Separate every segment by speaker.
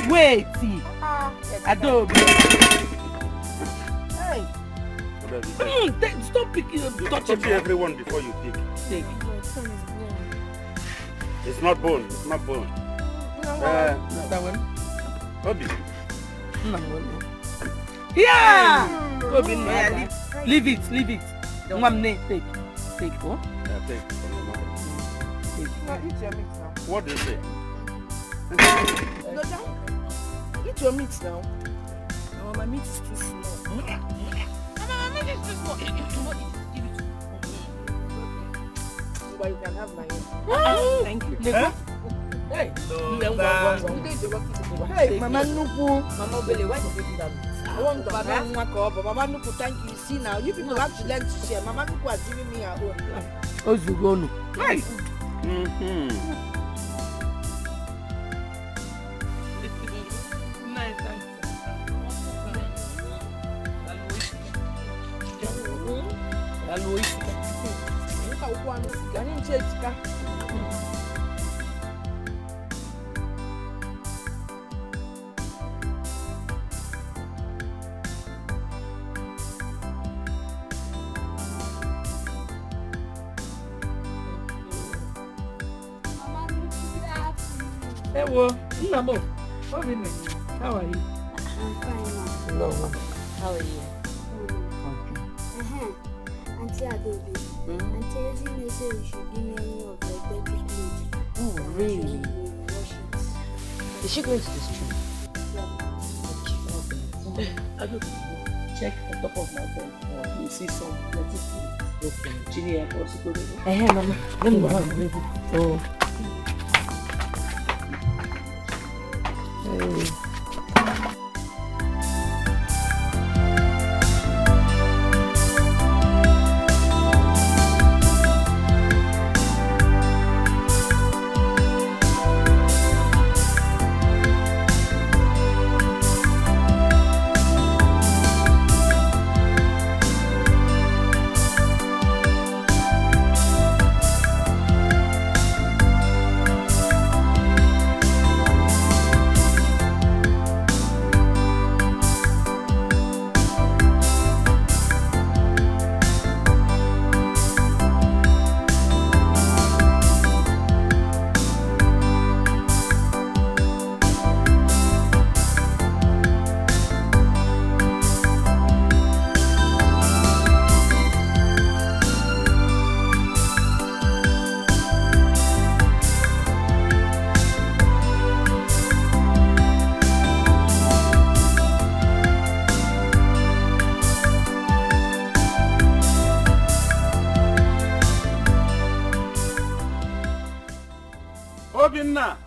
Speaker 1: Wait, see. Adobe. Hey. Stop picking.
Speaker 2: Touch everyone before you pick.
Speaker 1: Take it.
Speaker 2: It's not bone. It's not bone.
Speaker 1: That one.
Speaker 2: Obi.
Speaker 1: Yeah. Obi, leave it. Take. Oh.
Speaker 2: Yeah, take.
Speaker 1: Now eat your meat now.
Speaker 2: What do you say?
Speaker 1: Eat your meat now. Oh, my meat is too small. My meat is too small. Give it. But you can have my own. Thank you. Hey. Hey, Mama Nupu. Mama Obele, why did you do that? I want Mama Nupu. Mama Nupu, thank you. See now, you people have to learn to share. Mama Nupu has given me her own. Ozugono. Hey. Hello, Namo. How are you?
Speaker 3: I'm fine, ma.
Speaker 1: Hello. How are you?
Speaker 3: Okay. Auntie Adobe. Auntie Ezeonu said you should give me any of the dirty clothes.
Speaker 1: Oh, really?
Speaker 3: Wash it.
Speaker 1: Is she going to the street?
Speaker 3: Yeah.
Speaker 1: I don't check the top of my bed. You see some dirty clothes. Okay. Chini and also go. Mama. Let me go. Oh.
Speaker 2: Obinna!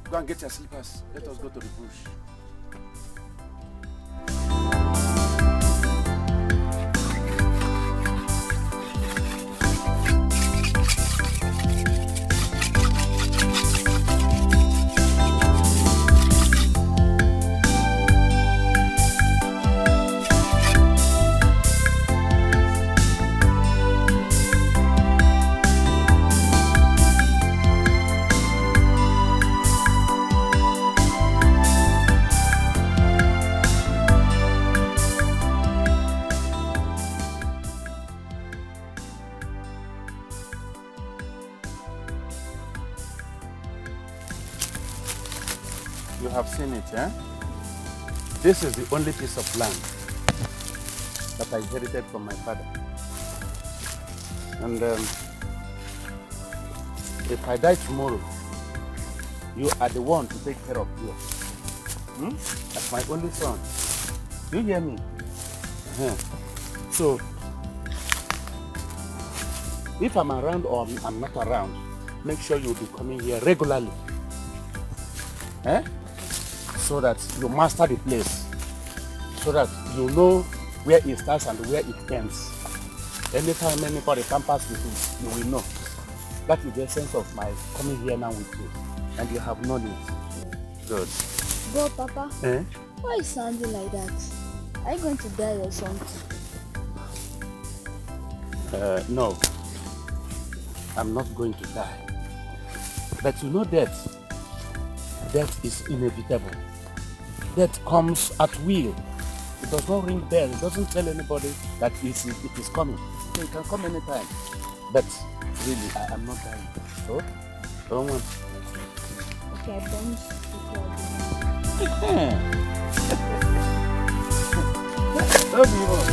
Speaker 2: Go and get your slippers. Let us go to the bush. You have seen it, eh? This is the only piece of land that I inherited from my father. And if I die tomorrow, you are the one to take care of you. As my only son. You hear me? So, if I'm around or I'm not around, make sure you'll be coming here regularly. So that you master the place. So that you know where it starts and where it ends. Anytime anybody can pass with you, you will know. That is the essence of my coming here now with you. And you have known it. Good.
Speaker 3: But Papa,
Speaker 2: Eh?
Speaker 3: why are you sounding like that? Are you going to die or something?
Speaker 2: No. I'm not going to die. But you know death. Death is inevitable. Death comes at will. It does not ring bell. It doesn't tell anybody that it is coming. So it can come anytime. But really, I am not dying. So, don't want.
Speaker 3: Okay, I promise to
Speaker 2: Love you all.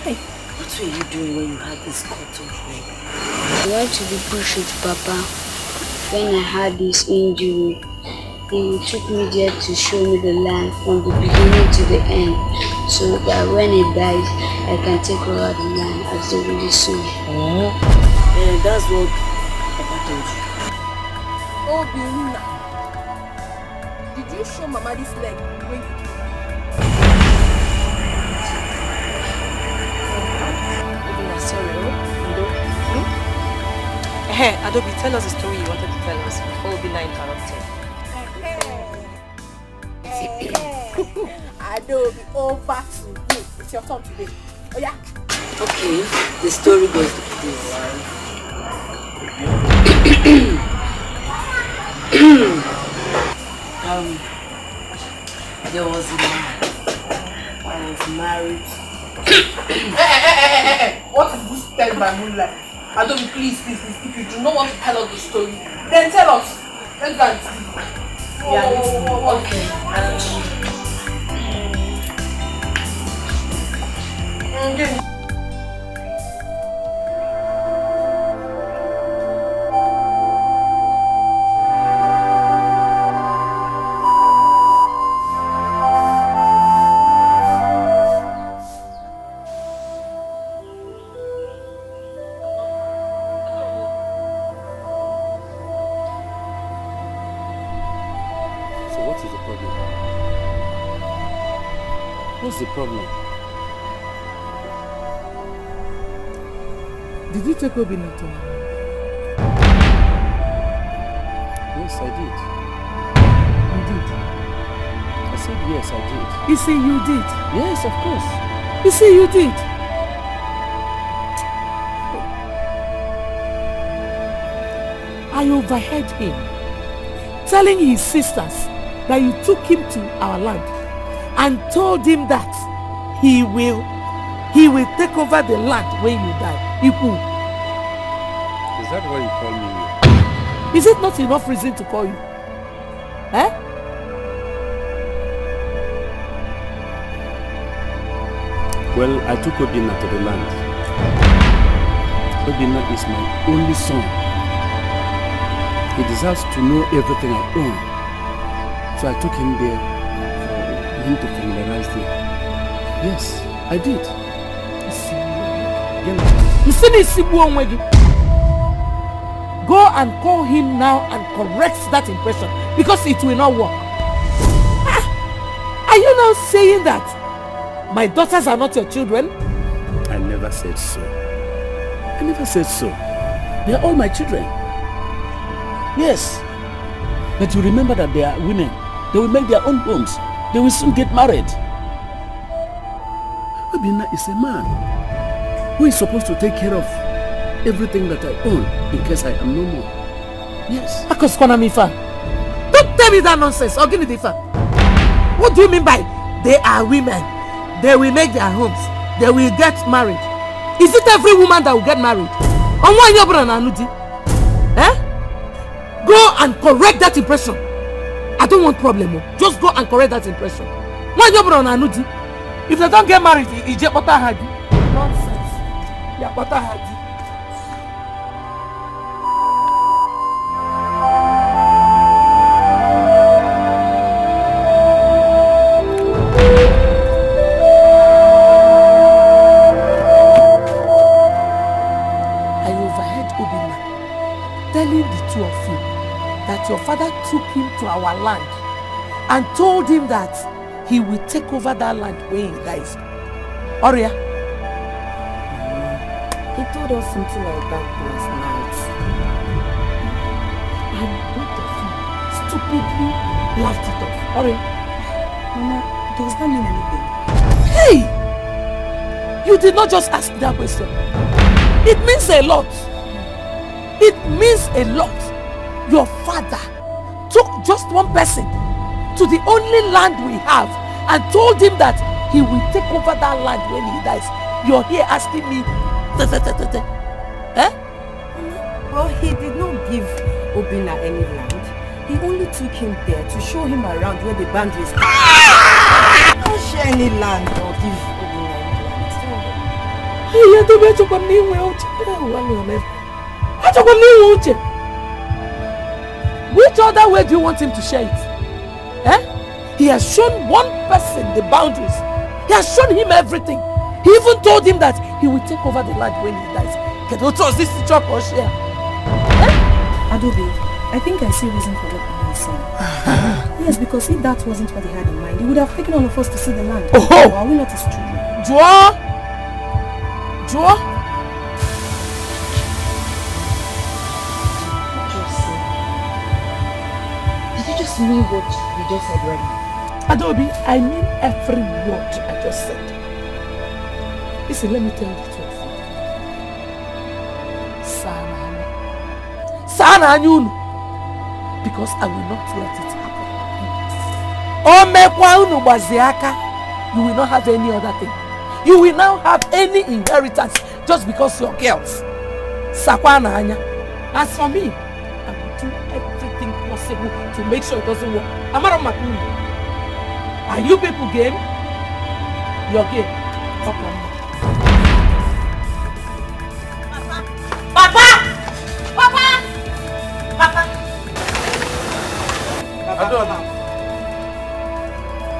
Speaker 4: Hey, what were you doing when you had this cut off leg?
Speaker 3: I went to the bush with Papa. When I had this injury, he took me there to show me the land from the beginning to the end, so that when he dies, I can take over the land as the really son.
Speaker 4: Yeah, that's what Papa told you.
Speaker 1: Oh, Bina. Did you show Mama this leg when you
Speaker 4: Hey, Adobe, tell us the story you wanted to tell us before Obina interrupted.
Speaker 1: Adobe, over to you. It's your turn today. Oh yeah.
Speaker 4: Okay, the story goes like this. There was a man. I was married.
Speaker 1: What is this tell by moonlight? Adobe, please, if you do not want to tell us the story, then tell us. Let's go and see.
Speaker 4: Okay.
Speaker 2: What's the problem?
Speaker 1: Did you take Obina to her?
Speaker 2: Yes, I did.
Speaker 1: You did?
Speaker 2: I said yes, I did.
Speaker 1: You say you did?
Speaker 2: Yes, of course.
Speaker 1: You say you did? I overheard him telling his sisters that you took him to our land and told him that he will take over the land when you die. Iku.
Speaker 2: Is that why you call me?
Speaker 1: Is it not enough reason to call you? Eh?
Speaker 2: Well, I took Obina to the land. Obina is my only son. He deserves to know everything I own. So I took him there for him to familiarize there. Yes, I did.
Speaker 1: You see this Sibu. Go and call him now and correct that impression, because it will not work. Are you now saying that my daughters are not your children?
Speaker 2: I never said so. I never said so. They are all my children. Yes. But you remember that they are women. They will make their own homes. They will soon get married. Obina is a man who is supposed to take care of everything that I own in case I am no more. Yes.
Speaker 1: Don't tell me that nonsense. Or give me the fact. What do you mean by they are women? They will make their homes. They will get married. Is it every woman that will get married? Eh? Go and correct that impression. I don't want problem. Just go and correct that impression. If they don't get married, it's just nonsense. Yeah, that your father took him to our land and told him that he will take over that land when he dies. Oria?
Speaker 4: He told us something like that last night.
Speaker 1: And both of you stupidly laughed it off. Oria?
Speaker 4: Mama, does that mean anything?
Speaker 1: Hey! You did not just ask that question. It means a lot. It means a lot. Your father took just one person to the only land we have and told him that he will take over that land when he dies. You're here asking me, eh?
Speaker 4: Well, he did not give Obina any land. He only took him there to show him around where the boundaries are. He don't share any land or give Obina any land.
Speaker 1: Which other way do you want him to share it? Eh? He has shown one person the boundaries. He has shown him everything. He even told him that he will take over the land when he dies. This or share. Eh?
Speaker 4: Adobe, I think I see reason for what my son. Yes, because if that wasn't what he had in mind, he would have taken all of us to see the land.
Speaker 1: Oh!
Speaker 4: Are we not his children?
Speaker 1: Joa?
Speaker 4: Did you just mean what you just said right now?
Speaker 1: Adobe, I mean every word I just said. Listen, let me tell you the truth. Sana anyunu. Because I will not let it happen. You will not have any other thing. You will now have any inheritance just because you're girls. Sakwana anya. As for me, I will do everything possible to make sure it doesn't work. Amara Makuni. Are you people game? You're game. Okay. Papa!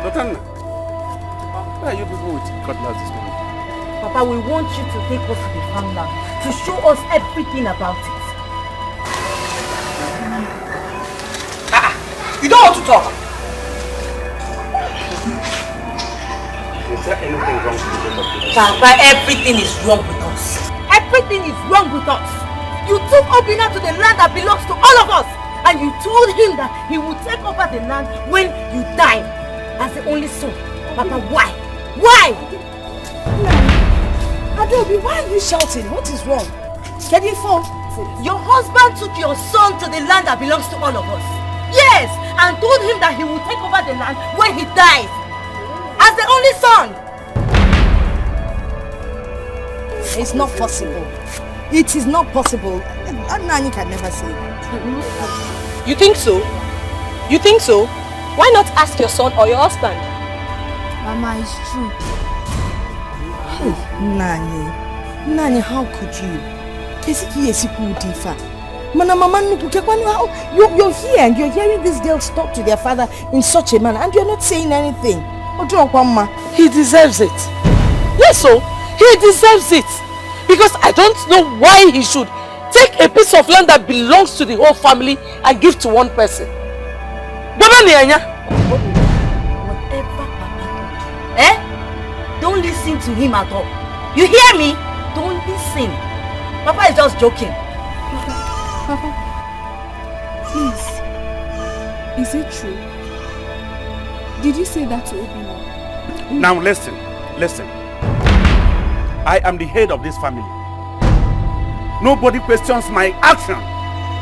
Speaker 2: Lieutenant, where are you people with cutlass this morning?
Speaker 4: Papa, we want you to take us to the farmland to show us everything about it.
Speaker 5: You don't want to talk.
Speaker 2: Is there anything wrong with the both of you?
Speaker 5: Papa, everything is wrong with us.
Speaker 4: Everything is wrong with us. You took Obina to the land that belongs to all of us, and you told him that he would take over the land when you die as the only son. Papa, why? Why?
Speaker 5: Adobe, why are you shouting? What is wrong? Getting phone?
Speaker 4: Your husband took your son to the land that belongs to all of us. Yes, and told him that he will take over the land when he dies as the only son.
Speaker 5: It's not possible. It is not possible. Nani can never say that.
Speaker 6: You think so? You think so? Why not ask your son or your husband?
Speaker 5: Mama, it's true. Hey, Nani, how could you? Mana mama, you're here and you're hearing these girls talk to their father in such a manner and you're not saying anything.
Speaker 1: He deserves it. Yes, so he deserves it. Because I don't know why he should take a piece of land that belongs to the whole family and give to one person.
Speaker 4: Whatever Papa told, don't listen to him at all. You hear me? Don't listen. Papa is just joking.
Speaker 7: Papa, please, is it true? Did you say that to Obina?
Speaker 2: Now listen. I am the head of this family. Nobody questions my action.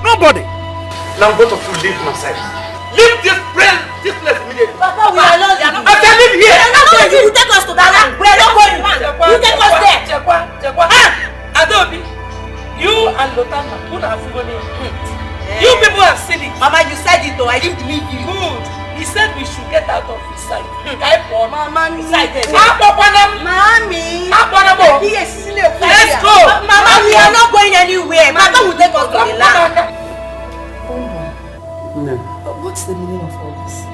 Speaker 2: Nobody. Now both of you leave my side. Leave this place immediately.
Speaker 4: Papa, we are not leaving.
Speaker 2: I can live here.
Speaker 4: We are not going. You take us to that land. We are not going. You take us there.
Speaker 1: Adobe, you and Lotana, who have gone in. You people have seen it.
Speaker 4: Mama, you said it though. I didn't believe you.
Speaker 1: Good. He said we should get out of his sight.
Speaker 4: Mama,
Speaker 1: Let's
Speaker 4: go. Mama, we are not going anywhere. Papa will take us to the land.
Speaker 5: What's the meaning of all this?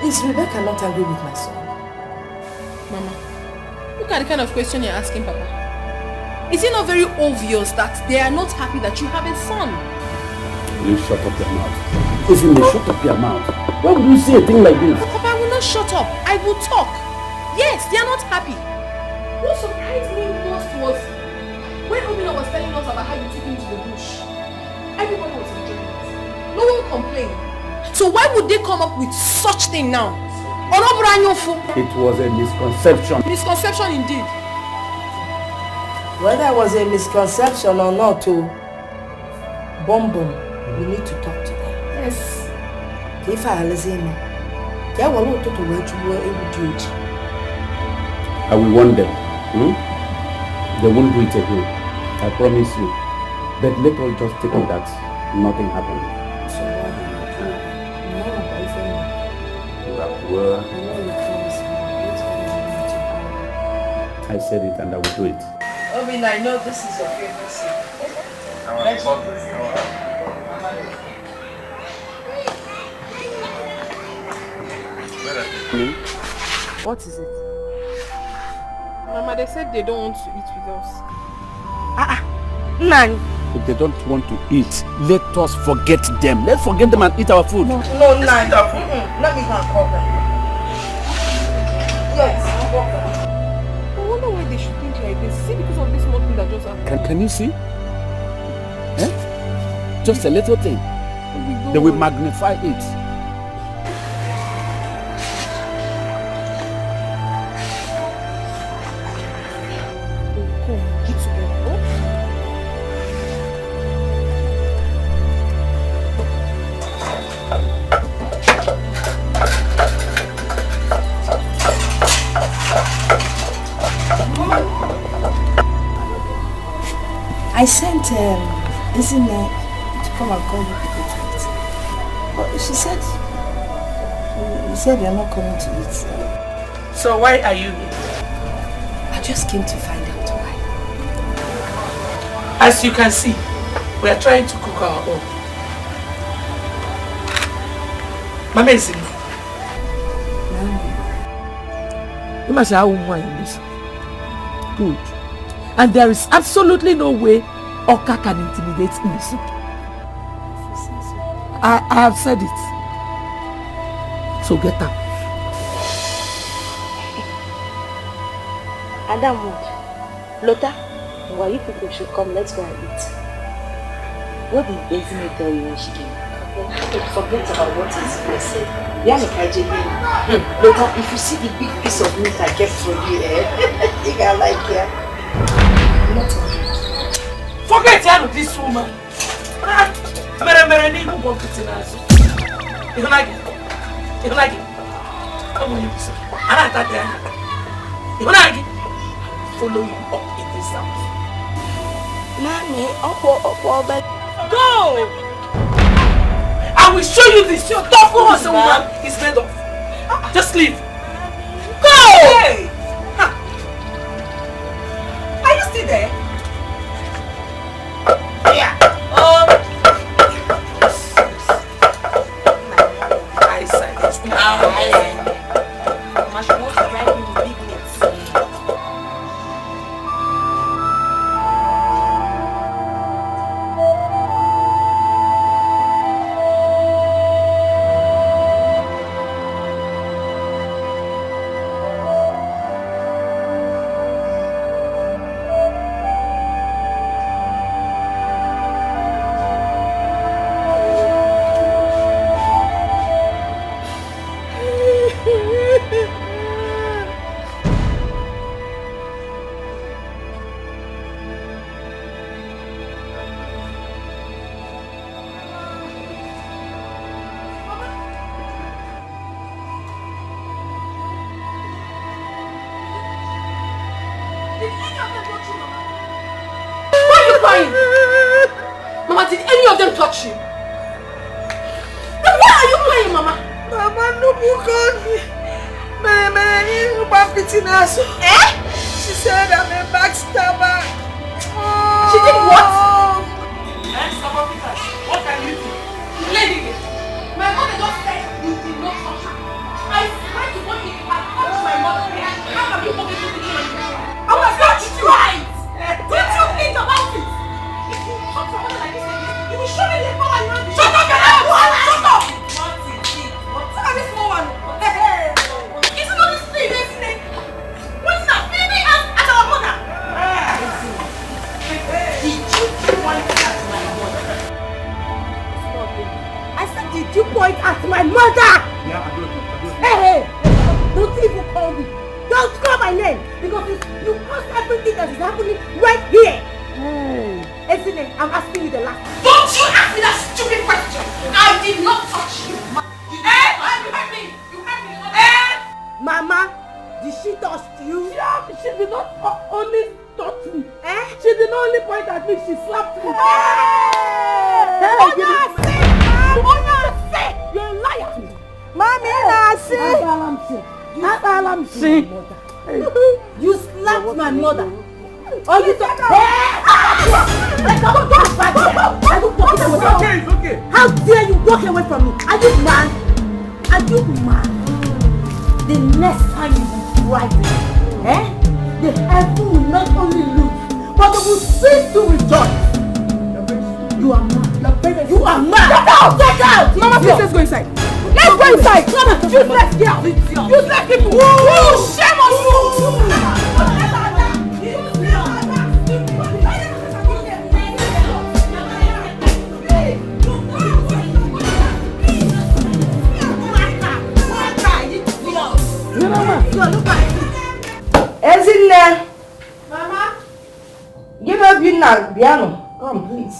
Speaker 5: Is Rebecca not angry with my son?
Speaker 7: Mama, look at the kind of question you're asking, Papa.
Speaker 6: Is it not very obvious that they are not happy that you have a son?
Speaker 2: Will you shut up your mouth? Isn't it? Shut up your mouth. Why would you say a thing like this?
Speaker 6: Papa, I will not shut up. I will talk. Yes, they are not happy. What surprised me most was when Obina was telling us about how you took him to the bush. Everybody was enjoying it. No one complained. So why would they come up with such thing now?
Speaker 2: It was a misconception.
Speaker 6: Misconception indeed.
Speaker 5: Whether it was a misconception or not, Bum, we need to talk to them.
Speaker 6: Yes.
Speaker 5: If I listen, I
Speaker 2: will warn them. They won't do it again. I promise you. But let us just take it that nothing happened. I said it and I will do it.
Speaker 5: Obin, I know this is your favorite scene.
Speaker 6: What is it? Mama, they said they don't want to eat with us.
Speaker 5: Nan.
Speaker 2: If they don't want to eat, let us forget them. Let's forget them and eat our food.
Speaker 5: No, Nan. Let me go and call them. Yes, I'll call them.
Speaker 6: I wonder why they should think like this. See, because of this small thing that just happened.
Speaker 2: Can you see? Just a little thing. They will magnify it.
Speaker 5: I sent Izine to come and call you people to eat. But she said, you said you're not coming to eat.
Speaker 1: So why are you here?
Speaker 5: I just came to find out why.
Speaker 1: As you can see, we are trying to cook our own. Mama is in. You must have one in this. Good. And there is absolutely no way Oka can intimidate Isu. I have said it. So get up.
Speaker 3: Adam, Lota, why you people should come? Let's go and eat. What did Ezeonu tell you when she came? Forget about what Ezeonu said. Lota, if you see the big piece of meat I kept for you, you can like it.
Speaker 1: Forget this woman. You like it? You like it? Come on, you like it? Follow you up in this house.
Speaker 3: Mommy,
Speaker 1: Go! I will show you this. Your tough woman is made of. Just leave. Go! Hey! Are you still there? Yeah. Eyesight is now.
Speaker 6: Mama, she wants to ride me with big nets. Mama, did any of them touch you? Then why are you crying, Mama?
Speaker 5: Mama, no me. She said I'm a backstabber.
Speaker 6: She did what?
Speaker 1: What can you do?
Speaker 6: Lady, my mother just said you did not touch her. I swear to God, if you had touched my mother, how have you forgotten to do my I was not right! Don't you
Speaker 4: point at my mother!
Speaker 2: Yeah, I do.
Speaker 4: Hey! Don't even call me! Don't call my name! Because you caused everything that is happening right here!
Speaker 1: Hey!
Speaker 4: Ezeonu, I'm asking you the last time.
Speaker 6: Don't you ask me that stupid question! I did not touch you! You hurt me! You hurt me!
Speaker 4: Mama, did she touch you?
Speaker 1: Yeah, she did not only touch me.
Speaker 4: Eh?
Speaker 1: She did not only point at me, she slapped me.
Speaker 4: Hey! You're a liar!
Speaker 5: Mommy,
Speaker 4: You slapped my mother! Oh, you thought...
Speaker 2: It's okay.
Speaker 4: How dare you walk away from me? Are you mad? Are you mad? The next time you will try this, the heaven will not only lose, but it will cease to rejoice. You are mad. You are mad. Get out! Get out!
Speaker 6: Mama, please let's go inside.
Speaker 4: Let's go inside! Come on, useless girl! Useless people! Woo! Shame on you!
Speaker 5: Ezeonu,
Speaker 4: Mama!
Speaker 5: give up your piano. Come, please.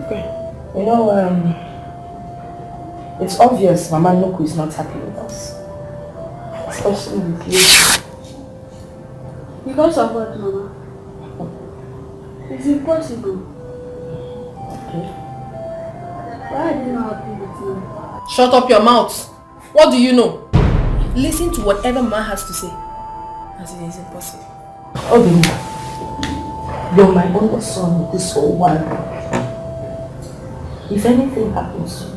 Speaker 5: Okay. You know, it's obvious Mama Nuku is not happy with us. Especially with you.
Speaker 3: Because of what, Mama? It's impossible.
Speaker 5: Okay.
Speaker 3: Why are they not happy with me?
Speaker 6: Shut up your mouth. What do you know? Listen to whatever man has to say. As it is impossible.
Speaker 5: Obinna, you're my only son in this whole world. If anything happens to you,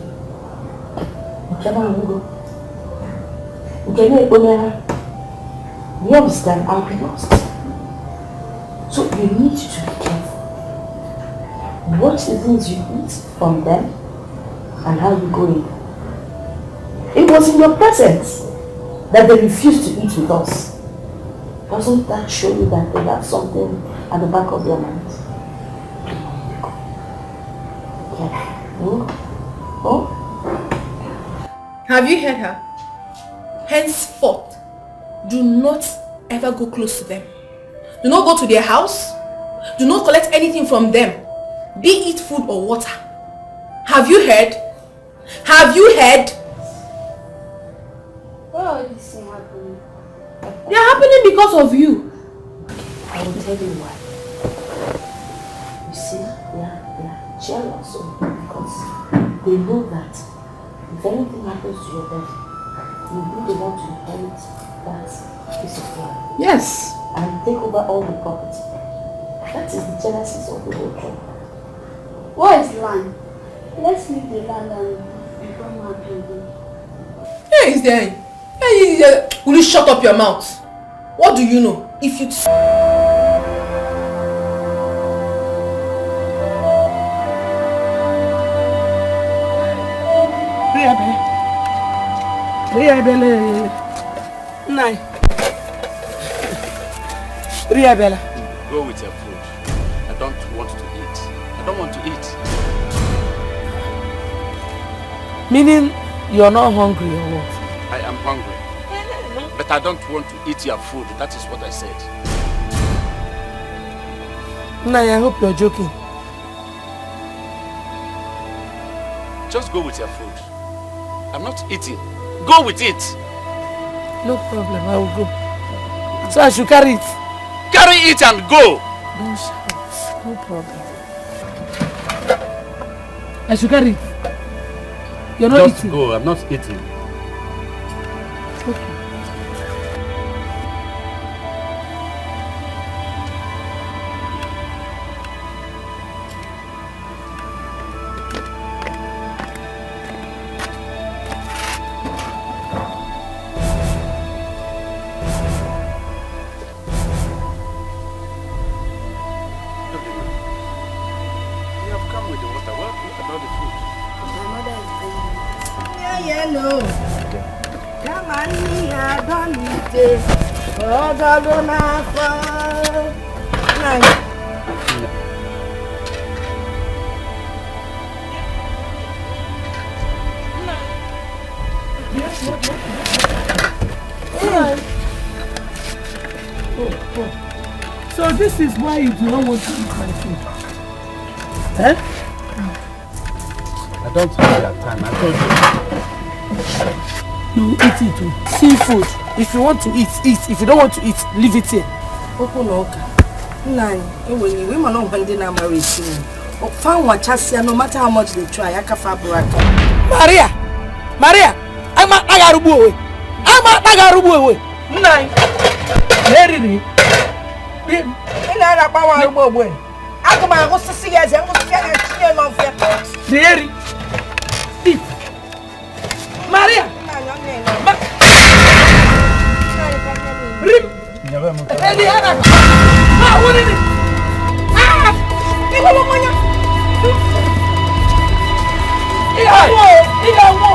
Speaker 5: you understand, I'll be lost. So you need to be careful. Watch the things you eat from them and how you go in. It was in your presence that they refused to eat with us. Doesn't that show you that they have something at the back of their minds? Okay. Oh?
Speaker 6: Have you heard her? Henceforth, do not ever go close to them. Do not go to their house. Do not collect anything from them. Be it food or water. Have you heard? Have you heard?
Speaker 3: Why are these things happening?
Speaker 6: They are happening because of you.
Speaker 5: I will tell you why. You see, they are jealous of you because they know that if anything happens to your baby, you'll be the one to inherit that piece of land.
Speaker 6: Yes.
Speaker 5: And take over all the property. That is the genesis of the whole thing.
Speaker 3: What is land? Let's leave the land and become happy again.
Speaker 6: Here is there. Will you shut up your mouth? What do you know? If you...
Speaker 1: Riabella.
Speaker 2: Go with your food. I don't want to eat. I don't want to eat.
Speaker 1: Meaning you're not hungry or what?
Speaker 2: I am hungry. But I don't want to eat your food. That is what I said.
Speaker 1: Nai, I hope you're joking.
Speaker 2: Just go with your food. I'm not eating. Go with it.
Speaker 1: No problem, I will go. So I should carry it.
Speaker 2: Carry it and go.
Speaker 1: Don't shout. No problem. I should carry it. You're not
Speaker 2: Just
Speaker 1: eating.
Speaker 2: go. I'm not eating.
Speaker 1: Okay. So this is why you do not want to eat my food. Eh?
Speaker 2: I don't have that time. I told you.
Speaker 1: You eat it too. Seafood. If you want to eat, eat. If you don't want to eat, leave it here.
Speaker 4: Open okay. Nine. When you women don't find them married soon. Found what chasia no matter how much they try. I can fabricate.
Speaker 1: Maria! Maria! I'm a Nagarubu. I'm a Nagarubu. Nine. Very.
Speaker 4: Ina ba wa gbo gbo. Agoma go sisi ye ze go sisi ye tinye no fe.
Speaker 1: Very. Maria! Rim! Edi ana! Ah, what is it? Ah! Ibo mo monya. Iyawo!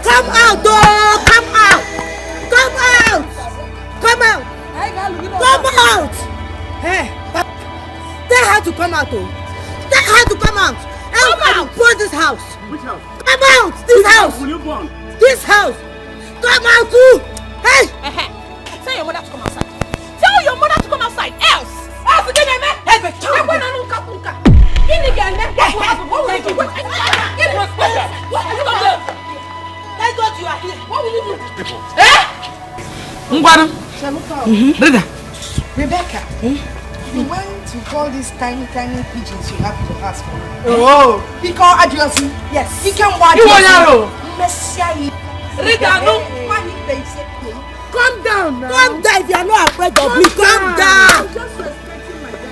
Speaker 4: Come out, dog! Come out! Come out! Come out! Come out! Hey, tell her to come out, oh! Tell her to come out! Come out! Burn this house!
Speaker 2: Which house?
Speaker 4: Come out! This house!
Speaker 2: Will you burn?
Speaker 4: This house! Come out too! Hey!
Speaker 6: Tell your mother to come outside. Tell your mother to come outside. Else again,
Speaker 4: Thank God you are here. What will you do? Rebecca, you went to call these tiny pigeons you have to ask for.
Speaker 1: Oh!
Speaker 4: He called Adiosi. Yes. He can watch.
Speaker 1: You want Yaro? Calm down now.
Speaker 4: Calm down if you are not afraid of me. Calm down.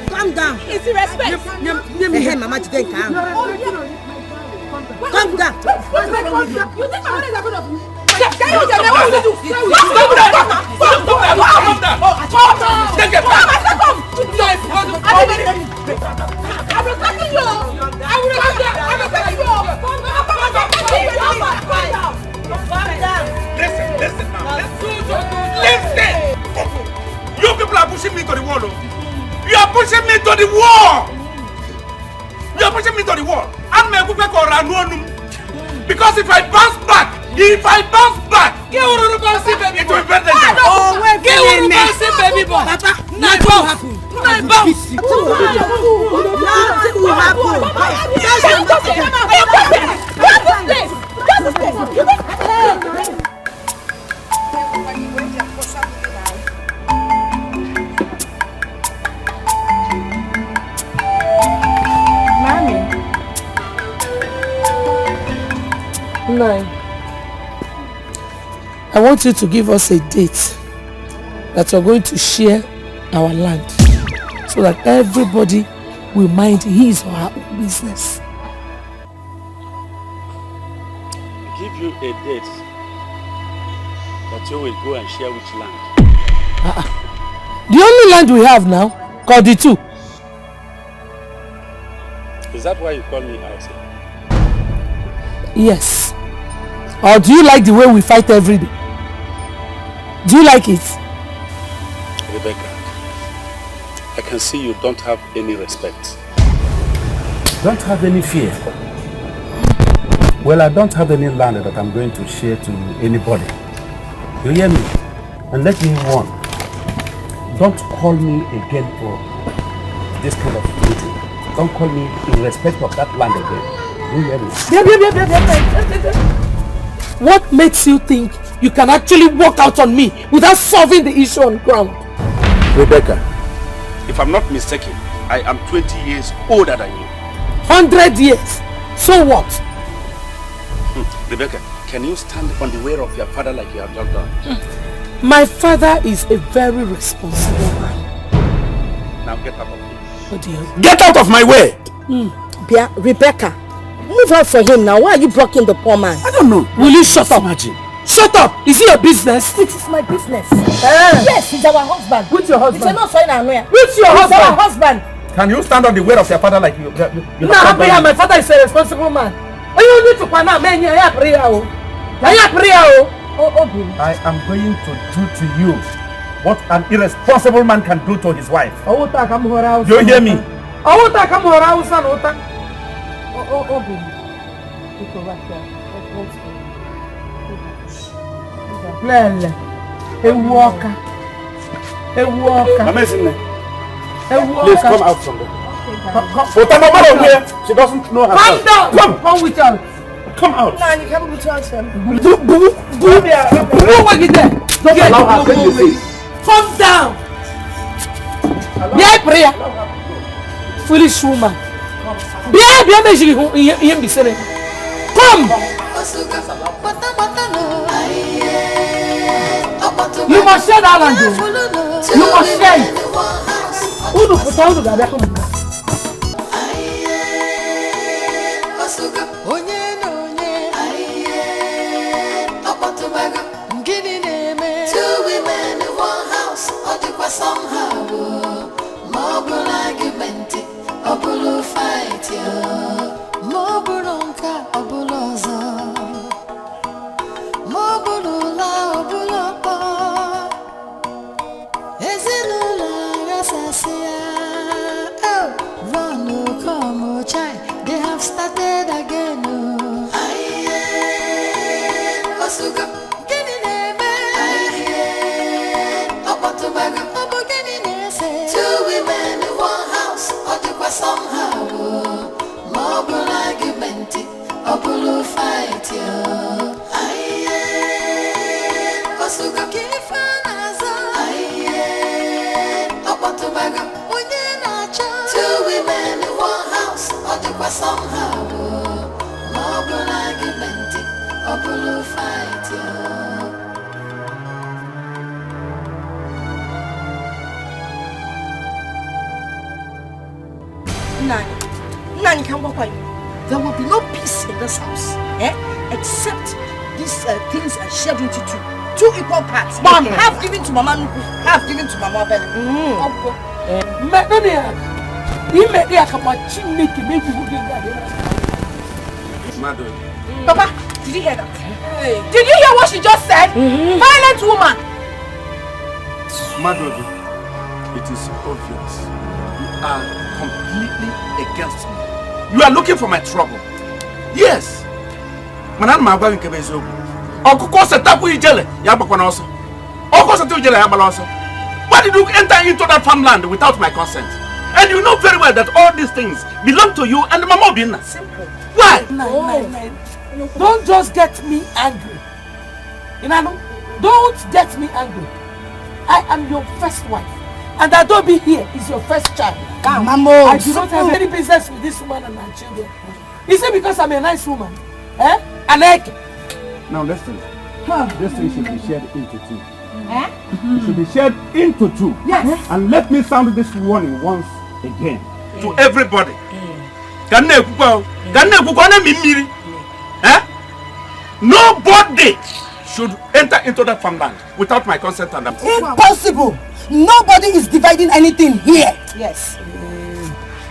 Speaker 4: Calm down.
Speaker 6: It's respect.
Speaker 4: Hey, Mama, today calm. Calm down.
Speaker 6: You think my mother is afraid of you?
Speaker 2: Listen! You people are pushing me to the wall. You are pushing me to the wall. You are pushing me to the wall. Because if I bounce back, it will be better.
Speaker 4: Oh, wait,
Speaker 6: baby boy.
Speaker 4: Papa, nothing will happen. Nothing will happen.
Speaker 1: Nine. I want you to give us a date that you're going to share our land so that everybody will mind his or her own business.
Speaker 2: Give you a date that you will go and share which land?
Speaker 1: The only land we have now, called the two.
Speaker 2: Is that why you call me out here?
Speaker 1: Yes. Or do you like the way we fight every day? Do you like it?
Speaker 2: Rebecca, I can see you don't have any respect.
Speaker 8: Don't have any fear. Well, I don't have any land that I'm going to share to anybody. You hear me? And let me warn. Don't call me again for this kind of meeting. Don't call me in respect of that land again. You hear me?
Speaker 1: What makes you think you can actually walk out on me without solving the issue on ground?
Speaker 2: Rebecca, if I'm not mistaken, I am 20 years older than you.
Speaker 1: 100 years. So what?
Speaker 2: Rebecca, can you stand on the way of your father like you have just done?
Speaker 1: My father is a very responsible man.
Speaker 2: Now get out of here.
Speaker 1: What do you?
Speaker 2: Get out of my way!
Speaker 4: Rebecca, move out for him now. Why are you blocking the poor man?
Speaker 2: I don't know.
Speaker 1: Will you shut up? Imagine. Shut up! Is it your business?
Speaker 4: It is my business. Yes, he's our husband.
Speaker 1: Who's your husband?
Speaker 4: It's not so in
Speaker 1: Who's your husband?
Speaker 4: He's our husband.
Speaker 8: Can you stand on the way of your father like you
Speaker 1: my father is a responsible man. You need to find out, man. I
Speaker 8: am going to do to you what an irresponsible man can do to his wife. Do you hear me?
Speaker 2: Please come out from there. She doesn't know herself.
Speaker 1: Calm down! Come with her.
Speaker 2: Come out.
Speaker 4: No, you can't go to him.
Speaker 2: Don't allow her to see.
Speaker 1: Calm down! Yeah, prayer. Foolish woman. Come! You must share that land. You must share it.
Speaker 9: Two women in one house, somehow more argument, or fight, more bronca, they have started again. Two women in one house, somehow more argument, or fight. Two women in one house, somehow more argument, or fight.
Speaker 4: Nani can walk away. There will be no peace in this house, except these things are shared into two equal parts. But half given to Mama Nuku, half given to Mama Belle. Papa, did you hear that? Hey. Did you hear what she just said? Violent woman.
Speaker 2: Madobi, it is obvious. You are completely against me. You are looking for my trouble. Yes. Manan ma gba nkebe ezogu. Okuko setapu ijele ya gbakwana oso. Okuko setu ijele ya gbala oso. Why did you enter into that farmland without my consent? And you know very well that all these things belong to you and Mama Obinna.
Speaker 1: Simple.
Speaker 2: Why?
Speaker 1: Don't just get me angry. Don't get me angry. I am your first wife. And Adobe here is your first child.
Speaker 4: Mama,
Speaker 1: I do not have any business with this woman and her children. Is it because I'm a nice woman? An egg?
Speaker 8: Now listen. This thing should be shared into two. It should be shared into two.
Speaker 4: Yes.
Speaker 8: And let me sound this warning once again.
Speaker 2: To everybody. Nobody should enter into that farmland without my consent and approval.
Speaker 4: Impossible! Nobody is dividing anything here. Yes.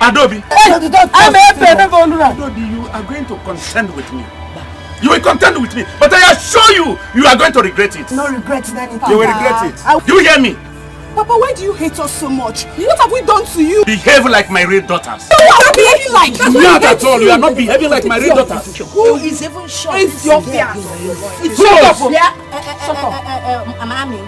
Speaker 2: Adobe.
Speaker 1: Adobe,
Speaker 2: you are going to contend with me. You will contend with me, but I assure you, you are going to regret it.
Speaker 4: No regrets, Daddy.
Speaker 2: You will regret it. You hear me?
Speaker 4: Papa, why do you hate us so much? What have we done to you?
Speaker 2: Behave like my real daughters.
Speaker 4: What are you behaving like?
Speaker 2: Not at all. You are not behaving like my real daughters.
Speaker 4: Who is even sure?
Speaker 1: It's your fear.
Speaker 4: It's your fear. Shut up. Let me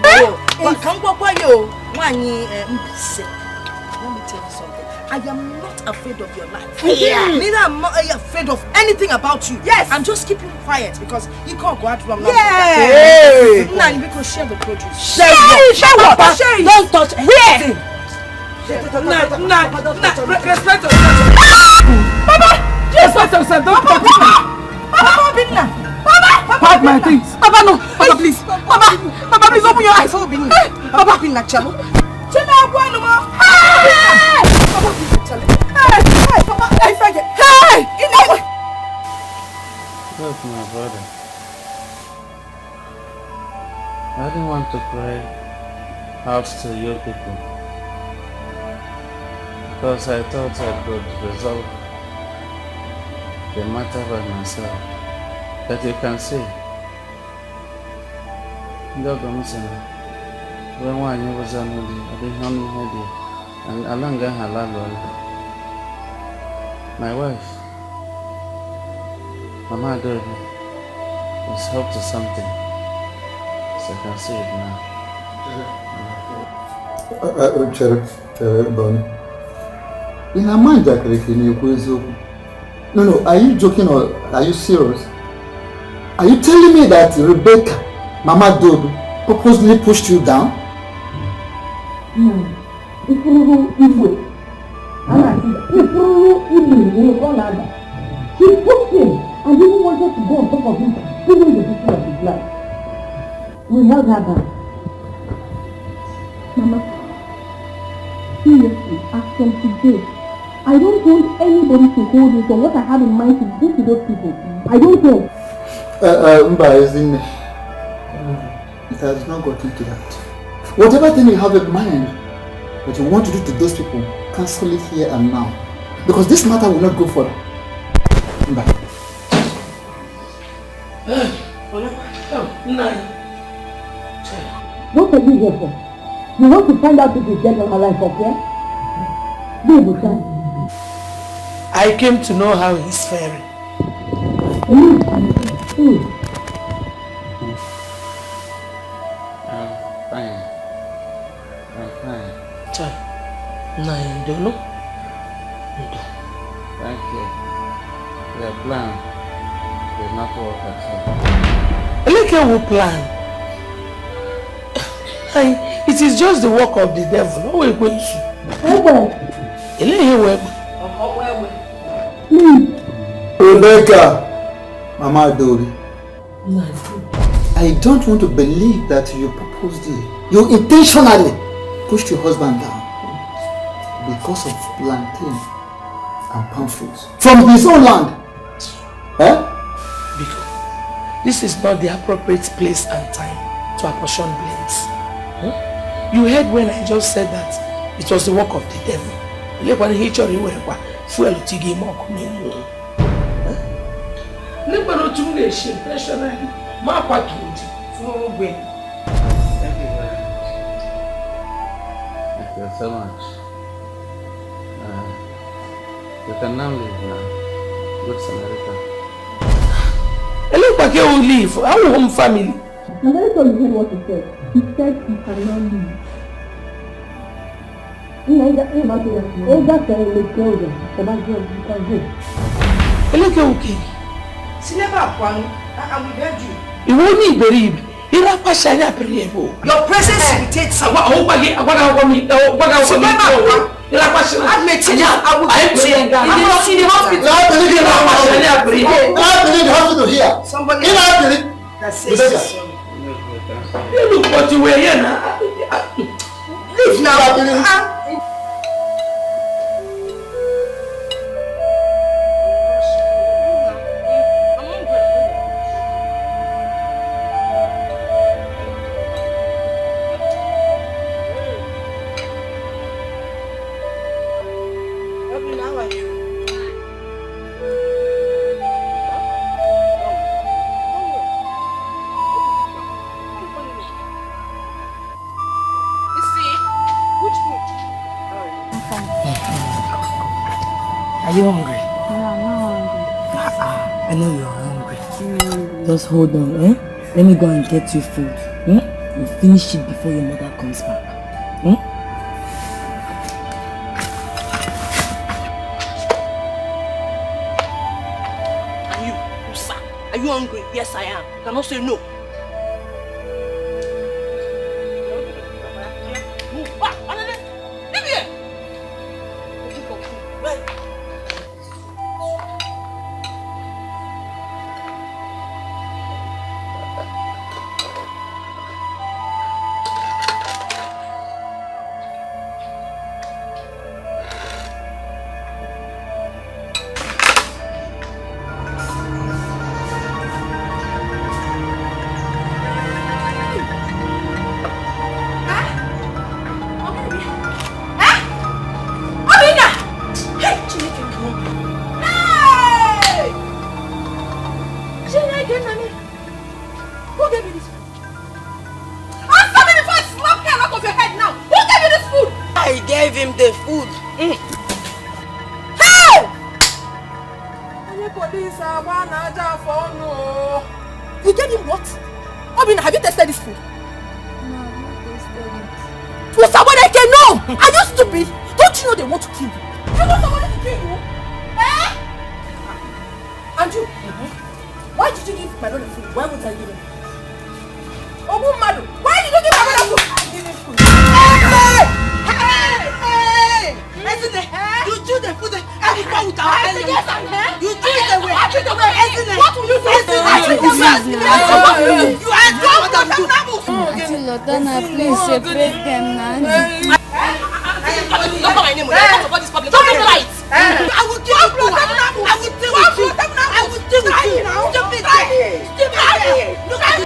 Speaker 4: tell you something. I am not afraid of your life. Yeah. Neither am I afraid of anything about you. Yes. I'm just keeping quiet because you can't go out wrong. Yeah. Hey. Nah, you can share the produce. Share what? Don't touch. Where? Nah. Respect yourself. Papa! Respect yourself. Don't touch me. Papa! Pack my things. Papa, no. Papa, please. Papa, please open your eyes. Papa, Chalo.
Speaker 2: Look, my brother. I didn't want to cry out to you people because I thought I could resolve the matter by myself. But you can see, when one was on the honey and Alanga Halal. My wife, Mama Dodo, was helped to something. So I can see it now.
Speaker 10: Bonnie. In her mind, no, are you joking or are you serious? Are you telling me that Rebecca, Mama Dodo, purposely pushed you down?
Speaker 5: No. She pushed him and even wanted to go on top of him, even the picture of his life. We held her back. Mama, seriously, as from today, I don't want anybody to hold me for what I have in mind to do to those people. I don't want. It has not gotten to that. Whatever thing you have in mind that you want to do to those people, cancel it here and now. Because this matter will not go further. Bye. What are you here for? You want to find out if he's dead or alive, okay?
Speaker 1: I came to know how he's faring.
Speaker 2: I don't know. Thank you. The plan did not work at all.
Speaker 1: Eleke will plan. It is just the work of the devil. No way going to.
Speaker 10: Rebecca, Mama Dori. I don't want to believe that you purposely, you intentionally pushed your husband down because of plantain and palm fruits from his own land.
Speaker 1: Because this is not the appropriate place and time to apportion blames. You heard when I just said that it was the work of the devil.
Speaker 2: Thank you so much. You can now leave now. Good Samaritan.
Speaker 1: Eleke will leave. Our home family.
Speaker 5: And I thought you heard what he said. He said he cannot leave.
Speaker 1: Eleke okay.
Speaker 4: And we heard you.
Speaker 1: You won't need Ebere. Your
Speaker 4: presence irritates me.
Speaker 1: Look what you were here now.
Speaker 4: Leave now.
Speaker 1: Are you hungry?
Speaker 5: No, I'm not hungry.
Speaker 1: I know you're hungry. Just hold on, Let me go and get you food. You finish it before your mother comes back.
Speaker 4: you hungry? Yes, I am. You cannot say no. Move back. Leave here. The food. Hey! You gave him what? Obina, have you tested this food?
Speaker 7: No, I've not tasted it.
Speaker 4: Uwazuruike, no! Are you stupid? Don't you know they want to kill you? You want somebody to kill you? Eh? And you? Why did you give my brother food? Why would I give him? Madu, why did you give my brother food? I give him food. Hey! You do the food and you go with our enemies. Yes, I'm here. You do it the way. I do the way. What will you do? You are going to the Namus.
Speaker 7: Lotana, please separate them now.
Speaker 4: Don't call my name. Don't talk this public. Don't be right. I will kill you. I will deal with you. I will deal with you. Stupid. Look at you.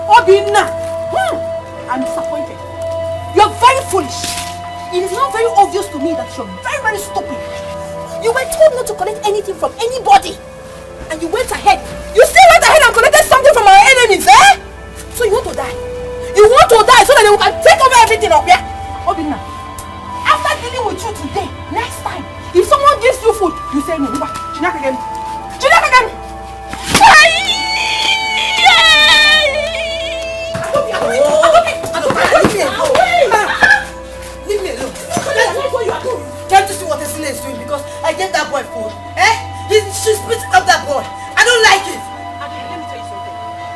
Speaker 4: Obina! I'm disappointed. You're very foolish. It is now very obvious to me that you're very, very stupid. You were told not to collect anything from anybody. And you went ahead. You still went ahead and collected something from our enemies, eh? So you want to die. You want to die so that they can take over everything up here? Obina, after dealing with you today, next time, if someone gives you food, you say no. Chinak again. Chinak again. Leave me alone. That's what you are doing. Can't you see what Ezeonu is doing? Because I gave that boy food. She's beating up that boy. I don't like it. Let me tell you something.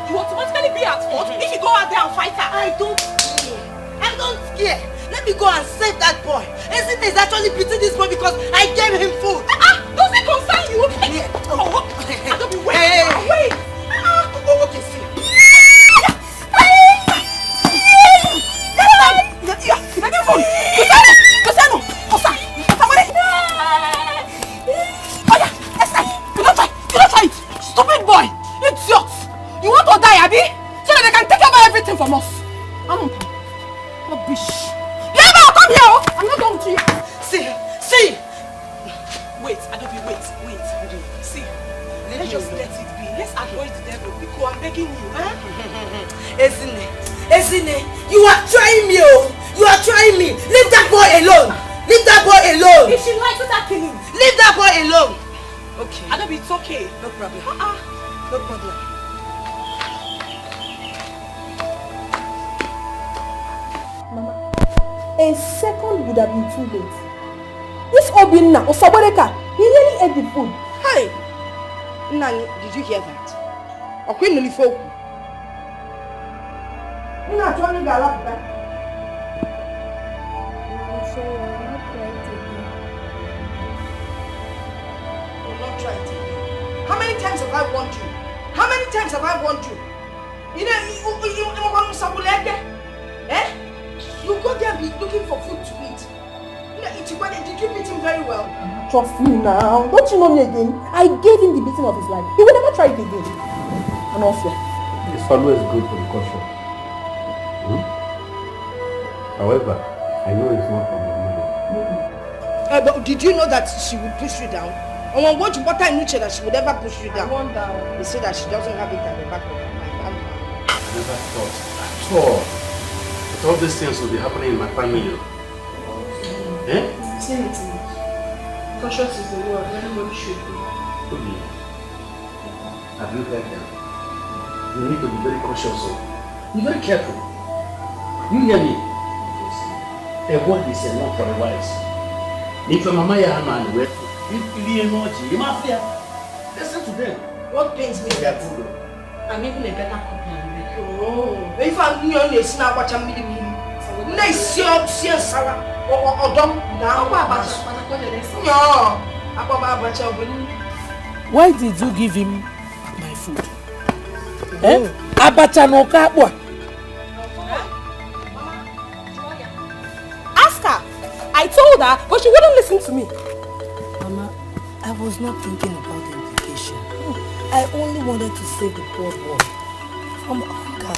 Speaker 4: You automatically be at fault if you go out there and fight her. I don't care. I don't care. Let me go and save that boy. Ezeonu is actually beating this boy because I gave him food. Does it concern you? Yeah. I don't be waiting. Wait. Okay, see. Stupid boy! Idiot! You want to die, Abby? So that they can take over everything from us. Rubbish. Never come here! I'm not going to you. See! Wait, Adobe, wait. See, let's just let it be. Let's avoid the devil. Because I'm begging you, Ezeonu, you are trying me, You are trying me. Leave that boy alone. If she likes it, kill him. Leave that boy alone. Okay. Adobe, it's okay. No problem. No problem. Mama, a second would have been too late. This Obina, Osaboreka, he really ate the food. Hi. Nani, did you hear that? Okay, no folk. Nina, Johnny Galapa.
Speaker 7: I'm sorry, I'll not try it again.
Speaker 4: You'll not try it again. How many times have I warned you? You know, you go there and be looking for food to eat. You know, Etiko, did you beat him very well? Trust me now. Don't you know me again? I gave him the beating of his life. He will never try it again. And also,
Speaker 8: it's always good to be cautious. However, I know it's not from your mother.
Speaker 4: But did you know that she would push you down? And when what I knew that she would never push you down. They say that she doesn't have it at the back of her mind.
Speaker 8: I never thought at all that all these things will be happening in my family.
Speaker 6: Say it to me. Cautious is the word. Everybody should be.
Speaker 8: Have you heard them?
Speaker 2: You need to be very cautious. Be very careful. You hear me? A word is enough for the wise. If a mama ya man, if you know you mafia, listen to them.
Speaker 4: What pains me?
Speaker 2: They are good.
Speaker 4: I'm even a better copy. Oh, if I'm near a snap, watch a million. Nice, your Sara or dog now. No,
Speaker 1: Why did you give him my food? Eh? Abacha no kapwa.
Speaker 4: Ask her. I told her, but she wouldn't listen to me.
Speaker 11: Mama, I was not thinking about the implication. I only wanted to save the poor boy from hunger.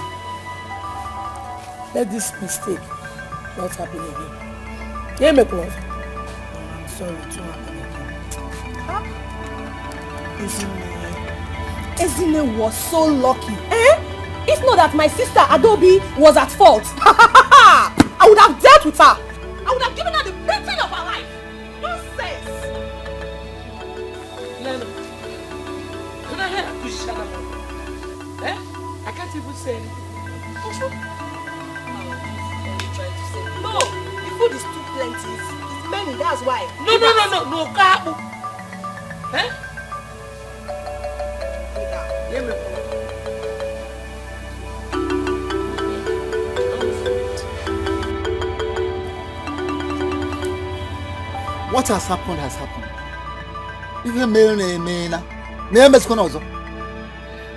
Speaker 1: Let this mistake not happen again. Yeah, my love.
Speaker 11: I'm sorry, it won't happen again.
Speaker 4: Ezine was so lucky. Eh? If not that my sister Adobe was at fault, I would have dealt with her. I would have given her the beating of her life. Nonsense.
Speaker 1: No. Can I hear you shut up? Eh? I can't even say anything.
Speaker 4: No, the food is too plenty. It's many, that's why.
Speaker 1: No, Kabu. Eh? Yeah, me.
Speaker 10: What has happened has happened. If you may na name is gonna also.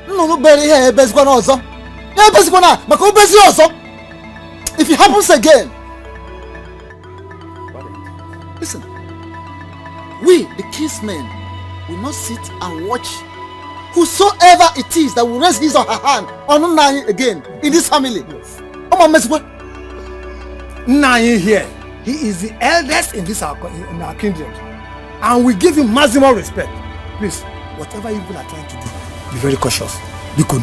Speaker 10: No, bury here, best gonna also. No, best gonna, but go best also. If it happens again, listen. We, the kinsmen, will not sit and watch whosoever it is that will raise his or her hand on Nai again in this family. Oh my mess, what?
Speaker 12: Nai here. He is the eldest in our kingdom, and we give him maximum respect. Please, whatever you are trying to do, be very cautious. Be good.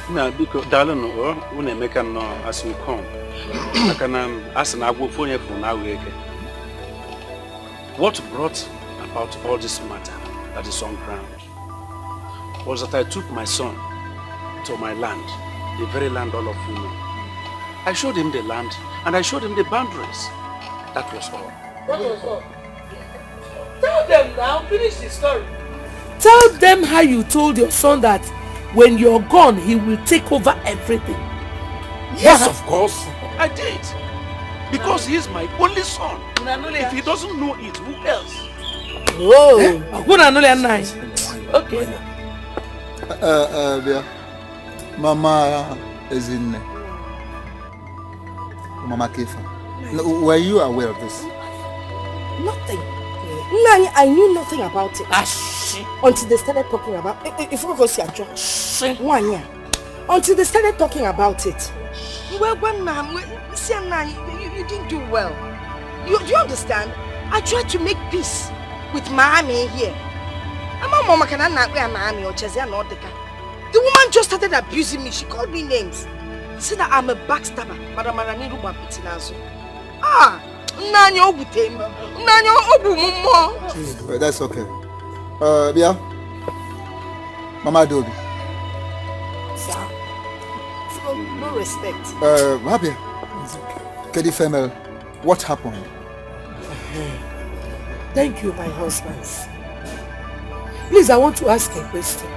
Speaker 2: Now, because darling, when I make no as we come, I can ask an Agwo for Ugwuoke. What brought about all this matter that is on ground was that I took my son to my land, the very land all of you know. I showed him the land and I showed him the boundaries. That was all.
Speaker 1: That was all. Tell them now, finish the story. Tell them how you told your son that when you're gone, he will take over everything.
Speaker 2: Yes, of course. I did. Because he is my only son. If he doesn't know it, who else?
Speaker 1: Oh, nice. Okay.
Speaker 10: Mama Ezeonu. Mama Kefa. Were you aware of this?
Speaker 4: Nothing. Nani, I knew nothing about it. Until they started talking about it. If we go see a job. 1 year. Until they started talking about it. Well, you didn't do well. Do you understand? I tried to make peace with Miami here. The woman just started abusing me. She called me names. Said that I'm a backstabber.
Speaker 10: That's okay. Yeah. Mama Adobe.
Speaker 4: Sir. No respect.
Speaker 10: Happy. Kedi Femel, what happened?
Speaker 1: Thank you, my husbands. Please, I want to ask a question.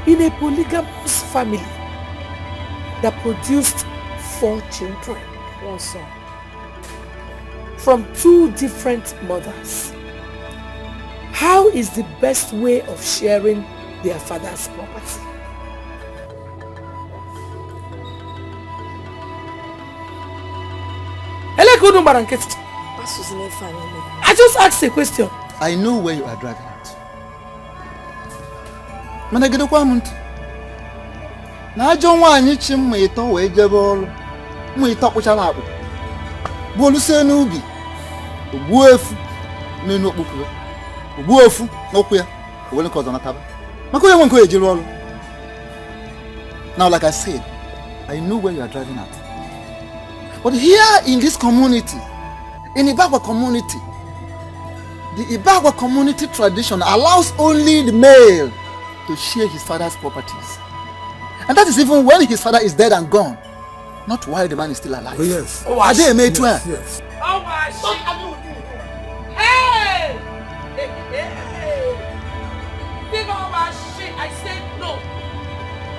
Speaker 1: In a polygamous family that produced 4 children, 1 son, from 2 different mothers, how is the best way of sharing their father's property? I just asked a question.
Speaker 10: I know where you are driving at. Mana gida kwa muntu. Na ajo nwanyi chi mma ito we jebe olu. Mma ito kpuchala akpu. Bolu se n'ubi. Ogbu efu n'enu okpukuru. Ogbu efu n'okwu ya. Owele ka ozo nataba. Maka onye nwe nke ejiri olu. Now like I said, I know where you are driving at. But here in this community, in Ibagwa community, the Ibagwa community tradition allows only the male to share his father's properties. And that is even when his father is dead and gone. Not while the man is still alive.
Speaker 12: Oh, yes.
Speaker 10: Are they made to her?
Speaker 12: Yes.
Speaker 4: Oh my shit! Hey! Hey! Think of my shit. I said no.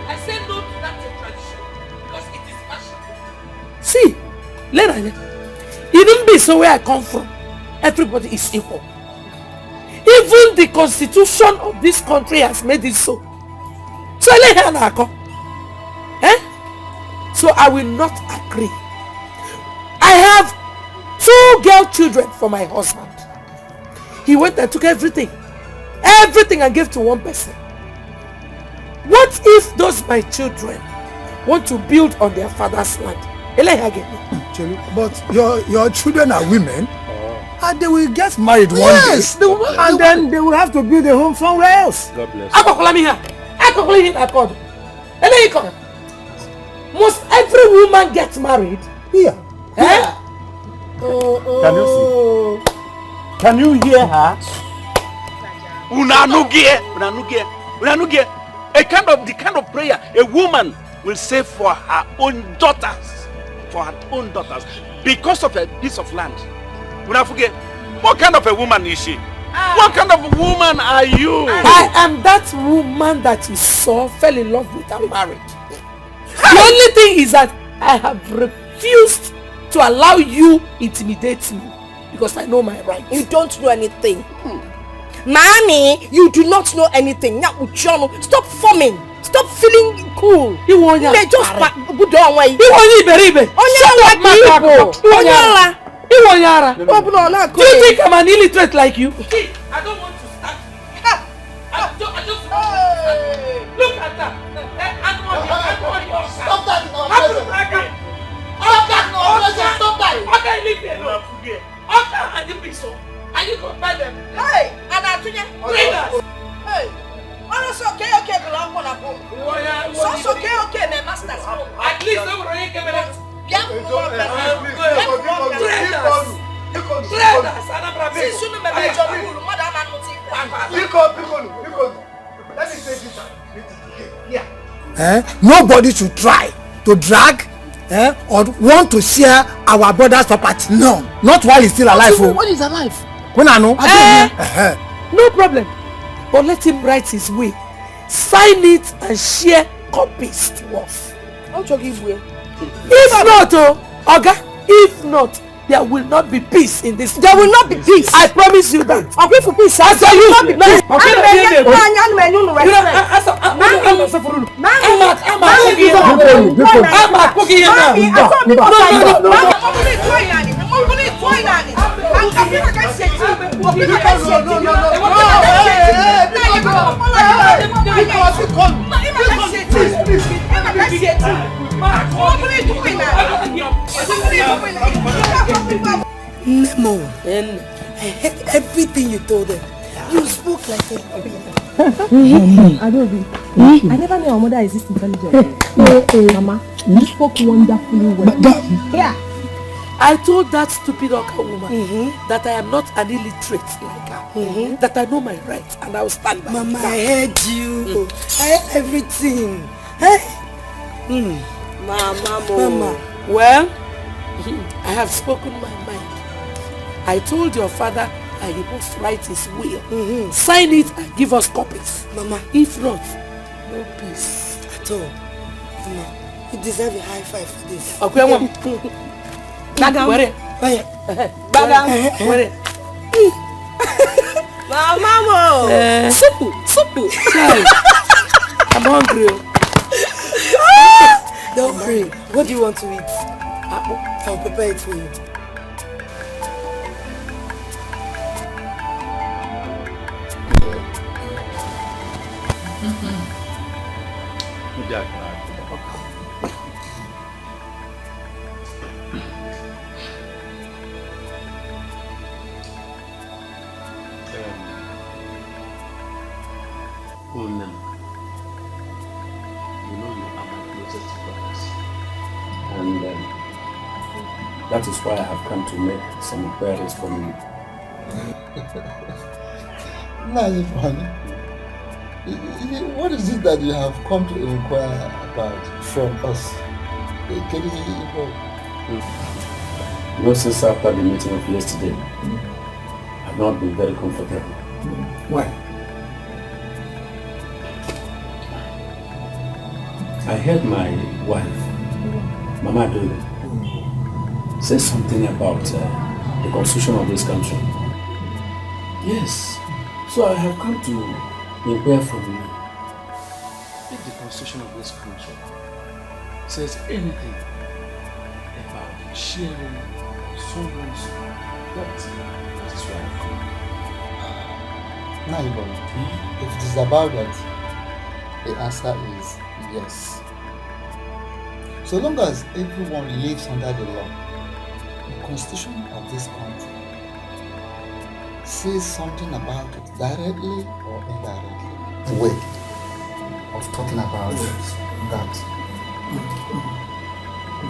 Speaker 4: I said no to that tradition because it is fashion.
Speaker 1: See, Lena, even be so where I come from, everybody is equal. Even the constitution of this country has made it so. So So I will not agree. I have 2 girl children for my husband. He went and took everything and gave to one person. What if those my children want to build on their father's land?
Speaker 12: But your children are women. And they will get married one day. And then they will have to build a home somewhere else.
Speaker 8: God bless you.
Speaker 1: Must every woman get married?
Speaker 12: Yeah.
Speaker 1: Eh?
Speaker 8: Can you see? Can you hear her?
Speaker 2: Unanugie. The kind of prayer a woman will say for her own daughters. Because of a piece of land. Unafuge, what kind of a woman is she? What kind of woman are you?
Speaker 1: I am that woman that you saw, fell in love with and married. The only thing is that I have refused to allow you intimidate me because I know my rights.
Speaker 11: You don't know anything. Mommy, you do not know anything. Stop forming. Stop feeling cool.
Speaker 1: You want
Speaker 11: to just put down way.
Speaker 1: You want Iberibe. Do you think I'm an illiterate like you?
Speaker 4: I don't want to start. I just want to look at that.
Speaker 10: Stop that! Stop that!
Speaker 4: Okay, leave me alone. Okay, and you piece of. And you go buy them. Hey, and I tell you, hey, it's okay, belong on a book. So it's okay, my masters. At least they will really give it up.
Speaker 12: Nobody should try to drag or want to share our brother's property. No, not while he's still alive.
Speaker 10: When he's alive?
Speaker 12: When I know.
Speaker 1: No problem. But let him write his will. Sign it and share copies to us. If not, Oga, if not, there will not be peace in this. There will not be peace. I promise you that. I'll pray for peace. I tell you. Not be peace.
Speaker 11: Nemo, I heard everything you told them. You spoke like a
Speaker 13: Adobe, I never knew our mother is this intelligent. Mama, you spoke wonderfully well. Yeah.
Speaker 1: I told that stupid Oka woman that I am not an illiterate like her. That I know my rights and I will stand by.
Speaker 11: Mama, I heard you. I heard everything.
Speaker 1: Mama. Well, I have spoken my mind. I told your father that he must write his will. Sign it and give us copies.
Speaker 11: Mama.
Speaker 1: If not, no peace
Speaker 11: at all. Mama, you deserve a high five for this.
Speaker 1: Okay, Mama.
Speaker 11: Bagam. Mama. Soup.
Speaker 1: I'm hungry.
Speaker 11: Don't worry. What do you want to eat? I'll prepare it for you.
Speaker 8: And that is why I have come to make some queries from you.
Speaker 10: What is it that you have come to inquire about from us? Can you
Speaker 8: Since after the meeting of yesterday, I've not been very comfortable.
Speaker 12: Why?
Speaker 8: I heard my wife, Mama Dole, say something about the constitution of this country. Yes. So I have come to inquire from you. If the constitution of this country says anything about sharing someone's property, that is why I've come.
Speaker 10: If it is about that, the answer is yes. So long as everyone lives under the law, the constitution of this country says something about it directly or indirectly. The way of talking about that.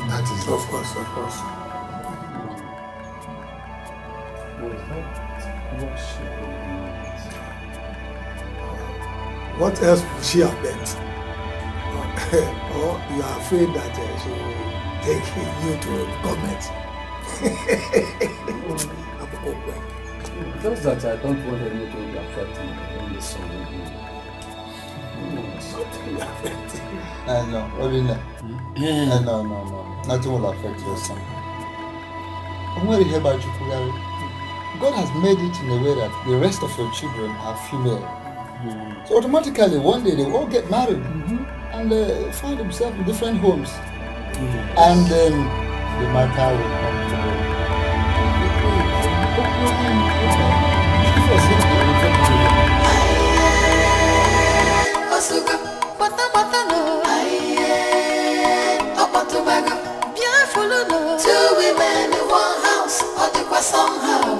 Speaker 10: That is
Speaker 12: of course. What else would she have meant? Or you are afraid that she will take you to government?
Speaker 8: Just that I don't want anything to affect me when this son will be.
Speaker 12: Something will affect you.
Speaker 10: No, no. Nothing will affect your son. I'm going to hear about you. God has made it in a way that the rest of your children are female. So automatically, one day they will all get married and find themselves in different homes. And then the matter will come to
Speaker 9: Two women in one house, or the somehow,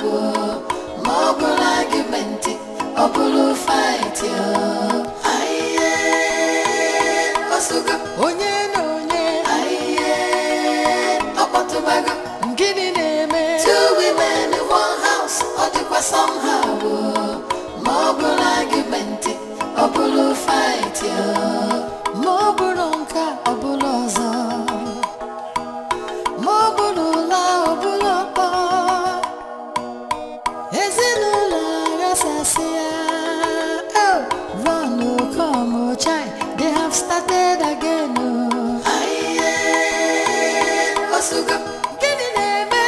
Speaker 9: more argument, or blue fight, onye Obotubago, gini neme. Two women in one house, or the somehow, more argument, or blue fight, more bunonka, or buloza. They have started again. Wazico, gini neme.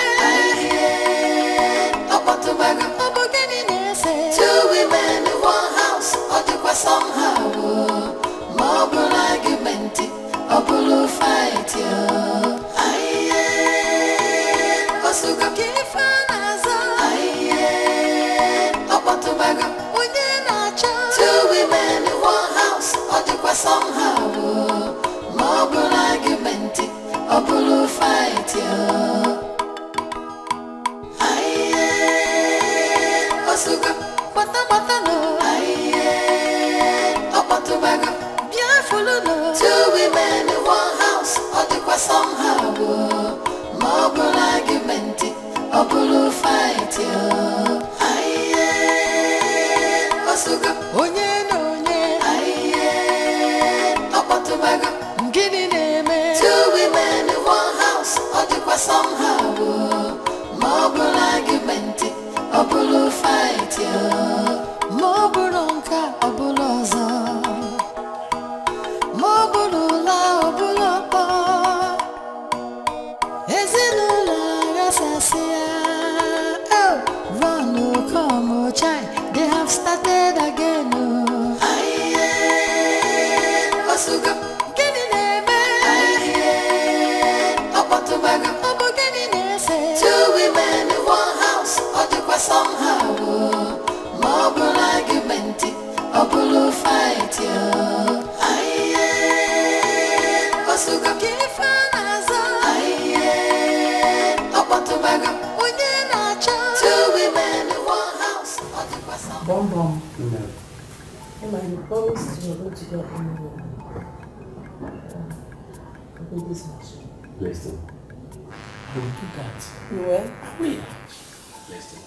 Speaker 9: Obotubago, gini nese. Two women in one house, or the somehow. More argument, or blue fight. Wazico, gini fanaza. Obotubago, two women in one house, or the somehow. More argument, or blue fight. Wazico, no. Obotubago, two women in one house, or the somehow. More argument, or blue fight. Wazico, Obotubago, gini neme. Two women in one house, or the somehow. More argument, or blue fight. More bunonka, or buloza. More bunula, or bulopa. Ezeonu rasasia. Run, come, chai. They have started again. Wazico, gini neme. Obotubago, gini nese. Two women in one house, or the somehow. More argument, or blue fight. Wazico, gini fanaza. Obotubago, two women in one house, or the somehow.
Speaker 11: Bom. Emma, you promised you were going to get this machine.
Speaker 8: Listen, I will do that.
Speaker 11: You will?
Speaker 8: I will. Listen,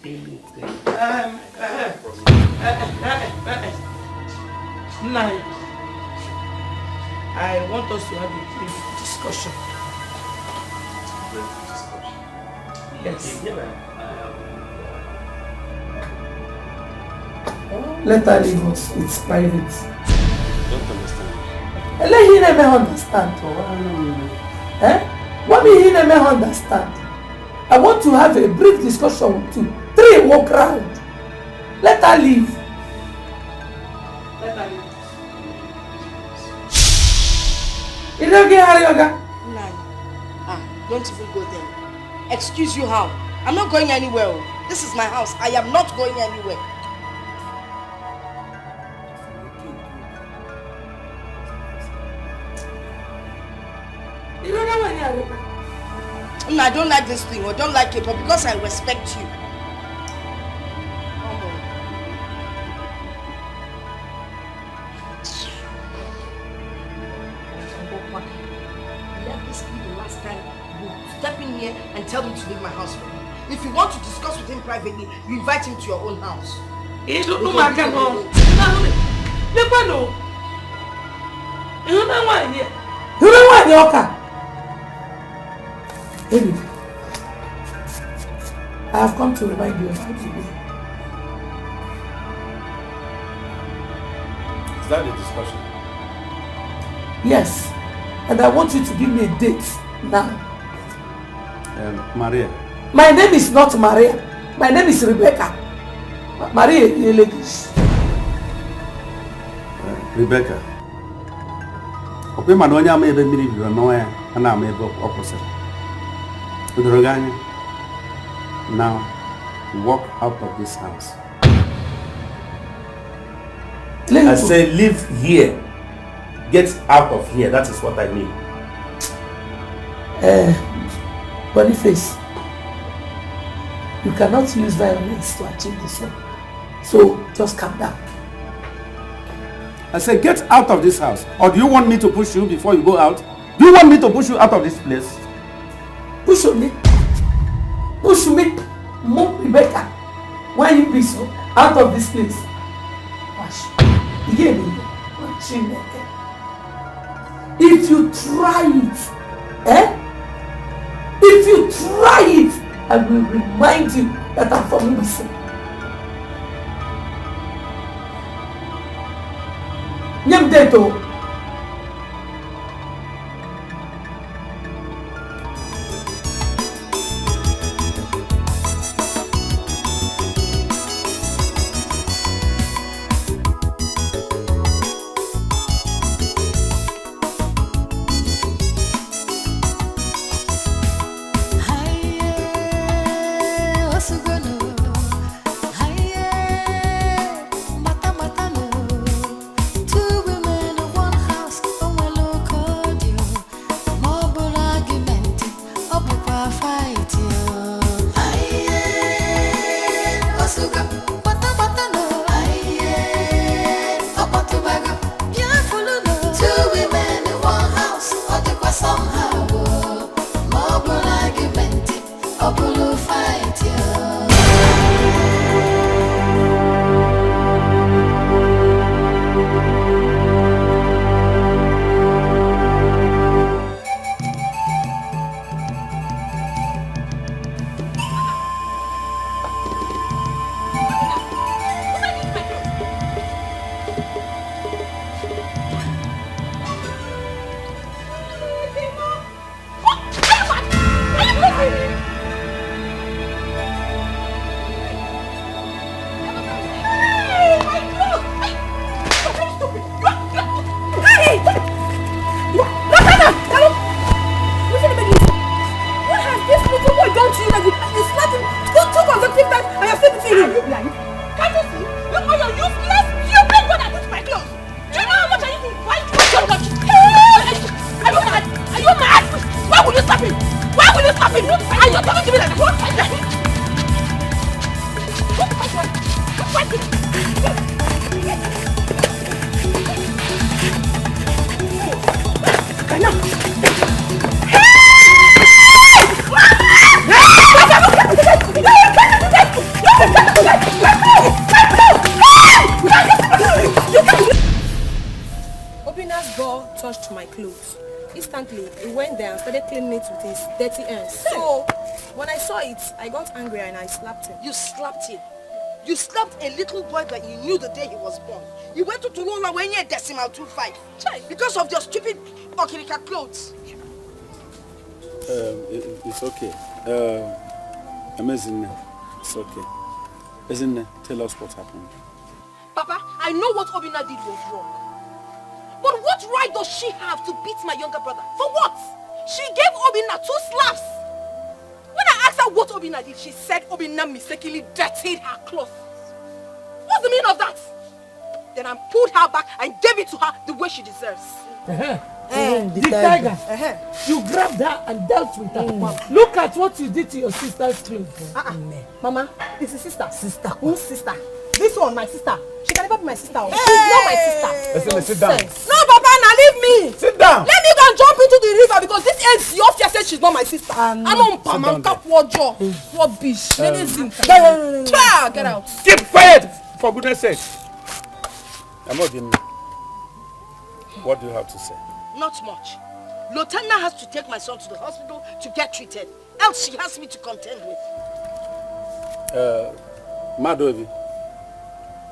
Speaker 8: anything.
Speaker 1: Now, I want us to have a brief discussion. Yes. Let her leave us. It's private.
Speaker 8: Don't understand.
Speaker 1: Let him understand. Eh? What will he understand? I want to have a brief discussion with you. 3 walk round. Let her leave. Let her leave. You don't get Harioga?
Speaker 11: Don't even go there. Excuse you how? I'm not going anywhere. This is my house. I am not going anywhere. I don't like this thing or don't like it, but because I respect you. Let this be the last time you step in here and tell me to leave my house for me. If you want to discuss with him privately, you invite him to your own house.
Speaker 1: David, I have come to remind you of how to be.
Speaker 8: Is that the discussion?
Speaker 1: Yes, and I want you to give me a date now.
Speaker 8: Maria.
Speaker 1: My name is not Maria. My name is Rebecca. Maria is
Speaker 8: Rebecca. Okay, Madonia may be million nowhere, and I may go opposite. Now, walk out of this house. I say live here. Get out of here. That is what I mean.
Speaker 1: Boniface, you cannot use violence to achieve this one. So just calm down.
Speaker 8: I say get out of this house. Or do you want me to push you before you go out? Do you want me to push you out of this place?
Speaker 1: Push me. Push me. Move Rebecca. Why you be so out of this place? Wash. If you try it, if you try it, I will remind you that I'm from Ngozi. Nyam deto.
Speaker 13: my clothes. Instantly, he went there and started cleaning it with his dirty hands. So, when I saw it, I got angry and I slapped him.
Speaker 11: You slapped him? You slapped a little boy that you knew the day he was born. You went to Tulula when you had decimal 25 because of your stupid Okirika clothes.
Speaker 8: It's okay. Amazing. It's okay. Isn't it? Tell us what happened.
Speaker 6: Papa, I know what Obinna did was wrong. But what right does she have to beat my younger brother? For what? She gave Obinna 2 slaps. When I asked her what Obinna did, she said Obinna mistakenly dirtied her clothes. What's the meaning of that? Then I pulled her back and gave it to her the way she deserves.
Speaker 1: The tiger. You grabbed her and dealt with her. Look at what you did to your sister's clothes.
Speaker 13: Mama, this is sister. Sister. Whose sister? This one, my sister. She can never be my sister. She's not my sister.
Speaker 12: Listen, sit down.
Speaker 13: No, Papa, now leave me.
Speaker 12: Sit down.
Speaker 13: Let me go and jump into the river because this age, your fiance said she's not my sister. I'm on Pam, what jaw. What bitch. Get out.
Speaker 12: Keep quiet, for goodness sake.
Speaker 8: Amodin, what do you have to say?
Speaker 11: Not much. Lotana has to take my son to the hospital to get treated. Else she has me to contend with.
Speaker 8: Madovi,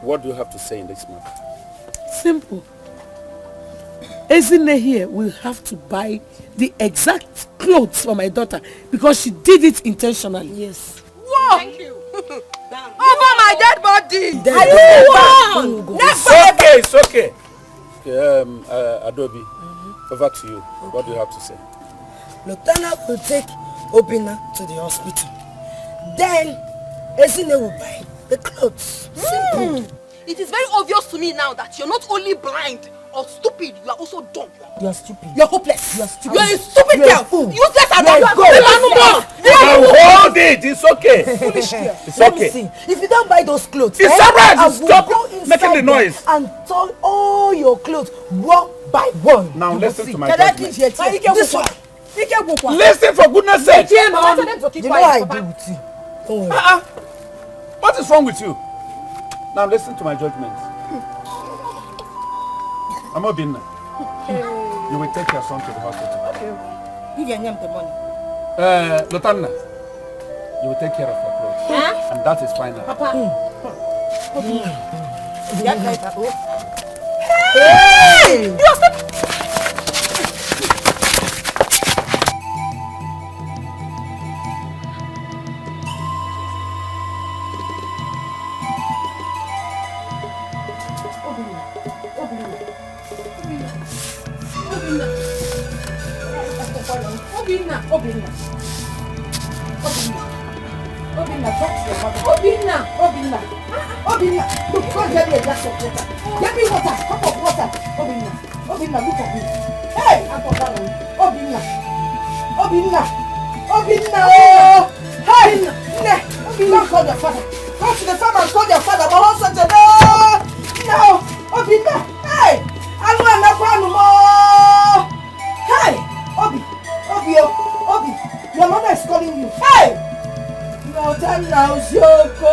Speaker 8: what do you have to say in this matter?
Speaker 1: Simple. Ezine here will have to buy the exact clothes for my daughter because she did it intentionally.
Speaker 13: Yes.
Speaker 11: Whoa! Thank you. Over my dead body!
Speaker 8: It's okay. Adobe, over to you. What do you have to say?
Speaker 14: Lotana will take Obinna to the hospital. Then Ezine will buy the clothes. Simple.
Speaker 6: It is very obvious to me now that you're not only blind or stupid, you are also dumb.
Speaker 14: You are stupid.
Speaker 6: You're hopeless.
Speaker 14: You are stupid.
Speaker 6: You're a stupid girl. Useless and
Speaker 12: Now hold it. It's okay.
Speaker 14: Foolish girl.
Speaker 12: It's
Speaker 14: Let me
Speaker 12: okay.
Speaker 14: see. If you don't buy those clothes,
Speaker 12: It's alright.
Speaker 14: I will
Speaker 12: Stop
Speaker 14: go inside
Speaker 12: making the noise.
Speaker 14: and turn all your clothes one by one.
Speaker 12: Now
Speaker 14: You
Speaker 12: listen
Speaker 14: will
Speaker 12: to
Speaker 14: see.
Speaker 12: my
Speaker 14: Can I
Speaker 12: judgment.
Speaker 14: give you this one?
Speaker 12: Listen, for goodness sake.
Speaker 14: You know how I deal with you. Don't worry.
Speaker 8: What is wrong with you? Now listen to my judgment. Amobinna, you will take your son to the hospital.
Speaker 13: Okay. Give your name the money.
Speaker 8: Lotanna, you will take care of her clothes. And that is final.
Speaker 13: Papa.
Speaker 14: Hey!
Speaker 13: You are still...
Speaker 14: Obinna, look, go get me a glass of water. Get me water, cup of water. Obinna, look at me. Hey, I'm talking. Obinna, oh! Hey, Obinna, call your father. Go to the farm and call your father. My husband said, no, Obinna, hey, I want to know more. Hey, Obi, your mother is calling you. Hey! Now, Zoko,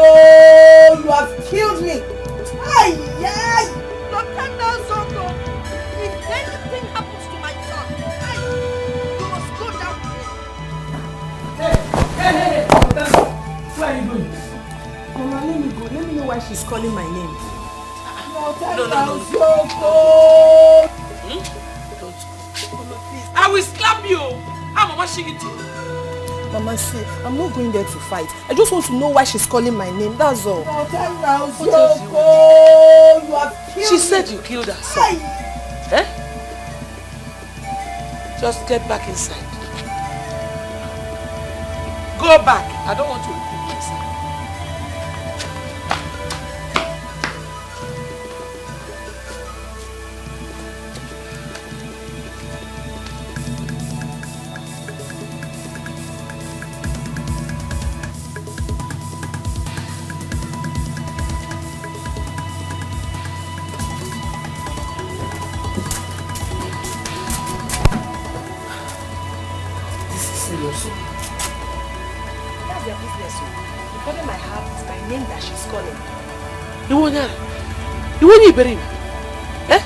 Speaker 14: you have killed me. Ay.
Speaker 11: Lotana Zoko, if anything happens to my son, you must go down with him.
Speaker 1: Hey, where are you going?
Speaker 13: Mama, let me go. Let me know why she's calling my name.
Speaker 1: No.
Speaker 11: Zoko.
Speaker 6: I will slap you. I'm washing it.
Speaker 13: Mama, see, I'm not going there to fight. I just want to know why she's calling my name. That's all.
Speaker 6: She said you killed her son. Eh? Just get back inside. Go back. I don't want to repeat myself.
Speaker 13: That's their business. According my heart, it's my name that she's calling.
Speaker 6: Iwonya Ebere. Eh?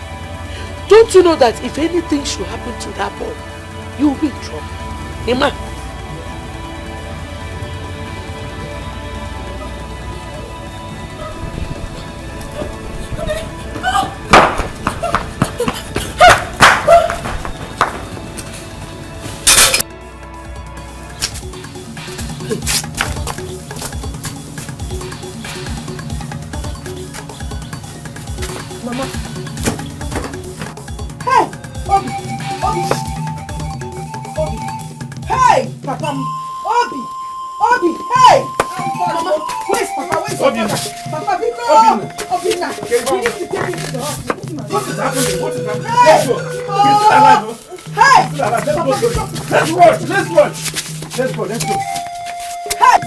Speaker 1: Don't you know that if anything should happen to that boy, you will be in trouble? Emma.
Speaker 14: Mama. Hey, Obi. Hey, Papa. Obi. Hey. Mama, where's Papa? Papa, because. Obi, we need to take him to the hospital.
Speaker 8: What is happening?
Speaker 14: Hey.
Speaker 8: Let's go. He's still alive.
Speaker 14: Hey.
Speaker 8: Let's watch. Let's go.
Speaker 14: Hey.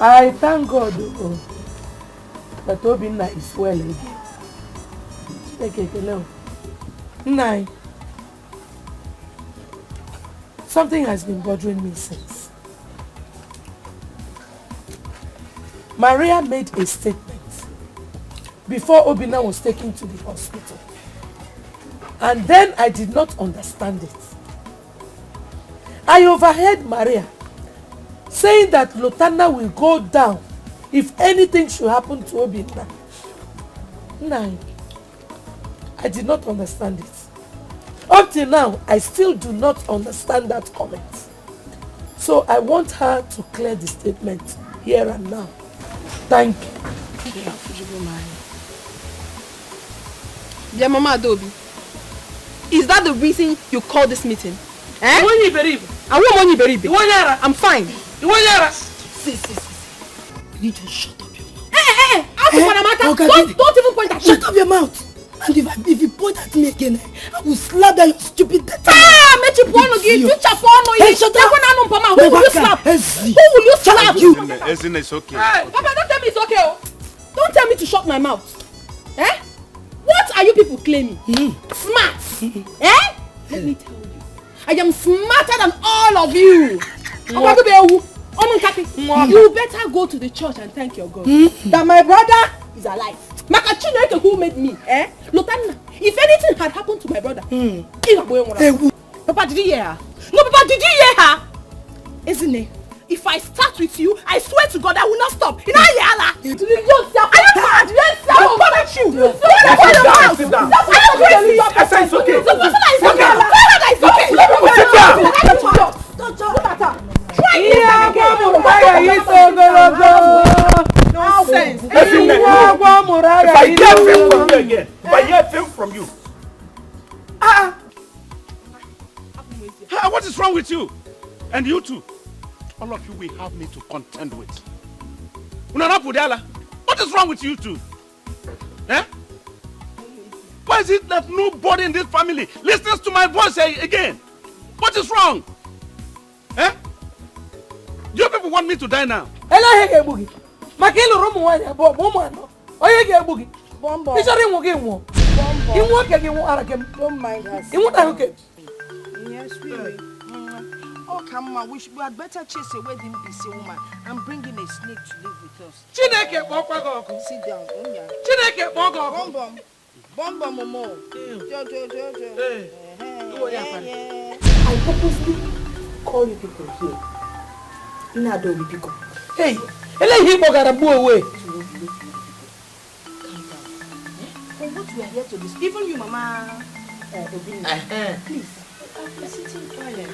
Speaker 1: I thank God that Obinna is well again. Nine. Something has been bothering me since. Maria made a statement before Obinna was taken to the hospital. And then I did not understand it. I overheard Maria saying that Lotana will go down if anything should happen to Obinna. Nine. I did not understand it. Up till now, I still do not understand that comment. So I want her to clear the statement here and now. Thank you.
Speaker 6: Yeah, Mama Adobe. Is that the reason you called this meeting? Eh? I want Iberibe. I'm fine.
Speaker 14: See. You need to shut up your mouth.
Speaker 6: Hey, don't even point at me.
Speaker 14: Shut up your mouth. And if you point at me again, I will slap that your stupid dirty mouth.
Speaker 6: Who will you slap? Who will you slap?
Speaker 2: It's okay.
Speaker 6: Hey, Papa, don't tell me it's okay. Don't tell me to shut my mouth. Eh? What are you people claiming? Smart. Eh? Let me tell you. I am smarter than all of you. You better go to the church and thank your God that my brother is alive. Makachineke who made me, Lotana, if anything had happened to my brother, Papa, did you hear her? No, Papa, did you hear her? Isn't it? If I start with you, I swear to God I will not stop. You know, Yala. Are you mad? I'll punish you. Sit down.
Speaker 8: I said it's okay.
Speaker 6: Try nonsense.
Speaker 8: If I hear film from you. What is wrong with you? And you too. All of you will have me to contend with. What is wrong with you two? Eh? Why is it that nobody in this family listens to my voice again? What is wrong? Eh? You people want me to die now?
Speaker 1: Don't
Speaker 14: mind us. Yes, really. Oh, come on. We had better chase away the busy woman and bring in a snake to live with us. Sit down. Bom, Momo.
Speaker 1: I purposely call you people here. Ini Edo with Etiko. Hey, away.
Speaker 14: What we are here to discuss, even you, Mama, please, be sitting quiet.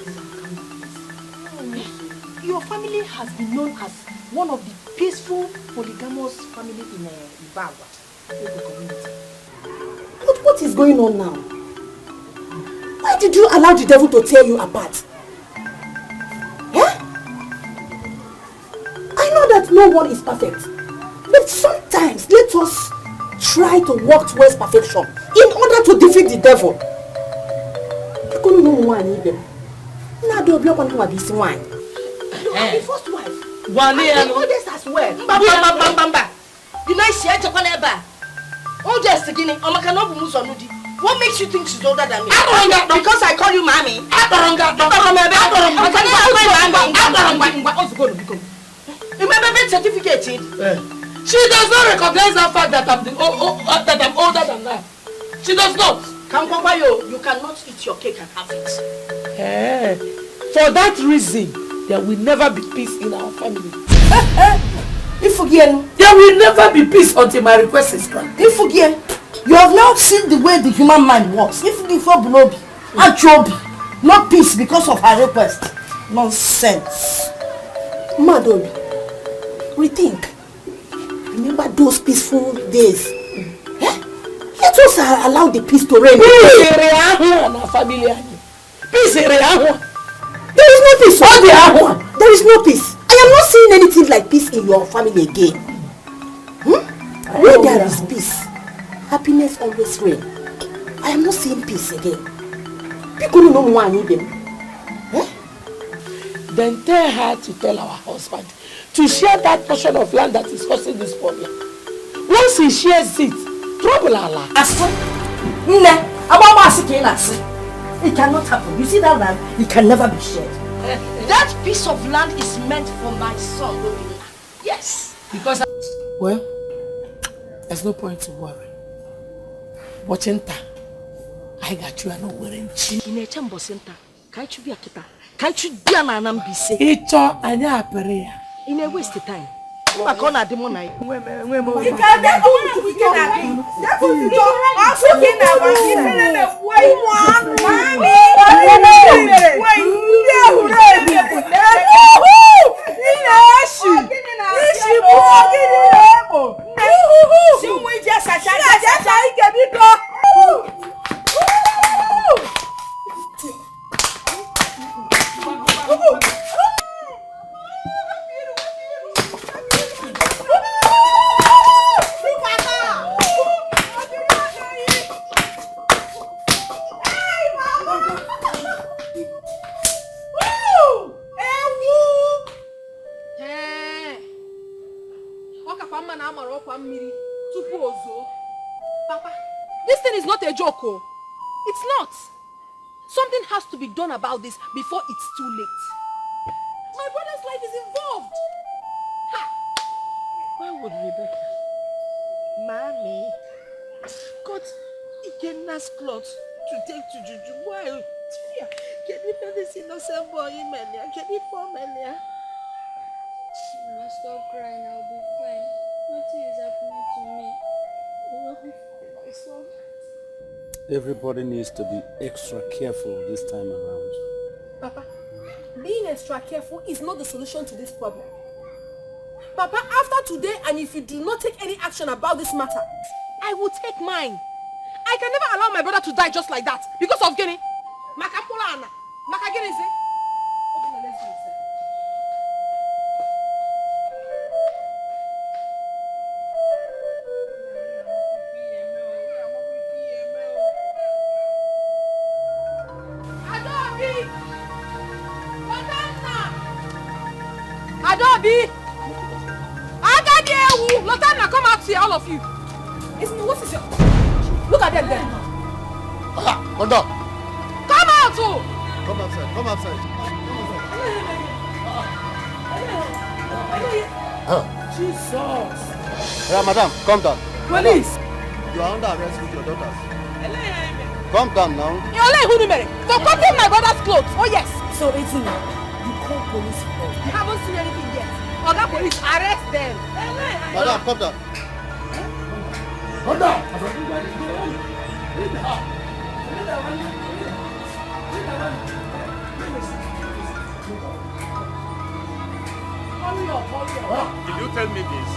Speaker 14: Your family has been known as one of the peaceful polygamous families in Ibagwa. What is going on now? Why did you allow the devil to tear you apart? Yeah? I know that no one is perfect, but sometimes let us try to work towards perfection in order to defeat the devil. You couldn't know one even. Now do you want to have this wine? You are the first wife. And the oldest as well.
Speaker 11: Bamba. The nice share to Kaleba. Oh, just beginning. What makes you think she's older than me? Because I call you mommy. Remember being certificated?
Speaker 1: She does not recognize the fact that I'm older than her. She does not.
Speaker 11: You cannot eat your cake and have it.
Speaker 1: For that reason, there will never be peace in our family.
Speaker 14: There
Speaker 1: will never be peace until my request is granted.
Speaker 14: You have now seen the way the human mind works. If before Bunobi, Achobi, not peace because of her request. Nonsense. Madobi, rethink. Remember those peaceful days. Let us allow the peace to reign.
Speaker 1: Peace in
Speaker 14: There is no peace. There is no peace. I am not seeing anything like peace in your family again. Where there is peace, happiness always reigns. I am not seeing peace again. People don't want even.
Speaker 1: Then tell her to tell our husband to share that portion of land that is causing this problem. Once he shares it, trouble Allah.
Speaker 14: It cannot happen. You see that land? It can never be shared.
Speaker 11: That piece of land is meant for my son. Yes.
Speaker 1: Because well, there's no point to worry. Watching ta, I got you. I know where in
Speaker 11: chamber center. Can't you be a kita? Can't you be an ambisi?
Speaker 1: It's all anya apere.
Speaker 11: In a waste of time. Makona demona.
Speaker 6: Papa, this thing is not a joke. It's not. Something has to be done about this before it's too late. My brother's life is involved. Ha!
Speaker 11: Why would Rebecca, Mommy, got Ikenna's clothes to take to Juju? Why? Can you tell this innocent boy, Mania? Can you form Mania?
Speaker 7: Mama, stop crying. I'll be fine. Nothing is happening to me. I will be fine, my son.
Speaker 8: Everybody needs to be extra careful this time around.
Speaker 6: Papa, being extra careful is not the solution to this problem. Papa, after today, and if you do not take any action about this matter, I will take mine. I can never allow my brother to die just like that because of Gini. Makapola Anna. Makagini say. Adobe! Agadewu! Lotana, come out here, all of you. What is your... Look at them there.
Speaker 10: Hold up.
Speaker 6: Come out! Oh.
Speaker 10: Come outside. Come outside.
Speaker 1: Jesus.
Speaker 10: Yeah, madam, calm down.
Speaker 1: Police.
Speaker 10: You are under arrest with your daughters. Calm down now.
Speaker 6: For cutting my brother's clothes. Oh yes.
Speaker 14: So it's you call police first.
Speaker 6: You haven't seen anything yet. Oga police, arrest them.
Speaker 10: Madam, calm down.
Speaker 1: Hold on.
Speaker 2: Did you tell me this?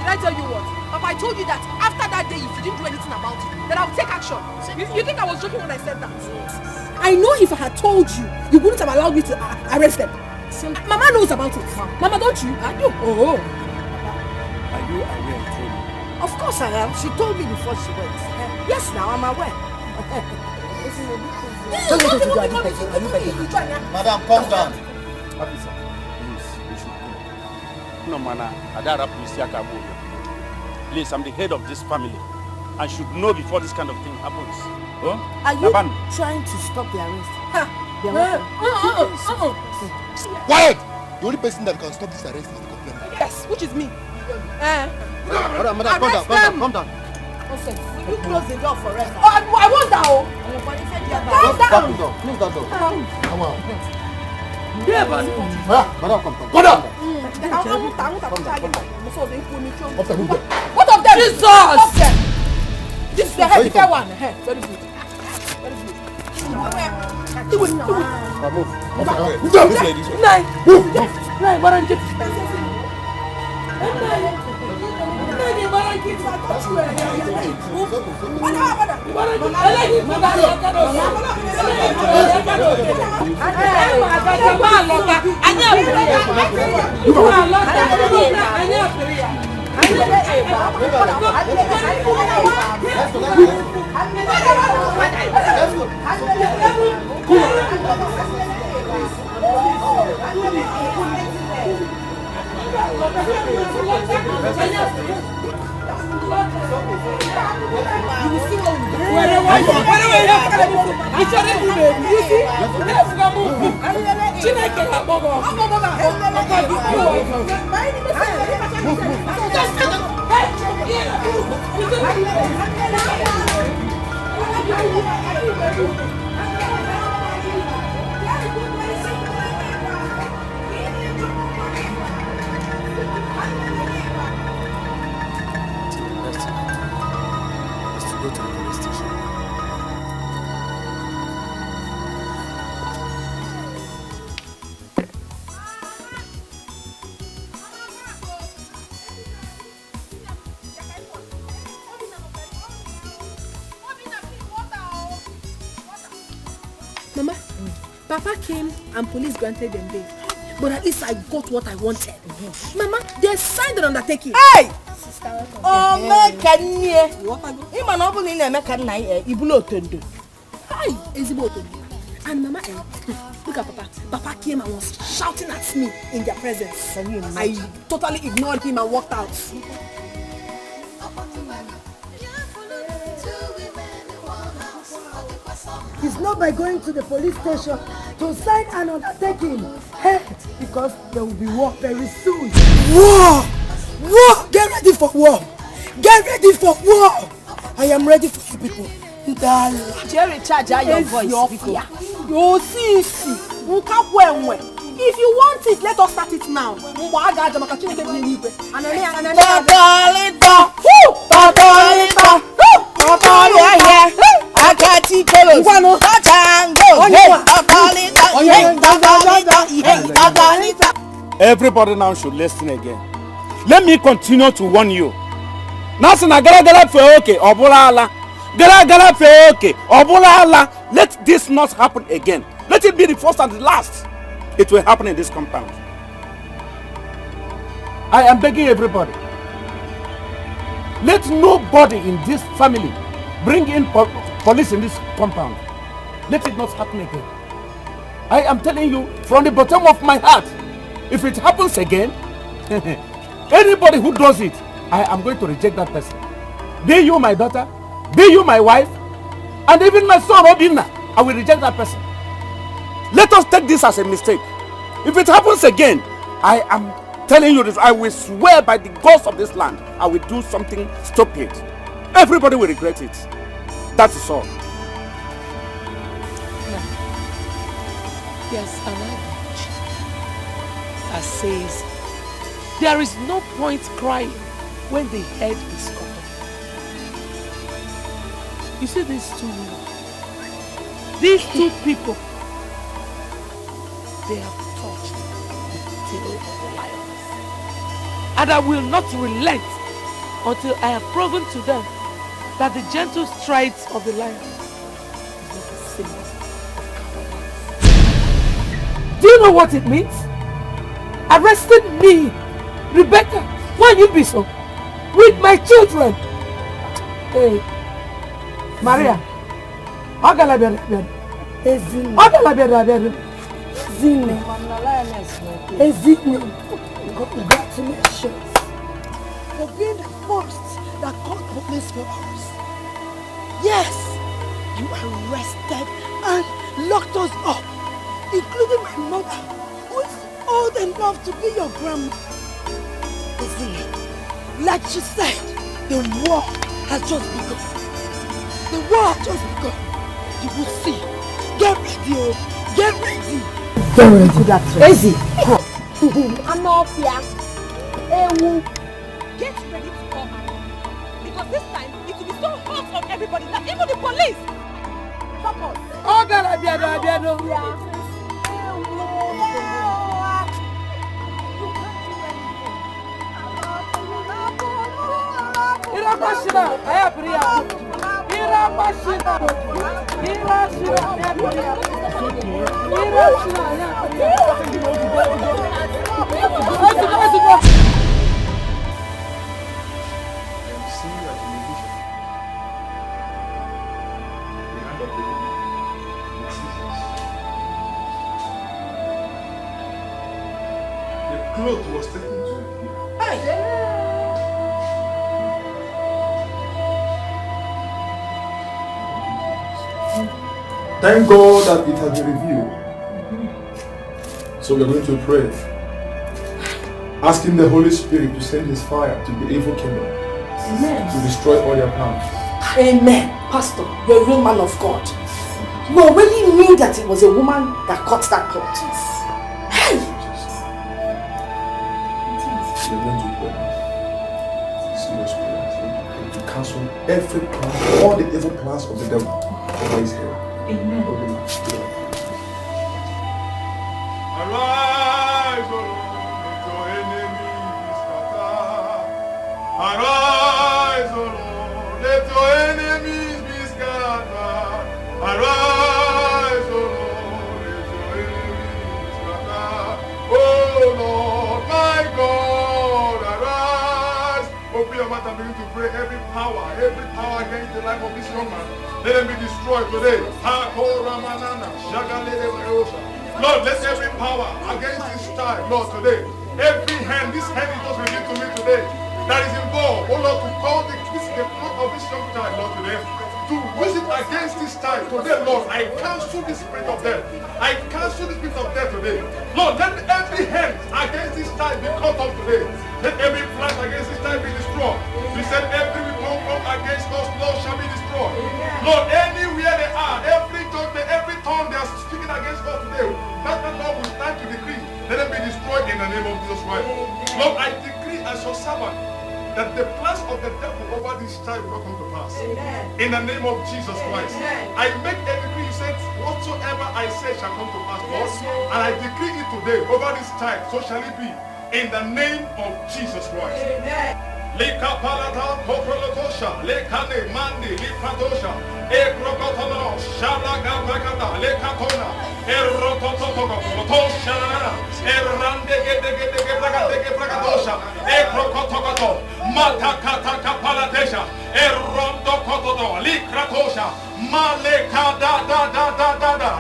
Speaker 6: Did I tell you what? Papa, I told you that after that day, if you didn't do anything about it, then I would take action. You think I was joking when I said that? I know if I had told you, you wouldn't have allowed me to arrest them. Mama knows about it. Mama, don't you? I do. Oh.
Speaker 2: Are you aware, Tony?
Speaker 11: Of course I am. She told me before she went. Yes, now I'm aware.
Speaker 10: Madam, calm down.
Speaker 2: Officer, please, you should go. No, man, please, I'm the head of this family and should know before this kind of thing happens. Oh?
Speaker 11: Are you trying to stop the arrest?
Speaker 10: Quiet! The only person that can stop this arrest is the complainant.
Speaker 6: Yes, which is me.
Speaker 10: Madam, calm down.
Speaker 11: You close the door forever.
Speaker 6: Oh, I want that.
Speaker 10: Close that door. Come on.
Speaker 6: Yeah,
Speaker 10: Madam, come.
Speaker 6: Go down. What of them? Jesus! This is the healthcare one. Very good. Mama, Papa came and police granted them bail. But at least I got what I wanted. Mama, they signed an undertaking.
Speaker 11: Hey! Oh, Mekanye! Ima no buli na Meka na ibulo otondo.
Speaker 6: Hi, Ezeonu otondo. And Mama, look at Papa. Papa came and was shouting at me in their presence. I totally ignored him and walked out.
Speaker 14: It's not by going to the police station to sign an undertaking. Hey, because there will be war very soon.
Speaker 11: War! War! Get ready for war! Get ready for war! I am ready for you people.
Speaker 4: Jerry, charge your voice. If you want it, let us start it now.
Speaker 2: Everybody now should listen again. Let me continue to warn you. Let this not happen again. Let it be the first and the last. It will happen in this compound. I am begging everybody. Let nobody in this family bring in police in this compound. Let it not happen again. I am telling you from the bottom of my heart, if it happens again, anybody who does it, I am going to reject that person. Be you my daughter, be you my wife, and even my son Obinna, I will reject that person. Let us take this as a mistake. If it happens again, I am telling you this, I will swear by the gods of this land, I will do something stupid. Everybody will regret it. That is all.
Speaker 11: Yes, an adage that says there is no point crying when the head is cut off. You see these two women, these two people, they have touched the tail of the lioness, and I will not relent
Speaker 1: until I have proven to them that the gentle strides of the lion is not the same. Do you know what it means? Arresting me, Rebecca, why you be so? With my children. Hey, Maria, how can I be? How can I be?
Speaker 11: Ezeonu, congratulations for being the first that called police for us. Yes, you arrested and locked us up, including my mother, who is old enough to be your grandma. Ezeonu, like she said, the war has just begun. The war has just begun. You will see. Get ready, oh. Get ready.
Speaker 14: Get ready that
Speaker 11: Ezi.
Speaker 4: I'm not here. Get ready to come out. Because this time it will be so hot on everybody that even the police stop us.
Speaker 1: Oh God, I be
Speaker 15: The cloth was taken to you. Thank God that it has been revealed. So we are going to pray, asking the Holy Spirit to send His fire to the evil kingdom. Amen. To destroy all their plans.
Speaker 11: Amen. Pastor, you're a real man of God. You already knew that it was a woman that cut that cloth. Hey!
Speaker 15: We are going to pray. Serious prayers. To cancel every plan, all the evil plans of the devil over his head.
Speaker 11: Amen.
Speaker 15: Arise, O Lord, let your enemies scatter. Arise, O Lord, let your enemies be scattered. Arise, O Lord, let your enemies scatter. Oh Lord, my God, arise. Open your mouth and begin to pray. Every power against the life of this young man, let them be destroyed today. Lord, let every power against this child, Lord, today, every hand, this hand is just revealed to me today, that is involved, oh Lord, to call the blood of this young child, Lord, today, to use it against this child today, Lord, I cancel the spirit of death. I cancel the spirit of death today. Lord, let every hand against this child be cut off today. Let every plan against this child be destroyed. We said every weapon come against us, Lord, shall be destroyed. Lord, anywhere they are, every judgment, every tongue they are speaking against us today, that Lord will stand to decree. Let them be destroyed in the name of Jesus Christ. Lord, I decree as your servant that the plans of the devil over this child will not come to pass. In the name of Jesus Christ. I make a decree, you said, whatsoever I say shall come to pass, Lord. And I decree it today over this child, so shall it be. In the name of Jesus Christ. Leka palata koprolotosha, lekane mandi lipatosha, ekrokotono, shalaga bagada, lekatona, erotototototosha, erande gedegedege bragadosha, ekrokotokoto, matakataka palatesha, erondokototo, likratosha, maleka da,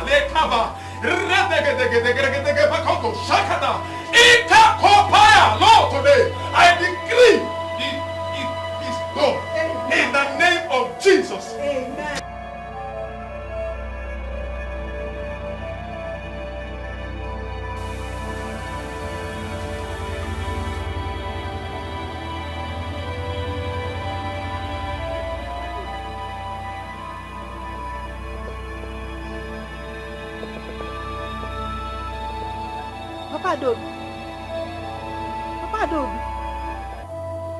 Speaker 15: lekaba, redegedegedege bakoto, shakada, ikakopaya. Lord, today I decree it is done. In the name of Jesus. Amen.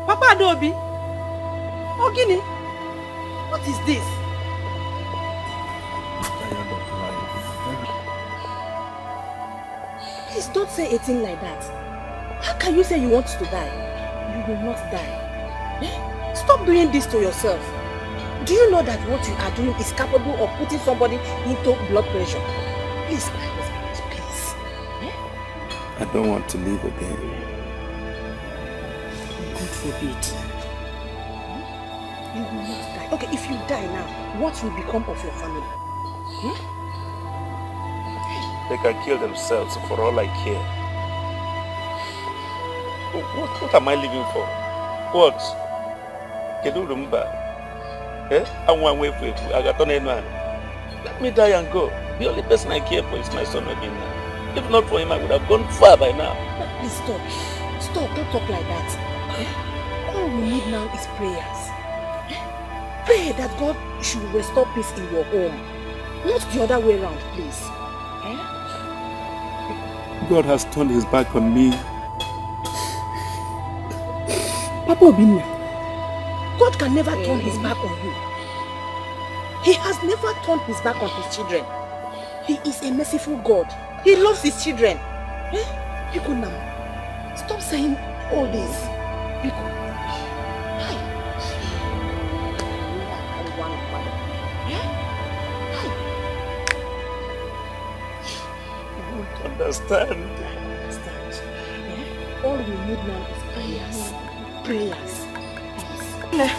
Speaker 11: Papa Adobi. Ogini, what is this? Please don't say a thing like that. How can you say you want to die? You will not die. Stop doing this to yourself. Do you know that what you are doing is capable of putting somebody into blood pressure? Please, my husband, please.
Speaker 8: I don't want to live again.
Speaker 11: God forbid. You will not die. Okay, if you die now, what will become of your family?
Speaker 8: They can kill themselves for all I care. What am I living for? What? Can you remember? Let me die and go. The only person I care for is my son Obinna. If not for him, I would have gone far by now.
Speaker 11: Please stop. Stop, don't talk like that. All we need now is prayers. Pray that God should restore peace in your home. Not the other way around, please.
Speaker 8: God has turned his back on me.
Speaker 11: Papa Obinna, God can never turn his back on you. He has never turned his back on his children. He is a merciful God. He loves his children. People now, stop saying all this. People.
Speaker 8: Understand.
Speaker 11: All we need now is prayers. Prayers. Please.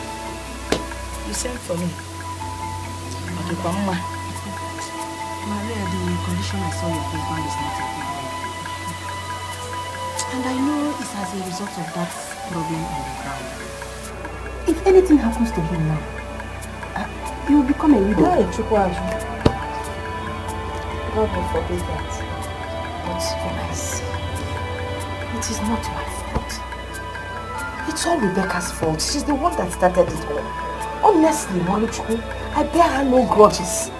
Speaker 5: You sent for me. Maria, the condition I saw your husband is not a good one. And I know it's as a result of that problem on the ground. If anything happens to him now, he will become a widow. God will forbid that. But it is not my fault. It's all Rebecca's fault. She's the one that started it all. Honestly, Malachy, I bear her no grudges.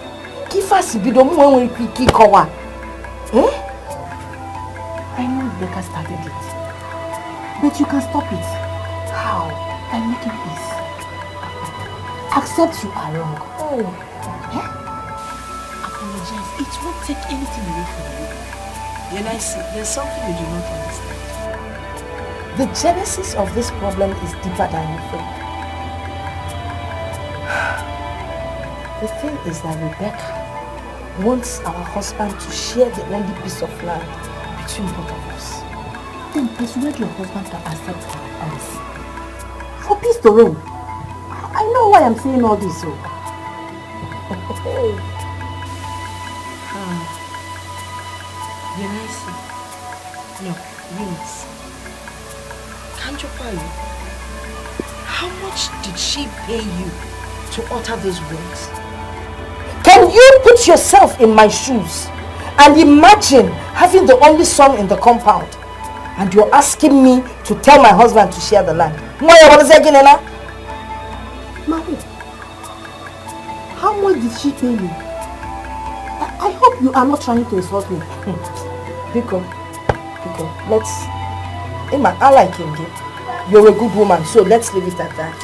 Speaker 5: Give us a bit of more when we kick her. I know Rebecca started it. But you can stop it. How? By making peace. Accept you are wrong. Apologize. It won't take anything away from you. Then I see there's something you do not understand. The genesis of this problem is deeper than you think. The thing is that Rebecca wants our husband to share the only piece of land between both of us. Then persuade your husband to accept her advice. For peace to reign. I know why I'm saying all this. No, Willis. Can't you follow? How much did she pay you to utter these words? Can you put yourself in my shoes and imagine having the only son in the compound and you're asking me to tell my husband to share the land? Mami, how much did she pay you? I hope you are not trying to insult me. Because let's... Emma, I like him. You're a good woman, so let's leave it at that.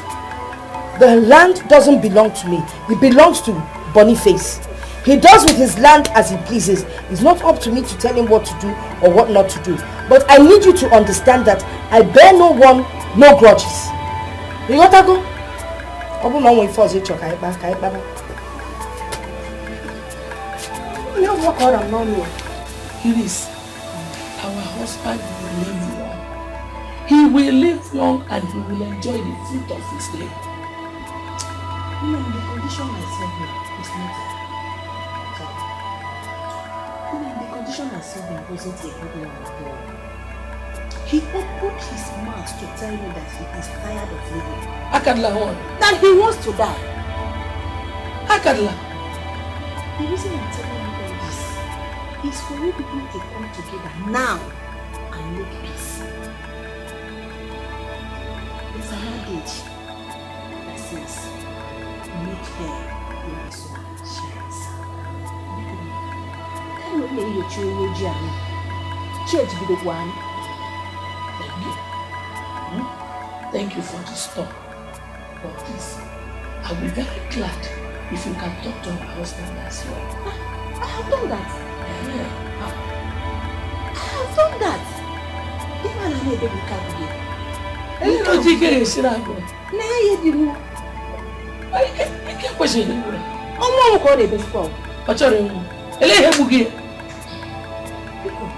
Speaker 5: The land doesn't belong to me. It belongs to Boniface. He does with his land as he pleases. It's not up to me to tell him what to do or what not to do. But I need you to understand that I bear no grudges. You got to go?
Speaker 1: Please, our husband will live long. He will live long and he will enjoy the fruit of his labor.
Speaker 5: The condition I saw him is not the condition I saw him wasn't a good one at all. He opened his mouth to tell me that he is tired of living. That he wants to die.
Speaker 1: Akadla.
Speaker 5: The reason I'm telling you all this is for you people to come together now and make peace. There's an adage that says, make hair in the sun shines. Can you make your children church be the one?
Speaker 1: Thank you for this talk. But please, I'll be very glad if you can talk to my husband as well.
Speaker 5: I have done that. I have done that. Even I need a baby.
Speaker 11: Nay, you do.
Speaker 8: I can't question you.
Speaker 11: Oh, no, call it before.
Speaker 8: What's your name? Ele Bugi.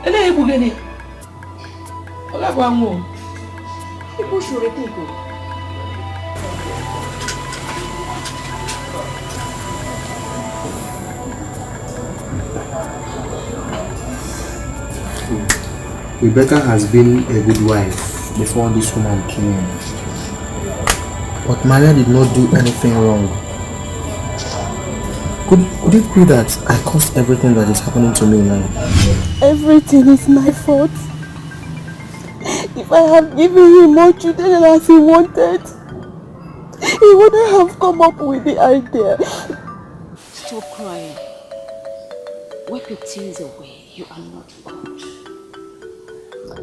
Speaker 8: Ele Bugani. Ola Bango.
Speaker 11: People should Etiko.
Speaker 16: Rebecca has been a good wife before this woman came in. But Maria did not do anything wrong. Could it be that I caused everything that is happening to me now?
Speaker 17: Everything is my fault. If I had given him more children as he wanted, he wouldn't have come up with the idea.
Speaker 5: Stop crying. Wipe your tears away. You are not God.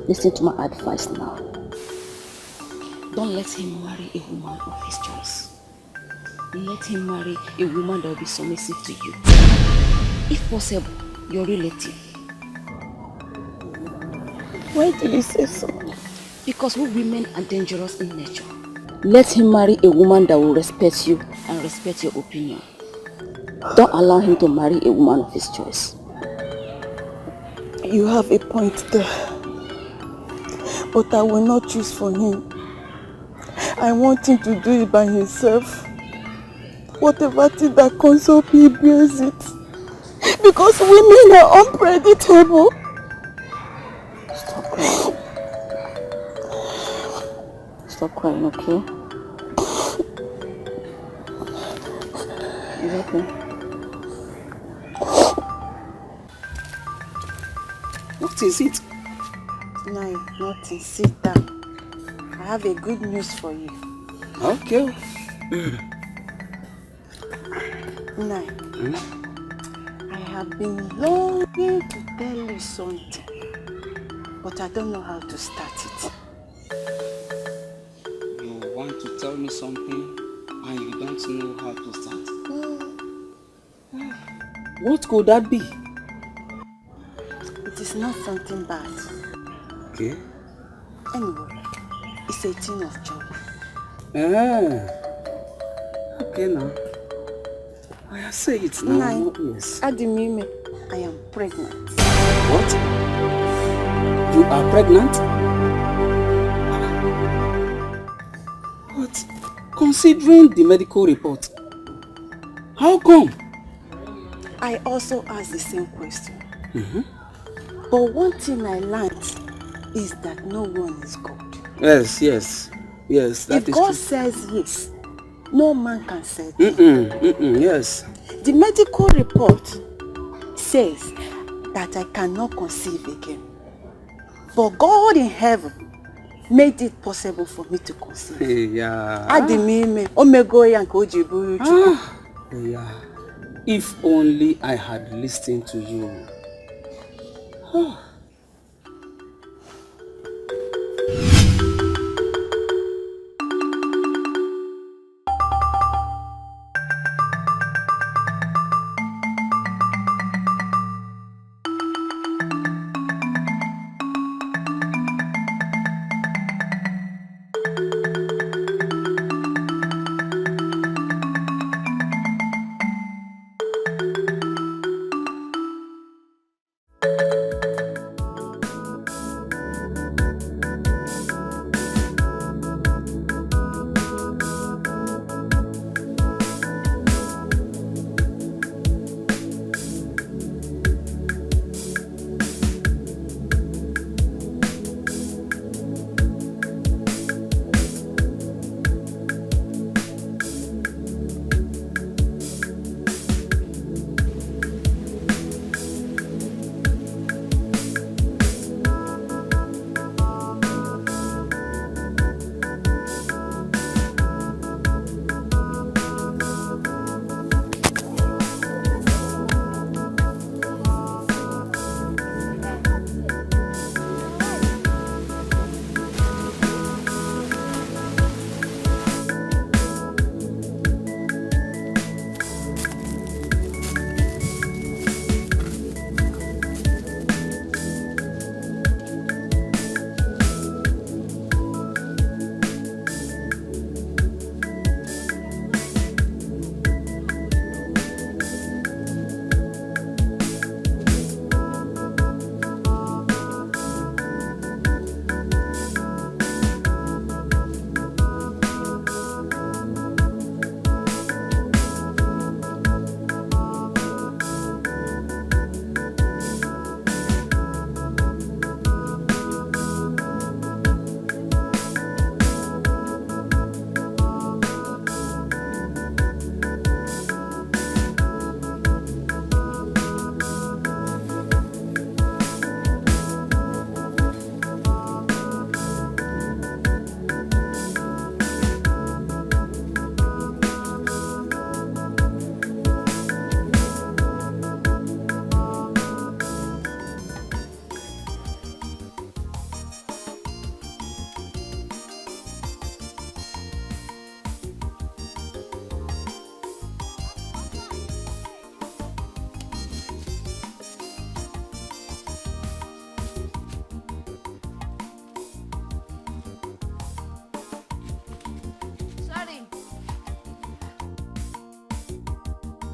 Speaker 5: Listen to my advice now. Don't let him marry a woman of his choice. Let him marry a woman that will be submissive to you. If possible, your relative.
Speaker 17: Why do you say so?
Speaker 5: Because we women are dangerous in nature. Let him marry a woman that will respect you and respect your opinion. Don't allow him to marry a woman of his choice.
Speaker 17: You have a point there. But I will not choose for him. I want him to do it by himself. Whatever thing that comes up, he bears it. Because women are unpredictable.
Speaker 5: Stop crying. Stop crying, okay? Is okay?
Speaker 8: What is it?
Speaker 17: No, nothing. Sit down. I have a good news for you.
Speaker 8: Okay.
Speaker 17: No. I have been longing to tell you something, but I don't know how to start it.
Speaker 18: You want to tell me something and you don't know how to start?
Speaker 8: What could that be?
Speaker 17: It is not something bad.
Speaker 18: Okay.
Speaker 17: Anyway, it's a thing of joy.
Speaker 8: Okay now. I say it now. Yes.
Speaker 17: Adimime, I am pregnant.
Speaker 8: What? You are pregnant? But considering the medical report, how come?
Speaker 17: I also asked the same question. But one thing I learned is that no one is God.
Speaker 8: Yes, that
Speaker 17: if
Speaker 8: is
Speaker 17: God
Speaker 8: true.
Speaker 17: says yes, no man can say
Speaker 8: yes.
Speaker 17: The medical report says that I cannot conceive again. But God in heaven made it possible for me to conceive.
Speaker 8: Yeah. Yeah. If only I had listened to you.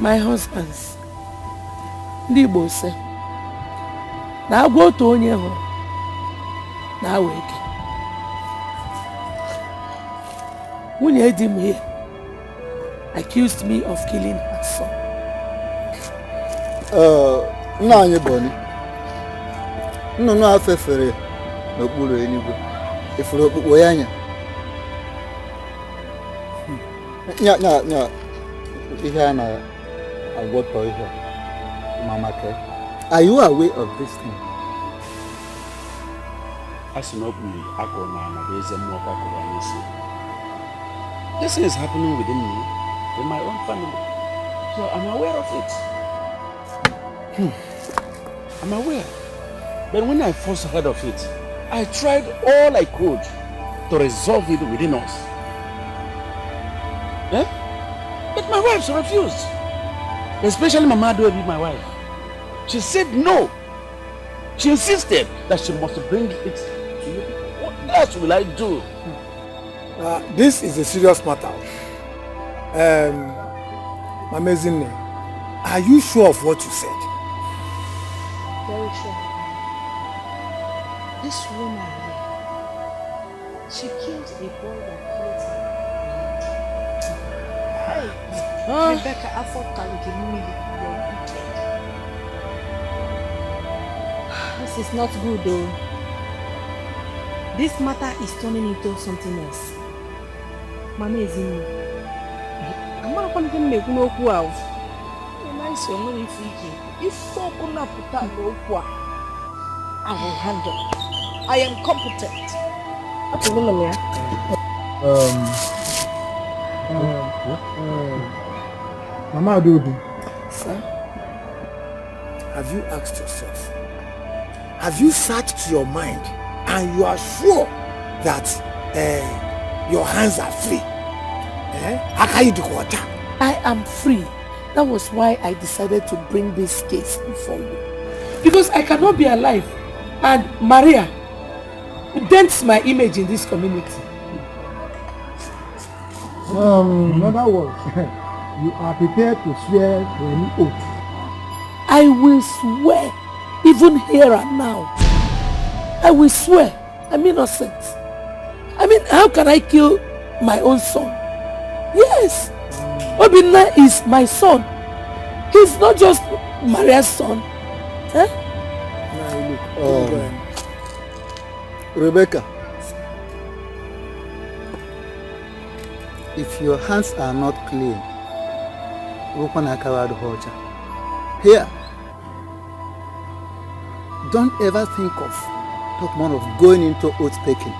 Speaker 1: My husbands, ndị Igbo say, na agwa otu onye hụrụ na awa eke. Nwunye di m here accused me of killing her son.
Speaker 10: Nna anyị Boni, nnụnụ a fefere n'okpuru eluigwe, ifuru okpukpo ya anya. Nya ihe a na-agwọtọ ihe Mama K. Are you aware of this thing?
Speaker 2: This thing is happening within me, in my own family. So I'm aware of it. I'm aware. But when I first heard of it, I tried all I could to resolve it within us. Eh? But my wife refused. Especially Mama Edo, my wife. She said no. She insisted that she must bring it to you. What else will I do?
Speaker 12: This is a serious matter. Mama Ezine, are you sure of what you said?
Speaker 11: Very sure. This woman here, she killed a boy that killed her. Hey, Rebecca, I thought that you were wicked.
Speaker 4: This is not good though. This matter is turning into something else. Mama Ezine, I'm not going to make no quarrel.
Speaker 11: Nice, you're not freaky. If so, could not put up no quarrel, I will handle. I am competent. What's the name?
Speaker 12: Mama Adobe.
Speaker 1: Sir?
Speaker 12: Have you asked yourself? Have you searched your mind and you are sure that your hands are free?
Speaker 1: I am free. That was why I decided to bring this case before you. Because I cannot be alive and Maria dents my image in this community.
Speaker 12: In other words, you are prepared to swear to any oath.
Speaker 1: I will swear, even here and now. I will swear I'm innocent. I mean, how can I kill my own son? Yes, Ogbonnaya is my son. He's not just Maria's son. Eh?
Speaker 10: Rebecca, if your hands are not clean, here, don't ever think of going into oath taking.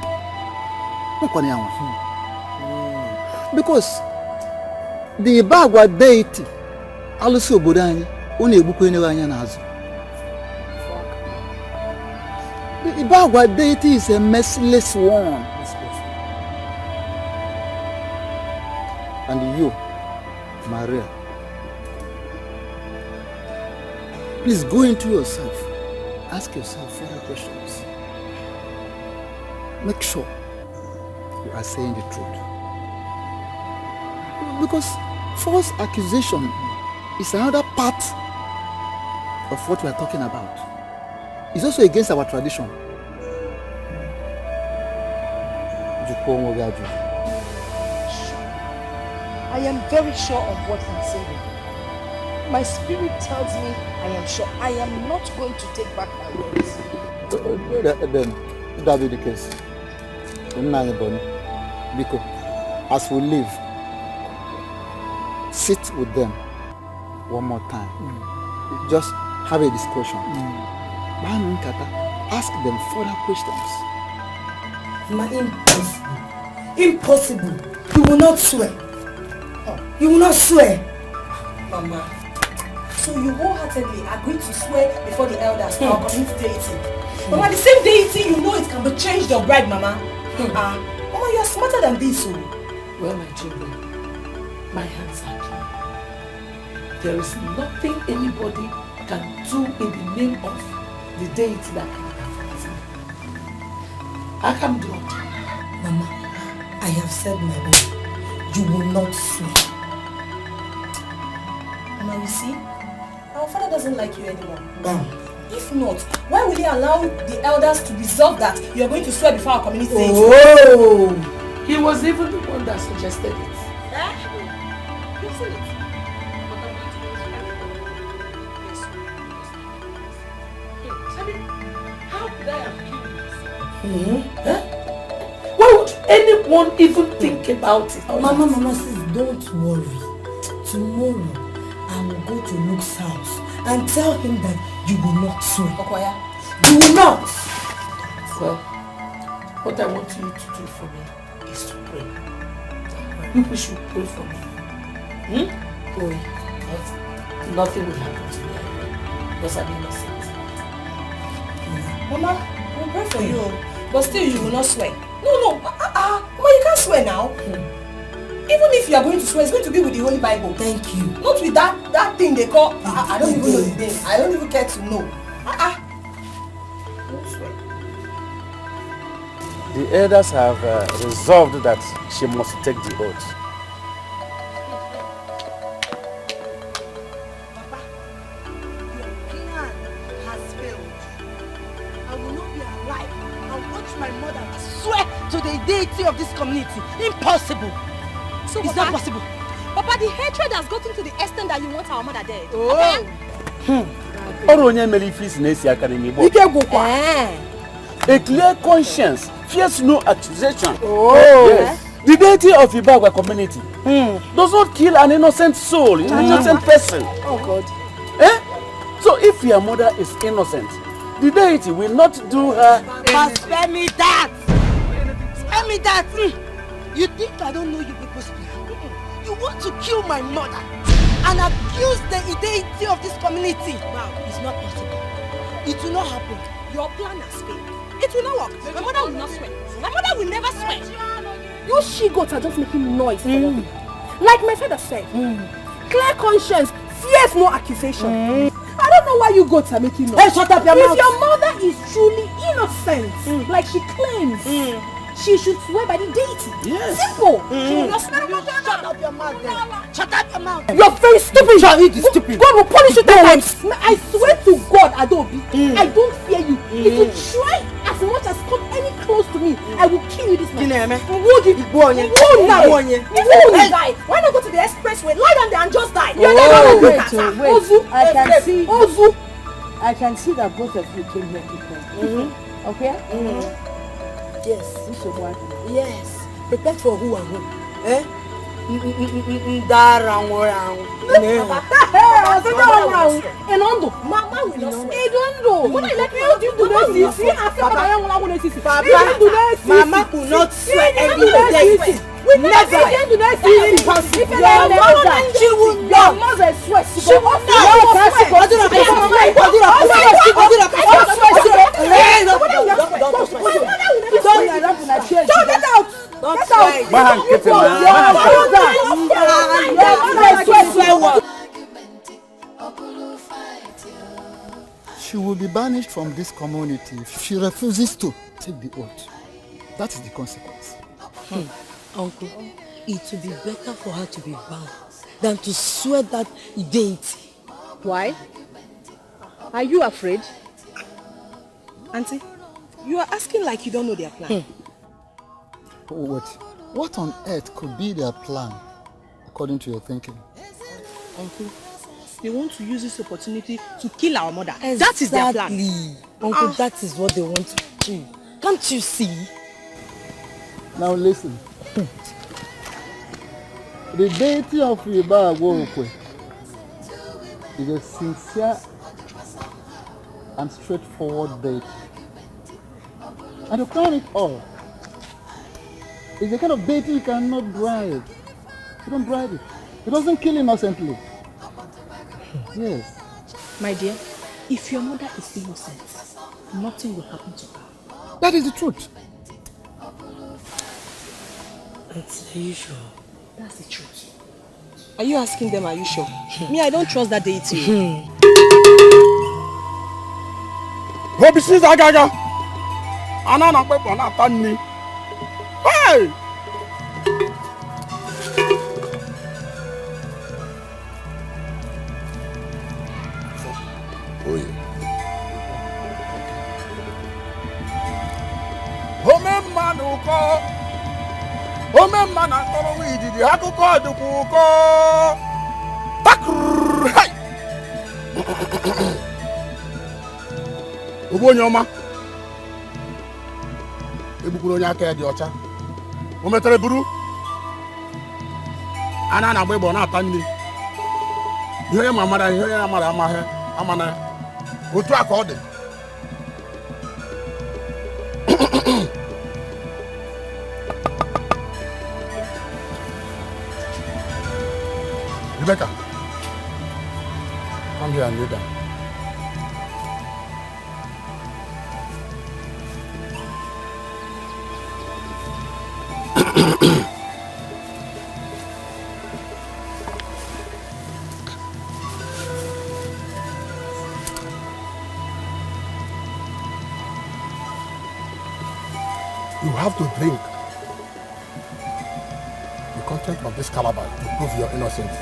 Speaker 10: Because the Bagwa deity also Budani only nazu. The Bagwa deity is a merciless one. And you, Maria, please go into yourself. Ask yourself further questions. Make sure you are saying the truth. Because false accusation is another part of what we are talking about. It's also against our tradition.
Speaker 11: I am very sure of what I'm saying. My spirit tells me I am sure. I am not going to take back my words.
Speaker 10: Then, that be the case. Because as we live, sit with them one more time. Just have a discussion. Ask them further questions.
Speaker 14: Impossible. You will not swear. You will not swear.
Speaker 4: Mama, so you wholeheartedly agreed to swear before the elders for our community deity. Mama, the same deity, you know it can be changed or bribed, Mama. Mama, you are smarter than this.
Speaker 1: Well, my children, my hands are clean. there is nothing anybody can do in the name of the deity that can affect me. I can do it.
Speaker 14: Mama, I have said my word. You will not swear. Mama, you see, our father doesn't like you anymore. If not, why will he allow the elders to resolve that you are going to swear before our community?
Speaker 1: Oh! He was even the one that suggested it.
Speaker 14: You've seen it.
Speaker 1: How could I have killed this? Why would anyone even think about it?
Speaker 14: Mama, sis, don't worry. Tomorrow, I will go to Luke's house and tell him that you will not swear. Okwaya, you will not!
Speaker 1: Well, what I want you to do for me is to pray. People should pray for me. Pray. Nothing will happen to me because I'm innocent.
Speaker 14: Mama, we'll pray for you, but still you will not swear. No, Mama, you can't swear now. Even if you are going to swear, it's going to be with the Holy Bible. Thank you. Not with that thing they call, I don't even know the name. I don't even care to know. Don't swear.
Speaker 2: The elders have resolved that she must take the oath.
Speaker 11: Papa, your plan has failed. I will not be alive and watch my mother swear to the deity of this community. Impossible.
Speaker 4: So
Speaker 11: it's not possible.
Speaker 4: Papa, the hatred has gotten to the extent that you want our mother dead.
Speaker 11: Oh.
Speaker 2: A clear conscience fears no accusation.
Speaker 11: Oh.
Speaker 2: Yes. The deity of Ibagwa community does not kill an innocent soul, an innocent person.
Speaker 11: Oh God.
Speaker 2: So if your mother is innocent, the deity will not do her.
Speaker 11: Spare me that! Spare me that! You think I don't know you people's plan? You want to kill my mother and abuse the deity of this community. Wow, it's not possible. It will not happen.
Speaker 4: Your plan has failed. It will not work. My mother will not swear. My mother will never swear. You she-goats are just making noise for nothing. Like my father said, clear conscience fears no accusation. I don't know why you goats are making noise.
Speaker 14: Hey, shut up your mouth!
Speaker 4: If your mother is truly innocent, like she claims, she should swear by the deity.
Speaker 2: Yes.
Speaker 4: Simple. She will not swear.
Speaker 11: Shut up your mouth then. Shut up your mouth.
Speaker 4: You're very stupid. Stupid. God will punish you 10 times. I swear to God, Adobe, I don't fear you. If you try as much as come any close to me, I will kill you this night. You won't die. Why not go to the expressway, lie down there and just die? You're never going to
Speaker 14: Wait. I can see that both of you came here to pray. Okay?
Speaker 11: Yes. Yes. Prepare for who and who?
Speaker 4: Mama will not swear. When I let you do
Speaker 11: Mama will not swear every day. Never. She will not. She will
Speaker 10: She will be banished from this community if she refuses to take the oath. That is the consequence.
Speaker 11: Uncle, it would be better for her to be bound than to swear that deity.
Speaker 4: Why? Are you afraid?
Speaker 11: Auntie, you are asking like you don't know their plan.
Speaker 10: What on earth could be their plan, according to your thinking?
Speaker 11: Uncle, they want to use this opportunity to kill our mother. Exactly. That is their plan. Uncle, that is what they want to do. Can't you see?
Speaker 10: Now listen. The deity of Ugwuoke is a sincere and straightforward deity. And to crown it all, it's the kind of deity you cannot bribe. You don't bribe it. It doesn't kill innocently. Yes.
Speaker 4: My dear, if your mother is innocent, nothing will happen to her.
Speaker 10: That is the truth.
Speaker 11: Are you sure?
Speaker 4: That's the truth.
Speaker 11: Are you asking them, are you sure? Me, I don't trust that deity.
Speaker 2: Obisi Zagaga. Anana pepo na tani. Hey! Oh yeah. Ome manuko. Ome manakoro wijidi hakuko dukuko. Takrrr. Hey! Ugbonyoma. Ebukuru onye aka dị ọcha. O metere buru. Ana na agba na-ata nri. Ihe onye mamara ihe onye amara amaghị amana. Otu aka ọ dị. Rebecca, come here and lay down. You have to drink the content of this calabash to prove your innocence.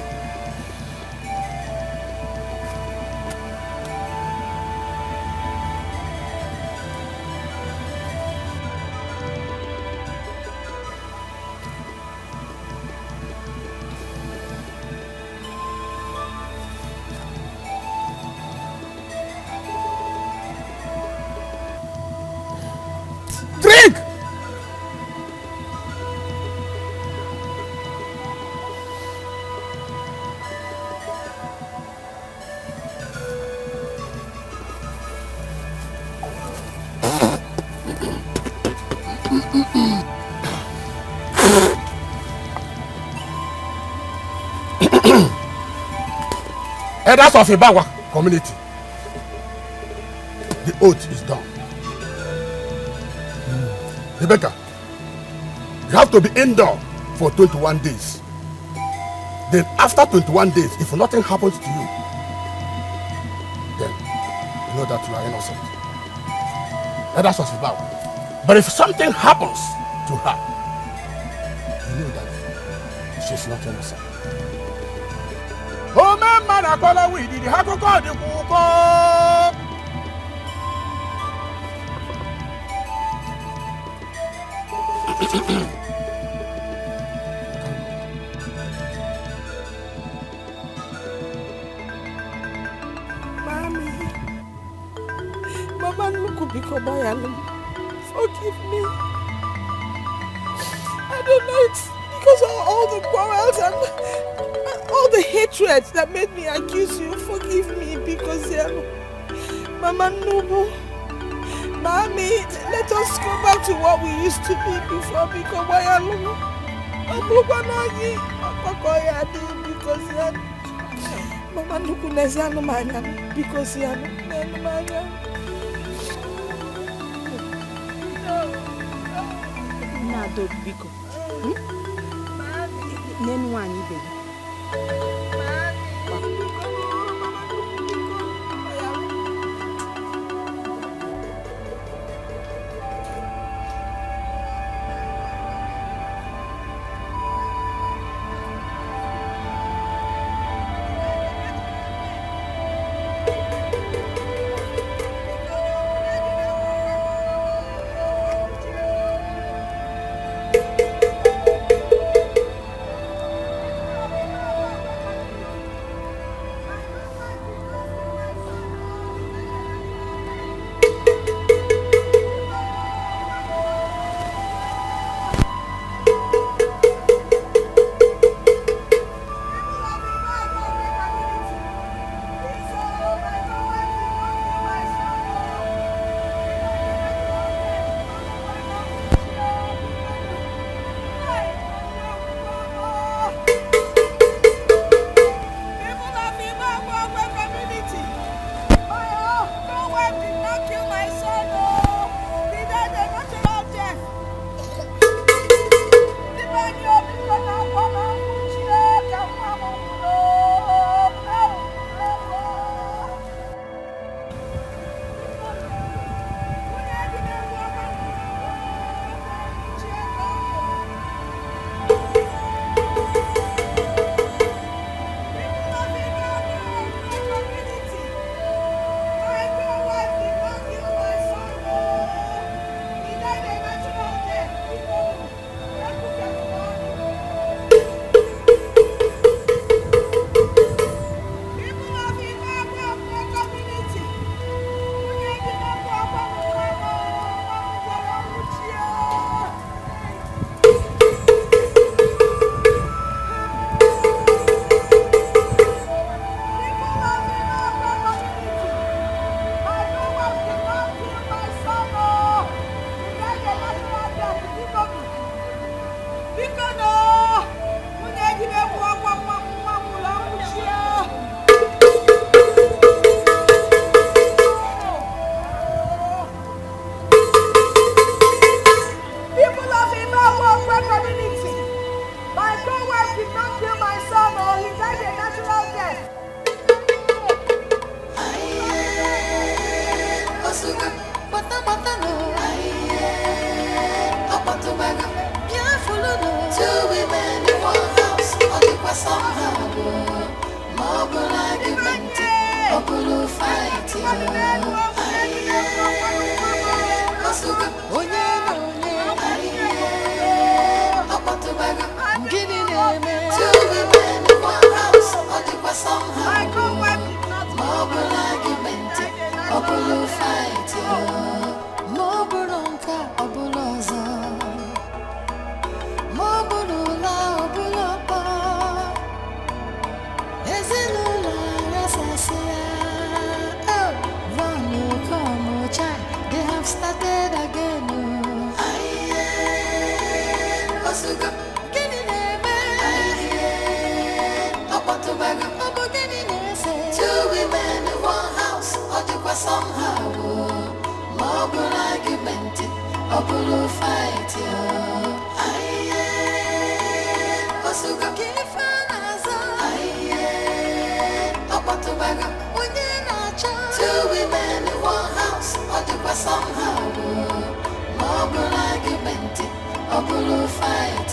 Speaker 2: Drink! Elders of Ibawa community, the oath is done. Rebecca, you have to be indoor for 21 days. Then after 21 days, if nothing happens to you, then you know that you are innocent. Elders of Ibawa. But if something happens to her, you know that she's not innocent. Oh man, I call her with the Hakuko de Kuko.
Speaker 11: Mommy, Mama Nukubikomaya, forgive me. I don't know, it's because of all the quarrels and all the hatred that made me accuse you. Forgive me because Mama Nubu. Mommy, let us go back to what we used to be before because Mama Nuku Neziano Manya because Manya. Nado Biko. Name one baby.
Speaker 9: patano, Apatobago, Biafuluno. Two women in one house, Odikwa somehow. Mobile argument, Obulu fight. Masuga, Apatobago, Guinea name. Two women in one house, Odikwa somehow. Mobile argument, Obulu fight. Moburonka, Obuloza. Mobulula, Obulapa. Ezeonu, Rasasia. Oh, run, you come, oh child. They have started again. Aye, Osuga, Guinea name. Aye, Apatobago, Obo Guinea name. Two women in one house, Odikwa somehow. Mobile argument, Obulu fight. Aye, Osuga, Kifanaza. Aye, Apatobago, two women in one house, Odikwa somehow. Mobile argument, Obulu fight.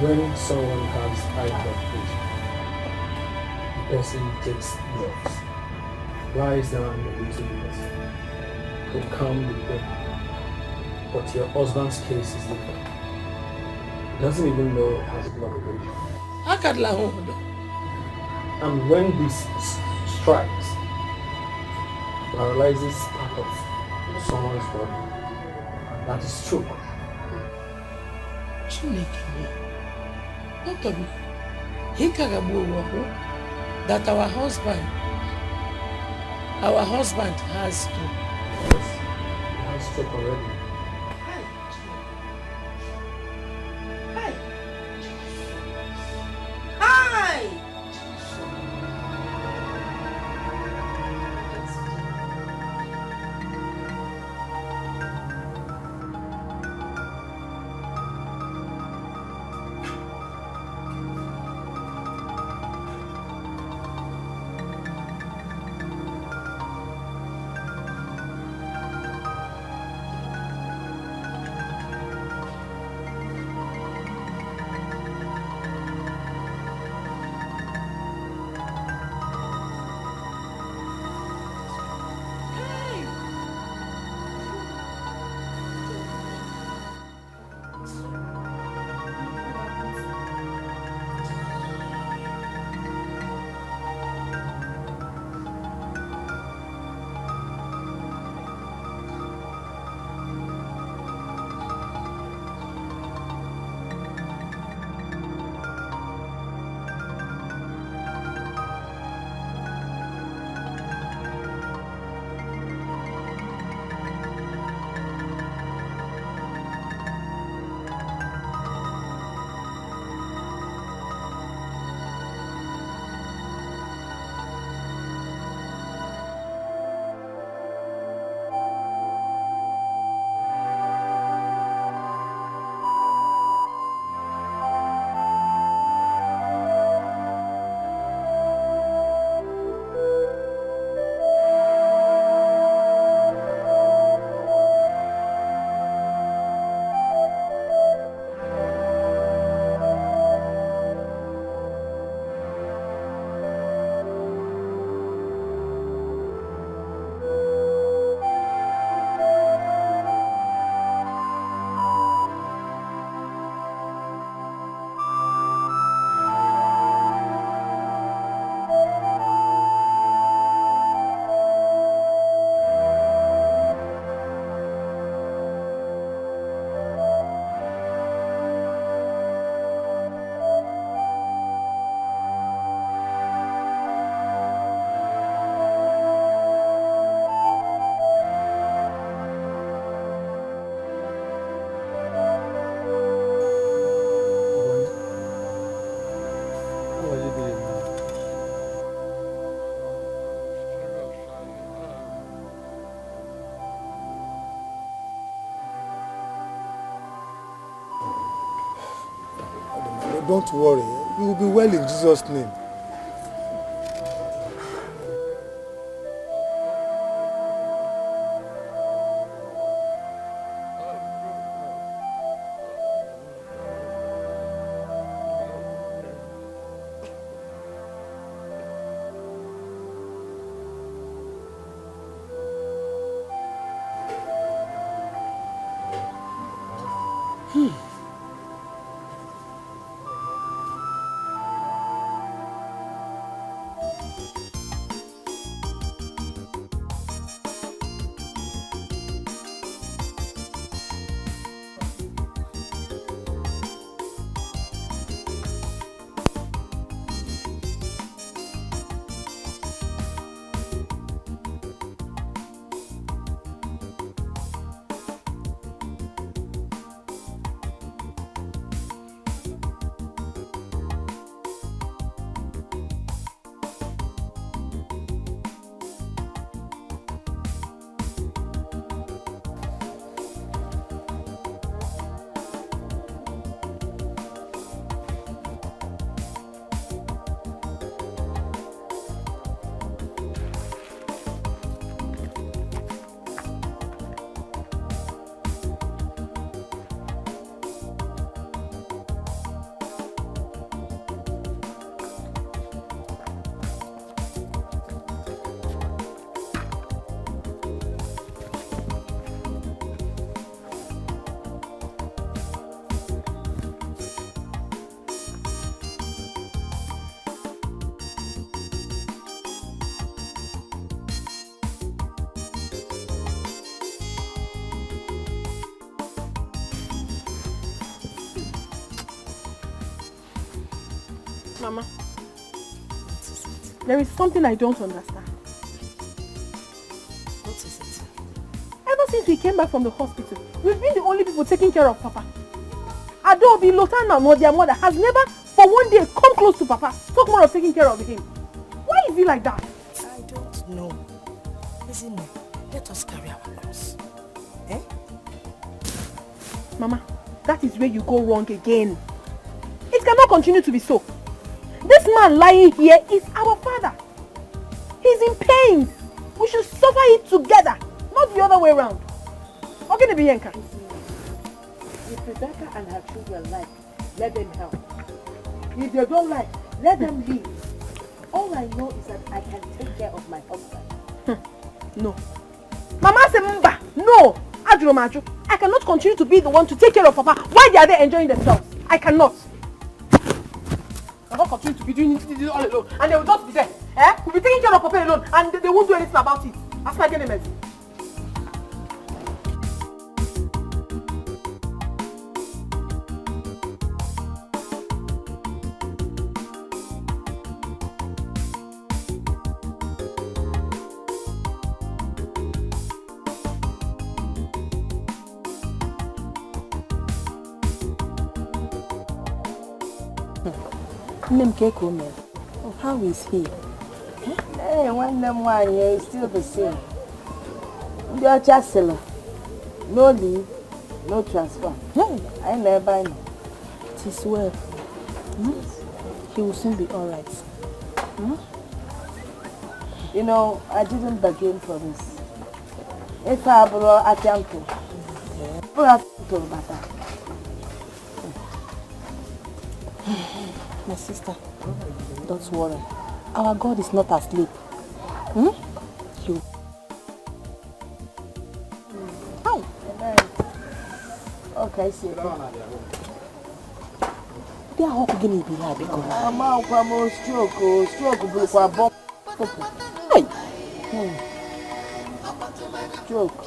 Speaker 8: When someone has high blood pressure, the person takes drugs, lies down a little bit to calm the pain. But your husband's case is different. He doesn't even know he has blood pressure. And when this strikes, paralyzes part of someone's body, that is true.
Speaker 1: That our husband has to.
Speaker 8: Yes, he has stroke already.
Speaker 12: was he doing now? Don't worry, you will be well in Jesus' name.
Speaker 6: Mama, there is something I don't understand.
Speaker 11: What is it?
Speaker 6: Ever since we came back from the hospital, we've been the only people taking care of Papa. Adobe, Lotana, or their mother has never for one day come close to Papa, talk more of taking care of him. Why is he like that?
Speaker 11: I don't know. Listen, let us carry our loss. Eh?
Speaker 6: Mama, that is where you go wrong again. It cannot continue to be so. This man lying here is our father. He's in pain. We should suffer it together, not the other way around. Okay, Bianca.
Speaker 1: If Rebecca and her children like, let them help. If they don't like, let them leave. All I know is that I can take care of my husband.
Speaker 6: No. Mama Semba, no. Adro, I cannot continue to be the one to take care of Papa while they are there enjoying themselves. I cannot. I cannot continue to be doing this all alone. And they will just be there. We'll be taking care of Papa alone and they won't do anything about it. That's my enemy.
Speaker 5: Oh, how is he?
Speaker 1: Hey, one them one is still the same. You're just seller. No leave, no transfer. I never know.
Speaker 5: It is well. He will soon be alright.
Speaker 1: You know, I didn't bargain for this. If I brought a temple,
Speaker 5: my sister, don't worry. Our God is not asleep. You.
Speaker 1: Hi. Okay, see.
Speaker 5: They are all going to be here because
Speaker 1: I'm out from stroke, blue for a bomb. Stroke.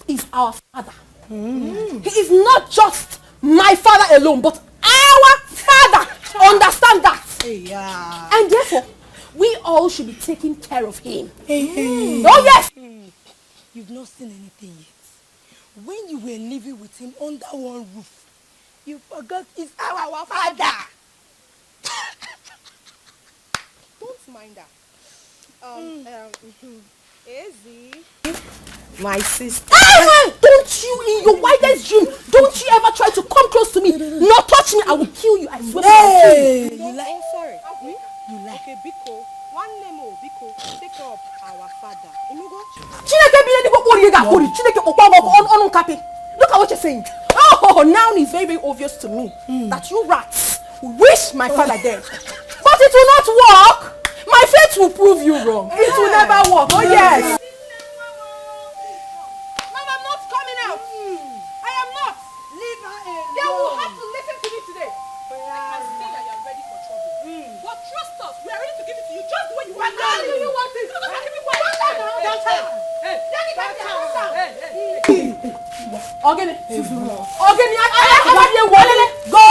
Speaker 6: Is our father.
Speaker 13: He is not just my father alone, but our father. Understand that?
Speaker 14: Yeah.
Speaker 13: And therefore, we all should be taking care of him. Oh yes!
Speaker 14: You've not seen anything yet. When you were living with him under one roof, you forgot he's our father.
Speaker 6: Don't mind that. Easy.
Speaker 13: My sister. Don't you, in your wildest dream, don't you ever try to come close to me. No, touch me, I will kill you. I swear.
Speaker 14: Hey, you like?
Speaker 6: Oh, sorry.
Speaker 14: You like?
Speaker 6: Okay, Biko. One name, Biko. Take care of our father.
Speaker 13: Look at what you're saying. Oh, now it's very, very obvious to me that you rats wish my father dead. But it will not work. My fate will prove you wrong. It will never work. Oh yes.
Speaker 6: Mom, I'm not coming out. I am not.
Speaker 14: Leave her alone.
Speaker 6: They will have to listen to me today. I can see that you are ready for trouble. But trust us, we are ready to give it to you just the way you want. How do you want it? Because I can be quiet.
Speaker 13: Organi, go. Go.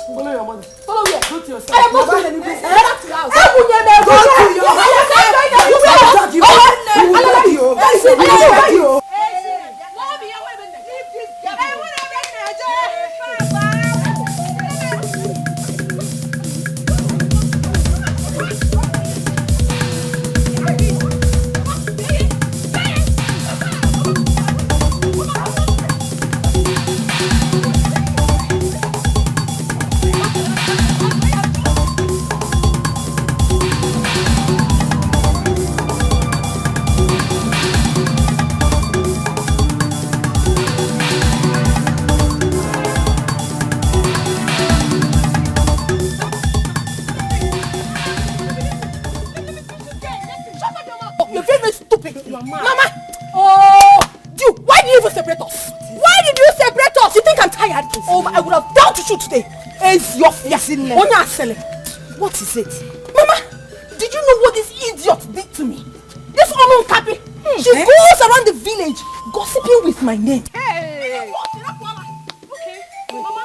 Speaker 1: Follow your mother. Follow me. Go to yourself.
Speaker 13: I am not going anywhere. Go to your house.
Speaker 1: Go to your house.
Speaker 13: Oh, I would have down to shoot today. What is it? Mama, did you know what this idiot did to me? This woman, Kapi, she goes around the village gossiping with my name.
Speaker 6: Hey! Okay, Mama,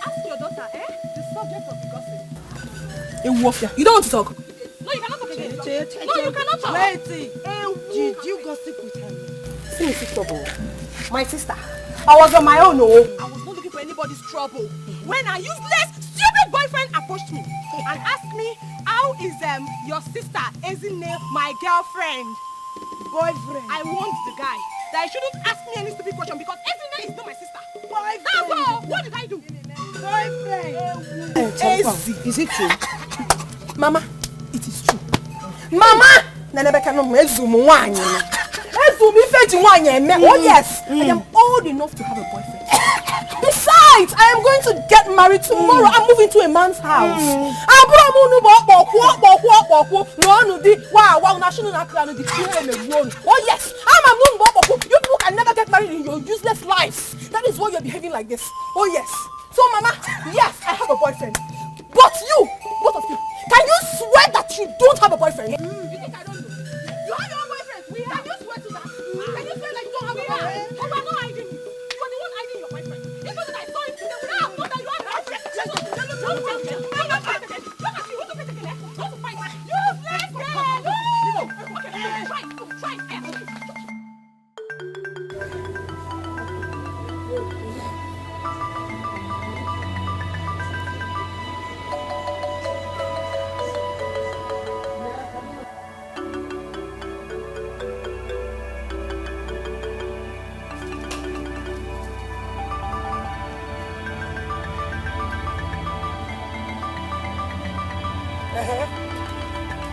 Speaker 6: ask your daughter, the subject of the gossip.
Speaker 13: You don't want to talk?
Speaker 6: No, you cannot talk again. No, you cannot talk.
Speaker 14: Wait, did you gossip with her?
Speaker 13: See, Christabel, my sister. I was on my own,
Speaker 6: I was not looking for anybody's trouble. When a useless, stupid boyfriend approached me and asked me, how is your sister, Ezeonu, my girlfriend?
Speaker 14: Boyfriend.
Speaker 6: I warned the guy that he shouldn't ask me any stupid question because Ezeonu is not my sister.
Speaker 14: Boyfriend.
Speaker 6: That's all. What did I do?
Speaker 14: Boyfriend.
Speaker 13: Is it true? Mama, it is true. Mama! Oh yes, I am old enough to have a boyfriend. Besides, I am going to get married tomorrow. I'm moving to a man's house. Oh yes, you people can never get married in your useless lives. That is why you're behaving like this. Oh yes. So Mama, yes, I have a boyfriend. But you, both of you, can you swear that you don't have a boyfriend?
Speaker 6: You think I don't know? You have your own boyfriend. Can you swear to that? Can you swear that you don't have a boyfriend? Oh, we're not hiding it. You are the one hiding your boyfriend. Even if I saw him today, would I have known that you have a boyfriend?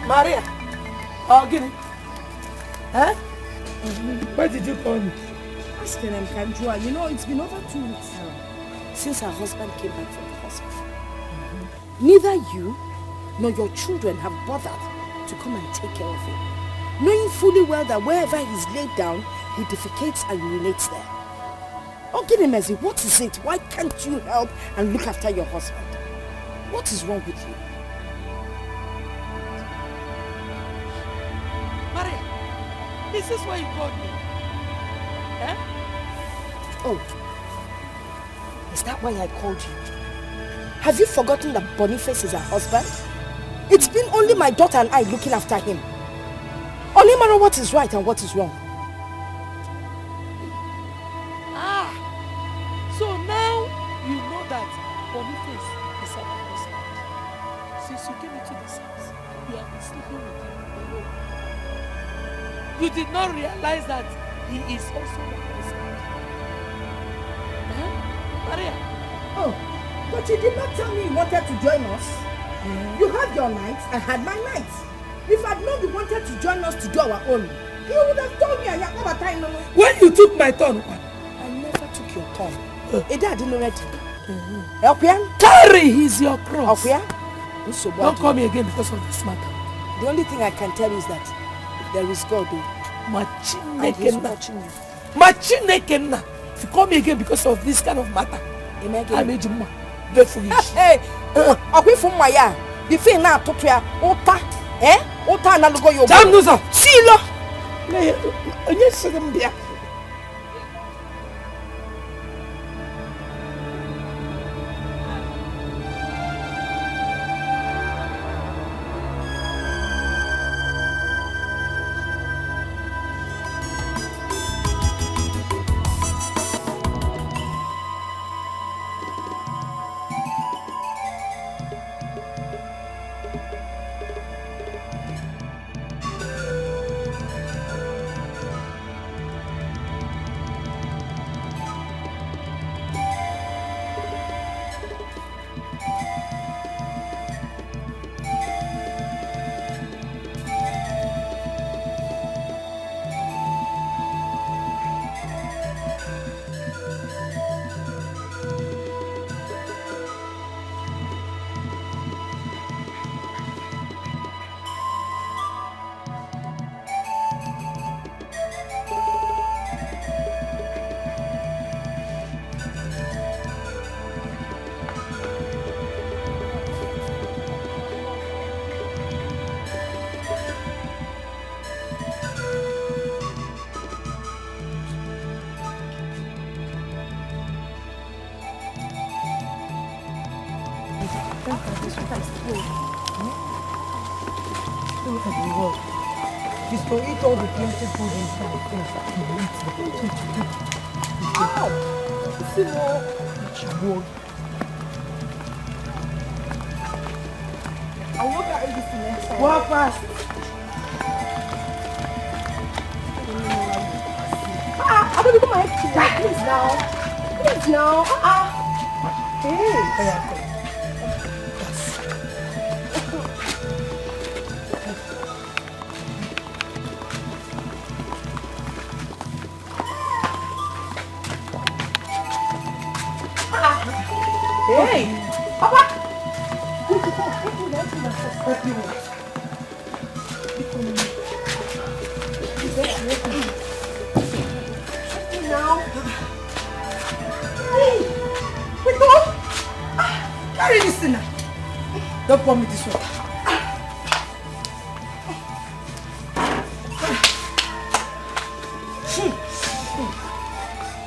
Speaker 1: Maria, oh, give me. Huh? Why did you call me?
Speaker 14: Ask them, Kanjua. You know, it's been over 2 weeks now since her husband came back from the hospital. Neither you
Speaker 11: nor your children have bothered to come and take care of him, knowing fully well that wherever he's laid down, he defecates and urinates there. Oh, give him mercy. What is it? Why can't you help and look after your husband? What is wrong with you?
Speaker 14: Maria, is this why you called me? Eh?
Speaker 11: Oh, is that why I called you? Have you forgotten that Boniface is her husband? It's been only my daughter and I looking after him. Only matter what is right and what is wrong.
Speaker 14: Ah, so now you know that Boniface is our husband. Since you came into this house, you have been sleeping with him alone. You did not realize that he is also my husband. Huh? Maria?
Speaker 4: Oh, but you did not tell me you wanted to join us. You had your nights and had my nights. If I'd known you wanted to join us to do our own, you would have told me and you time.
Speaker 14: When you took my turn,
Speaker 11: I never took your turn. Eda didn't already. Okwe?
Speaker 14: Carry his your cross.
Speaker 11: Okwe?
Speaker 14: Don't call me again because of this matter.
Speaker 11: The only thing I can tell you is that there is God. And he's watching you.
Speaker 14: Machinekena. If you call me again because of this kind of matter, I made you very foolish.
Speaker 11: Hey, Okwe from Maya. The thing now to ya. Ota, eh? Ota na lugo yo.
Speaker 14: Jamnuza.
Speaker 11: Silo.
Speaker 14: Yes, them there.
Speaker 4: Look at the world. He's to eat all the plenty food inside. Ow! See more. I'll look at this next time. Walk fast. I don't know my head. Please now. Please now. Hey. Hey, Papa! Now. Hey, wait, go! Carry this thing now. Don't pour me this one.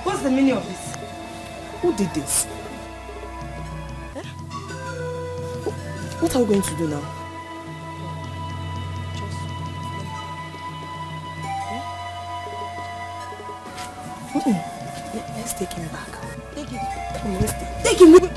Speaker 4: What's the meaning of this?
Speaker 11: Who did this? What are we going to do now? Let's take him back. Take it. Come on, let's take him.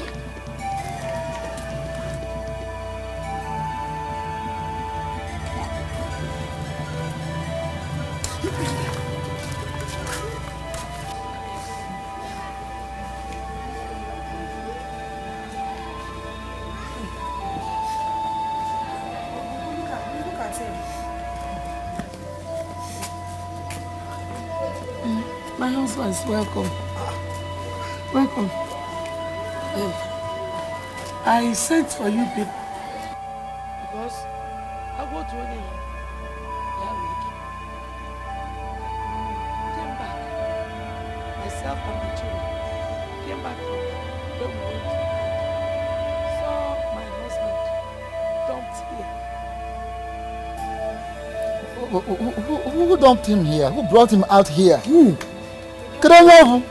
Speaker 14: My husband is welcome. Welcome. I sent for you people.
Speaker 1: because I go to any came back. Myself and my children came back from where we went. Saw my husband dumped here.
Speaker 10: Who dumped him here? Who brought him out here? Who? Could I know?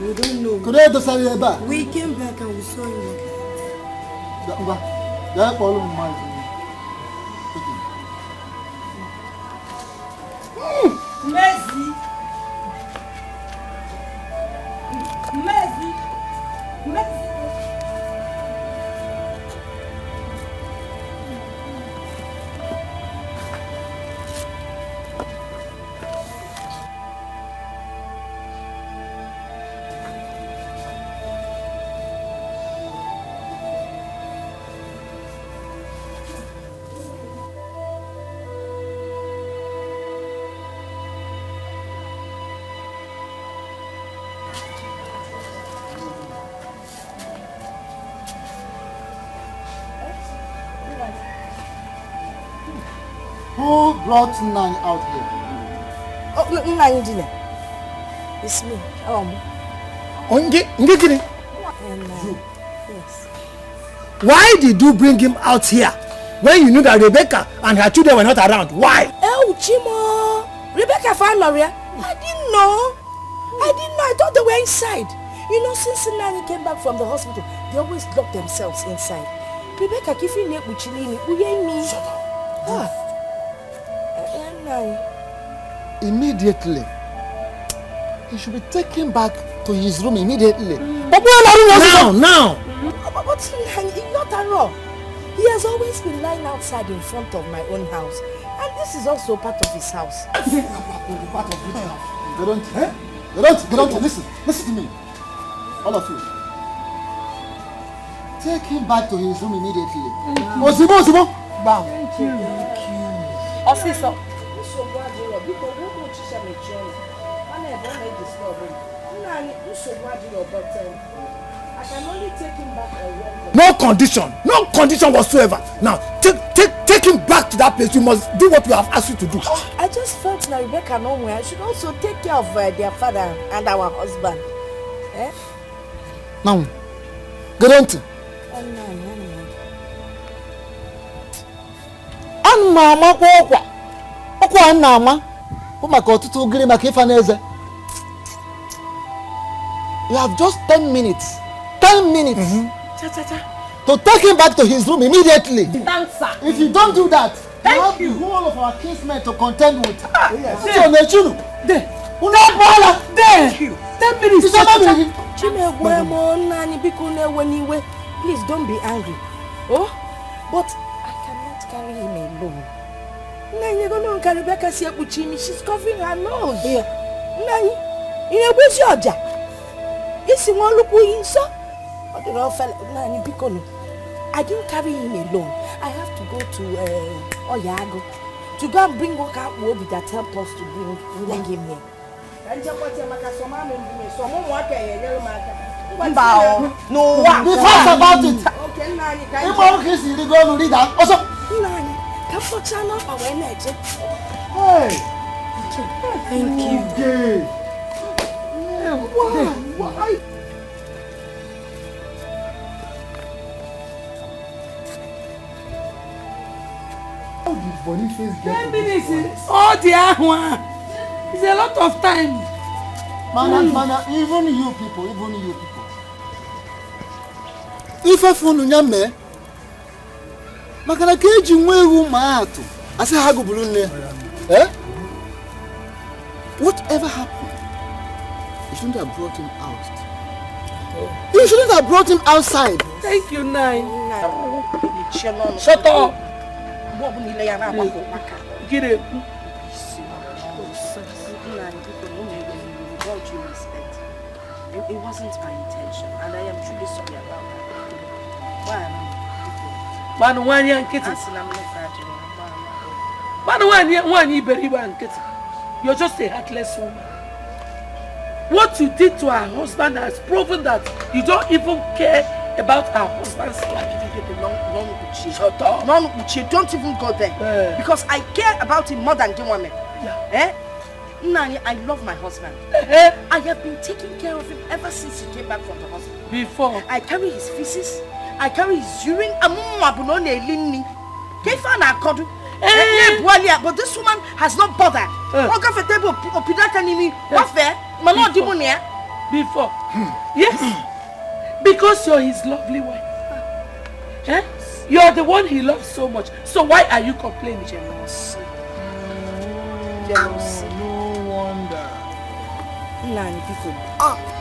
Speaker 11: We don't know.
Speaker 10: Could I just say back?
Speaker 11: We came back and we saw him.
Speaker 10: That's all of my.
Speaker 11: Mercy. Mercy. Mercy.
Speaker 10: Who brought Nani out here?
Speaker 11: Oh, Nani dinner. It's me.
Speaker 12: Ngikini.
Speaker 11: Yes.
Speaker 12: Why did you bring him out here when you knew that Rebecca and her children were not around? Why?
Speaker 11: Oh, Chimo. Rebecca found Maria. I didn't know. I thought they were inside. You know, since Nani came back from the hospital, they always lock themselves inside. Rebecca, if you need Buchilini, me. Shut up.
Speaker 10: Immediately. He should be taken back to his room immediately.
Speaker 12: Now.
Speaker 11: But not at all. He has always been lying outside in front of my own house. And this is also part of his house.
Speaker 10: They don't. Listen to me. All of you. Take him back to his room immediately. Ozibo.
Speaker 11: Thank you. Officer. I can only take him back
Speaker 12: No condition whatsoever. Now take him back to that place. You must do what we have asked you to do.
Speaker 11: I just felt that Rebecca nowhere. I should also take care of their father and our husband. Eh?
Speaker 10: Now, get on to. You have just 10 minutes. 10 minutes. To take him back to his room immediately.
Speaker 11: Thanks, sir.
Speaker 10: If you don't do that, you have the whole of our kinsmen to contend with. Thank you.
Speaker 1: 10 minutes.
Speaker 11: Please don't be angry. Oh, but I cannot carry him alone. Rebecca, she's covering her nose. I didn't carry him alone. I have to go to Oyago to go and bring Okaro that helped us to bring him here.
Speaker 10: No, be fast about it. Hey,
Speaker 11: thank you.
Speaker 10: Why? How did Boniface get
Speaker 1: 10 minutes? Oh dear, it's a lot of time.
Speaker 10: Mana, even you people. Ife funu nyame. Makana keji nweru maatu. Ase hagu bulunne. Eh? Whatever happened, you shouldn't have brought him out. You shouldn't have brought him outside.
Speaker 1: Thank you, Nine. Shut up. Get it.
Speaker 5: It wasn't my intention, and I am truly sorry about that.
Speaker 1: You're just a heartless woman. What you did to her husband has proven that you don't even care about our husband's life.
Speaker 14: Don't even go there. Because I care about him more than the woman. Nani, I love my husband. I have been taking care of him ever since he came back from the hospital.
Speaker 1: Before?
Speaker 14: I carry his feces, I carry his urine. But this woman has not bothered.
Speaker 1: Before? Yes. Because you're his lovely wife. You're the one he loves so much. So why are you complaining?
Speaker 14: Jealousy.
Speaker 12: No wonder.
Speaker 14: Nani, people.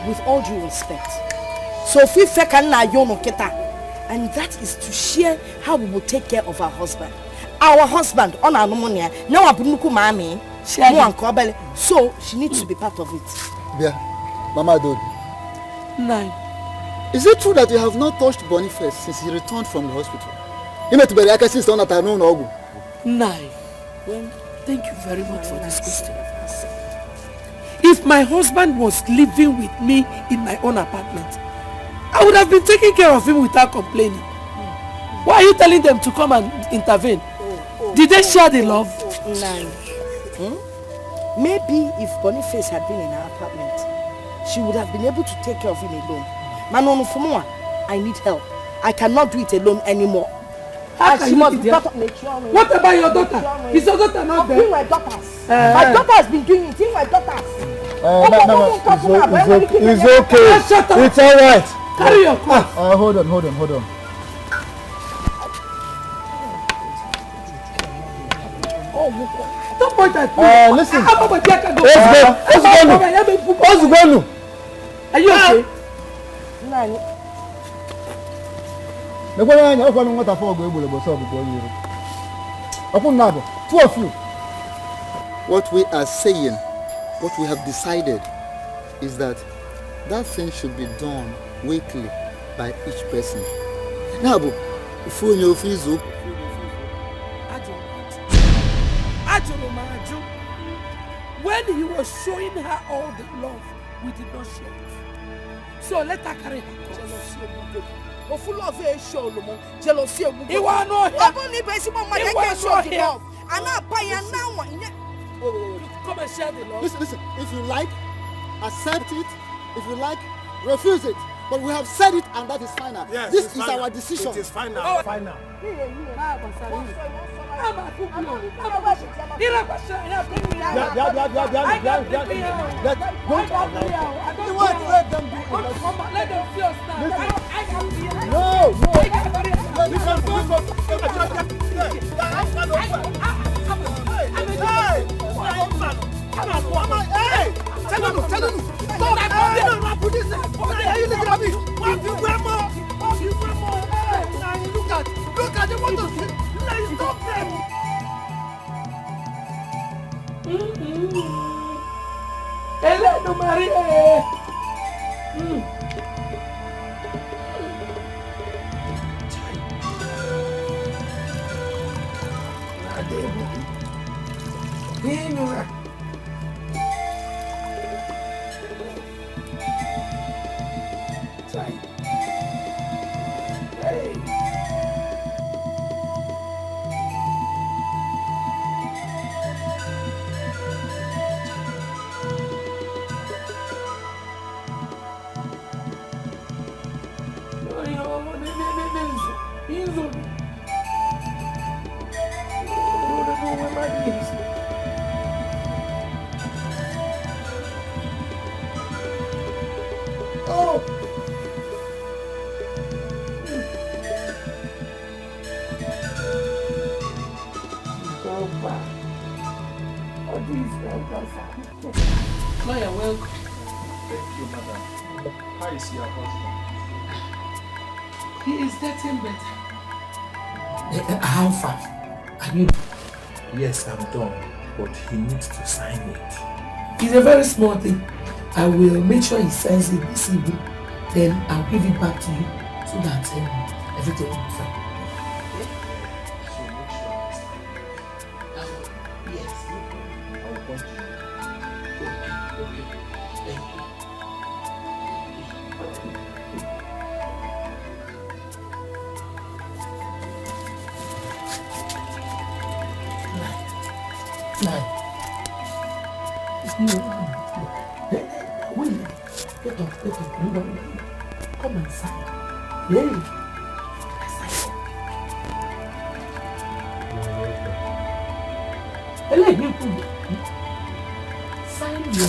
Speaker 14: With all due respect. So and that is to share how we will take care of our husband. Our husband on our pneumonia. Now mami. So she needs to be part of it.
Speaker 10: Yeah. Mama Dodi.
Speaker 1: Nine.
Speaker 10: Is it true that you have not touched Boniface since he returned from the hospital?
Speaker 1: Nine. Well, thank you very much for this question. If my husband was living with me in my own apartment, I would have been taking care of him without complaining. Why are you telling them to come and intervene? Did they share the love?
Speaker 14: Nine. Maybe if Boniface had been in our apartment, she would have been able to take care of him alone. Manono Fumua, I need help. I cannot do it alone anymore.
Speaker 1: How can you be part of what about your daughter? Is your daughter not there?
Speaker 14: My daughters. My daughter has been doing it. My daughters.
Speaker 10: It's okay.
Speaker 1: Shut up.
Speaker 10: It's all right.
Speaker 1: Carry your clothes.
Speaker 10: Hold on.
Speaker 1: Don't point at me.
Speaker 10: Listen.
Speaker 1: Ogbonnaya. Are you okay?
Speaker 10: Two of you. What we are saying, what we have decided is that thing should be done weekly by each person. Now, if you know Fizu,
Speaker 1: when he was showing her all the love, we did not share it. So let her carry her cross.
Speaker 14: Jealousy.
Speaker 1: You are not here. Come and share the love.
Speaker 10: Listen. If you like, accept it. If you like, refuse it. But we have said it, and that is final.
Speaker 12: Yes,
Speaker 10: this is
Speaker 12: final.
Speaker 10: our decision.
Speaker 12: It is final. Final.
Speaker 14: Look at the one to see. Let's stop them.
Speaker 1: Hello, Maria.
Speaker 12: Lawyer, welcome. Thank you, madam. How is your husband?
Speaker 1: He is getting better.
Speaker 8: How far? Are you?
Speaker 12: Yes, I'm done, but he needs to sign it.
Speaker 1: It's a very small thing. I will make sure he signs it this evening. Then I'll give it back to you so that everything will be fine. Wait, get up. Come inside. Yeah. Sign you.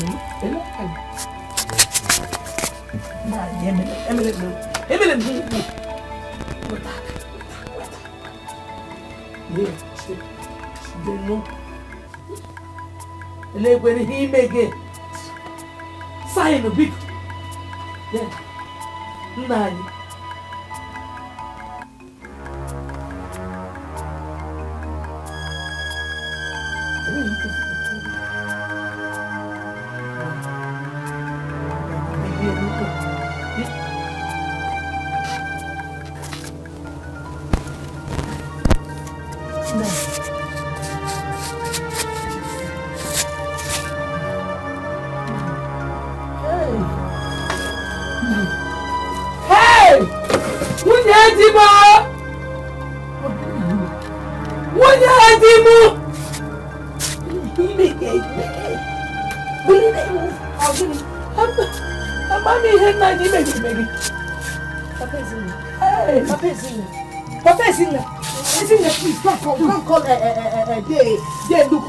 Speaker 1: Sign the big. Yeah. Nine.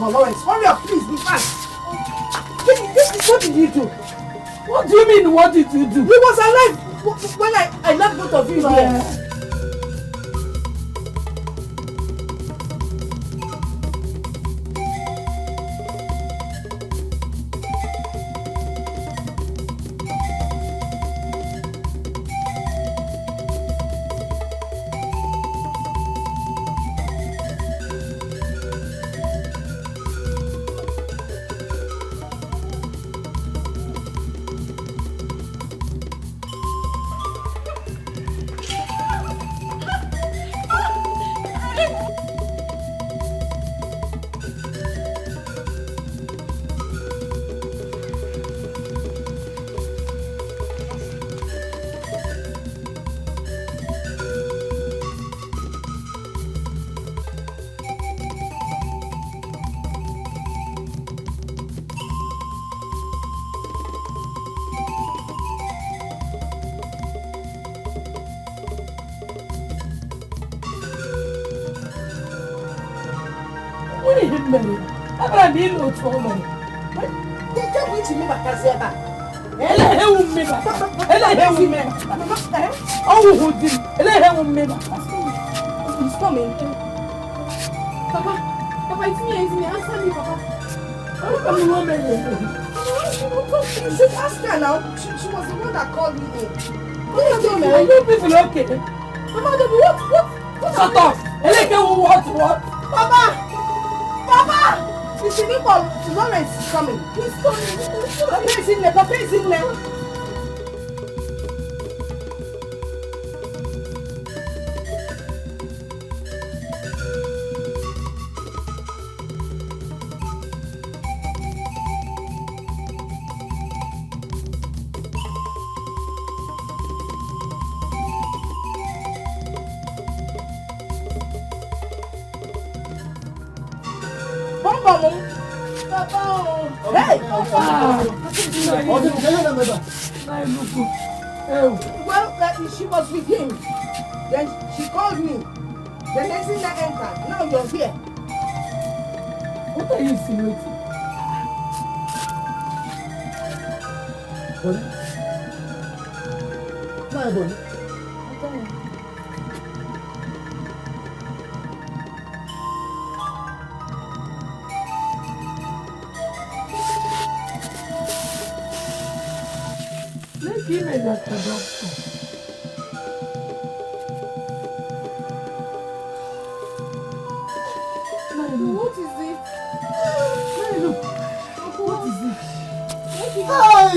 Speaker 14: Lawrence, hurry up, please, be fast. What did you do?
Speaker 1: What do you mean, what did you do?
Speaker 14: He was alive when I left both of you here.
Speaker 13: He's coming. Papa, it's me. Answer me, Papa.
Speaker 14: You should ask her now. She was the one that called me in.
Speaker 1: Are you people okay?
Speaker 14: Mama, what?
Speaker 1: Shut up! What?
Speaker 14: Papa! You see me, Lawrence is coming. He's coming. Papa is in there. Hey! Well, she was with him. Then she called me. The next thing that entered. Now you're here.
Speaker 1: What are you insinuating? Bonnie? My Bonnie? Give me that doctor.
Speaker 13: What is it?
Speaker 1: What is it?
Speaker 10: Hi!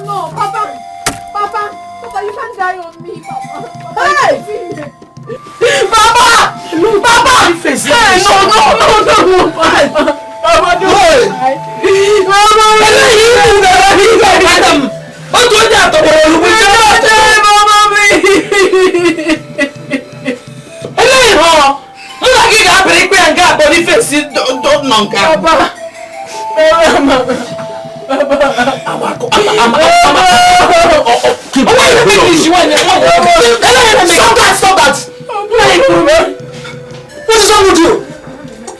Speaker 13: No, Papa, you can't die on me, Papa.
Speaker 14: Hey!
Speaker 1: Papa!
Speaker 12: Stop that! What is wrong with you?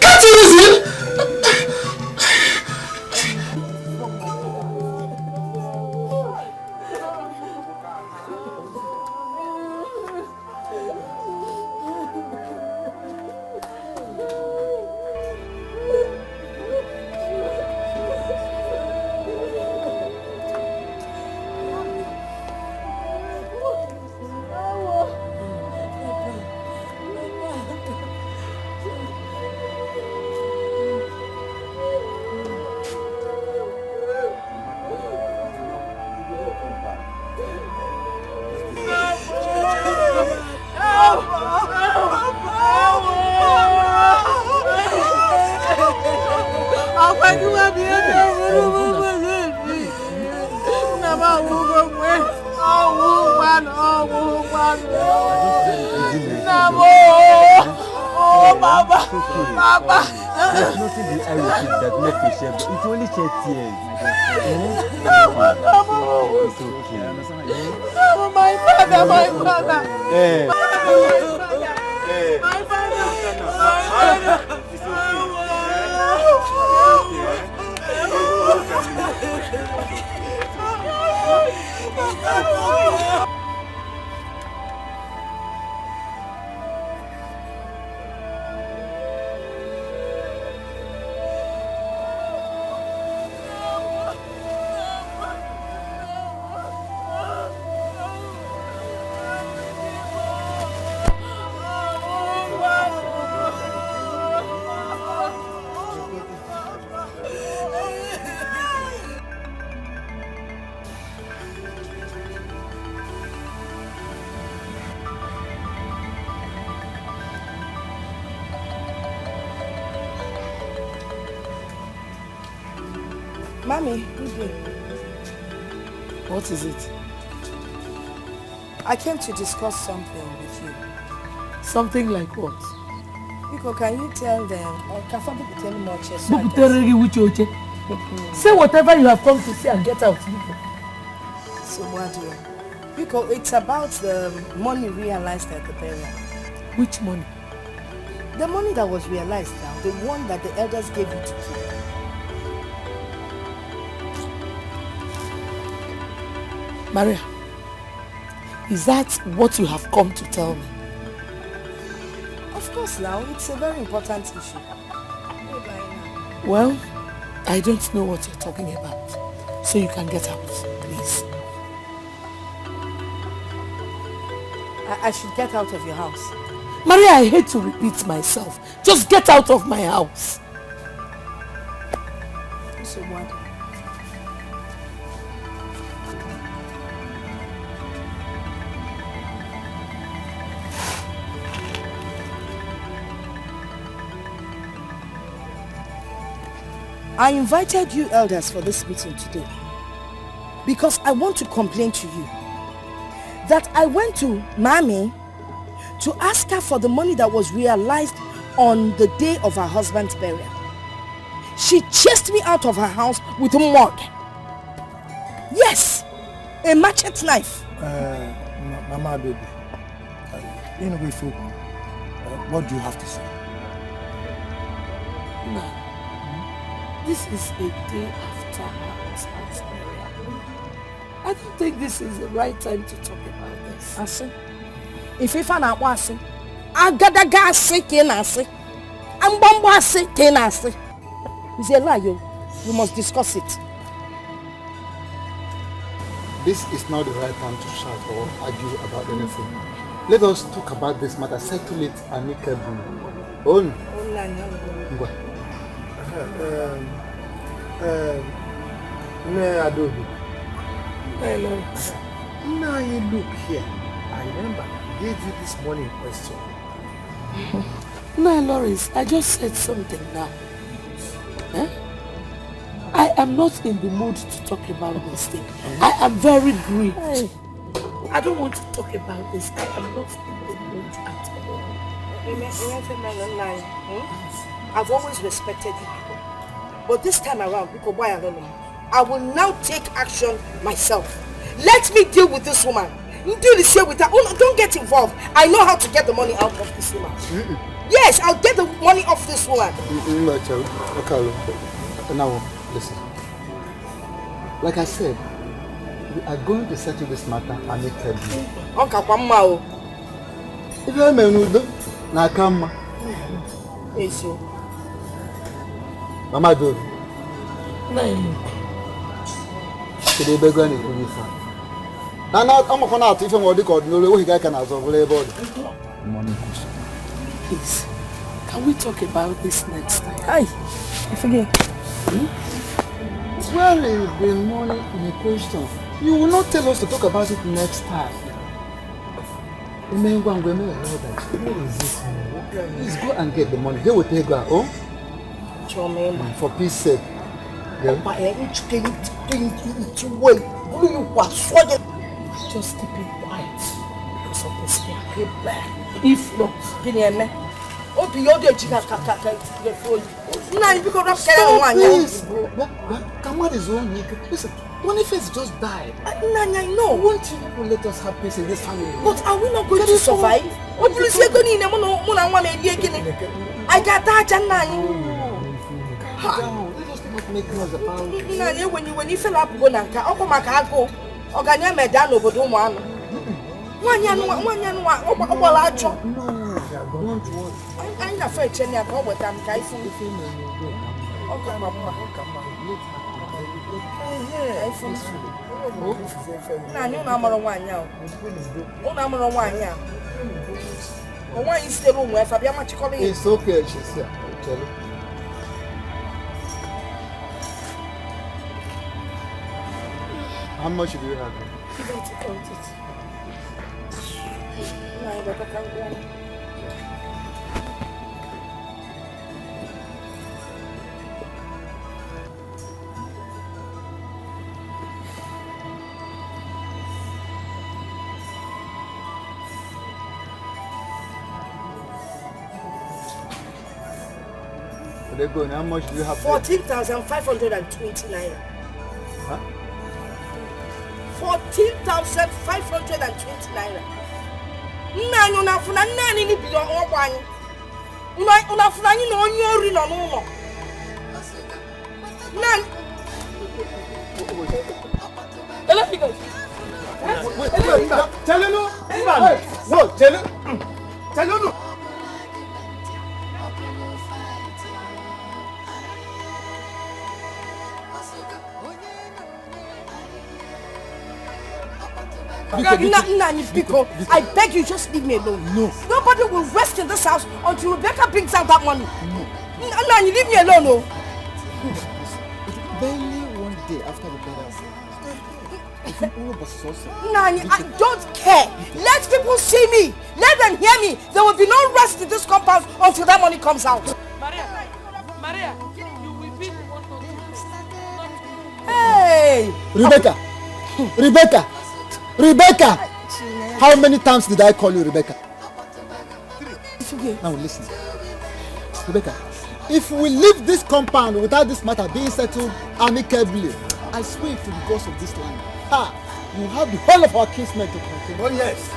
Speaker 12: Can't you reason?
Speaker 14: Mommy, good day.
Speaker 1: What is it?
Speaker 14: I came to discuss something with you.
Speaker 1: Something like what?
Speaker 14: Biko, can you tell them, or can somebody tell me more?
Speaker 1: Say whatever you have come to say and get out, Biko.
Speaker 14: So what do you? Biko, it's about the money realized at the burial.
Speaker 1: Which money?
Speaker 14: The money that was realized now, the one that the elders gave you to keep.
Speaker 1: Maria, is that what you have come to tell me?
Speaker 14: Of course now, it's a very important issue.
Speaker 1: Well, I don't know what you're talking about, so you can get out, please.
Speaker 14: I should get out of your house.
Speaker 1: Maria, I hate to repeat myself. Just get out of my house.
Speaker 14: So what? I invited you elders for this meeting today because I want to complain to you that I went to Mami to ask her for the money that was realized on the day of her husband's burial. She chased me out of her house with a mug. Yes, a machete knife.
Speaker 12: Mama baby, what do you have to say?
Speaker 1: No. This is a day after her husband's burial. I don't think this is the right time to talk about this.
Speaker 14: Ase. If you find out what I say, Agadaga say kenase. Ambamba say kenase. It's a lie, you must discuss it.
Speaker 10: This is not the right time to shout or argue about anything. Let us talk about this matter, settle it amicably. On. Adobe. Now you look here. I remember I gave you this money in question.
Speaker 1: No, Loris, I just said something now. Eh? I am not in the mood to talk about this thing. I am very grieved. I don't want to talk about this. I am not in the mood at all.
Speaker 14: I've always respected you people. But this time around, because why I don't know, I will now take action myself. Let me deal with this woman. Deal this here with her. Oh, no, don't get involved. I know how to get the money out of this woman. Yes, I'll get the money off this woman.
Speaker 10: Okaro, now listen. Like I said, we are going to settle this matter amicably.
Speaker 14: Uncle Kwamao.
Speaker 10: If I may know, na come.
Speaker 14: Yes, you.
Speaker 10: Mama do.
Speaker 1: No.
Speaker 10: Today be going to be fine. Now I'm going to if I'm going to call no way can as of labor. Money question.
Speaker 1: Please, can we talk about this next time?
Speaker 14: Hi, I forget.
Speaker 10: Where is the money in the question? You will not tell us to talk about it next time. Where is this money? Please go and get the money. They will take her, oh? For peace sake.
Speaker 1: Just keep it quiet because of this thing. If not,
Speaker 14: Stop, please.
Speaker 16: Come on, Ezeonu. Listen, Boniface just died.
Speaker 14: Nanya, no.
Speaker 16: Won't you let us have peace in this family?
Speaker 14: But are we not going to survive? I got that, Nanya.
Speaker 16: Let us not make noise about it.
Speaker 14: Nanya, when you fill up Bonanka, Okomako, Oganya Medano, Bodomano. One yan, don't worry. I'm not afraid to tell what I'm Kaifun. Number one now. Number one now. Why is the room where Fabian calling?
Speaker 10: It's okay, she said. Tell you. How much do you have? How much do you have?
Speaker 14: 14,520 naira.
Speaker 10: Huh?
Speaker 14: 14,520 naira. Nani unafuna nani ni bilo okwanyi. Unafuna ni no nyori no no. Nani? Hello because.
Speaker 12: Tell you no. No, tell you. Tell you no.
Speaker 14: Biko, I beg you, just leave me alone.
Speaker 10: No.
Speaker 14: Nobody will rest in this house until Rebecca brings out that money. No, leave me alone, no.
Speaker 10: Barely one day after the burial.
Speaker 14: Nani, I don't care. Let people see me. Let them hear me. There will be no rest in this compound until that money comes out.
Speaker 11: Maria, you will be the one to
Speaker 14: Hey!
Speaker 10: Rebecca! How many times did I call you Rebecca? Now listen. Rebecca, if we leave this compound without this matter being settled amicably, I swear to the gods of this land, you have the whole of our kinsmen to continue.
Speaker 12: Oh yes.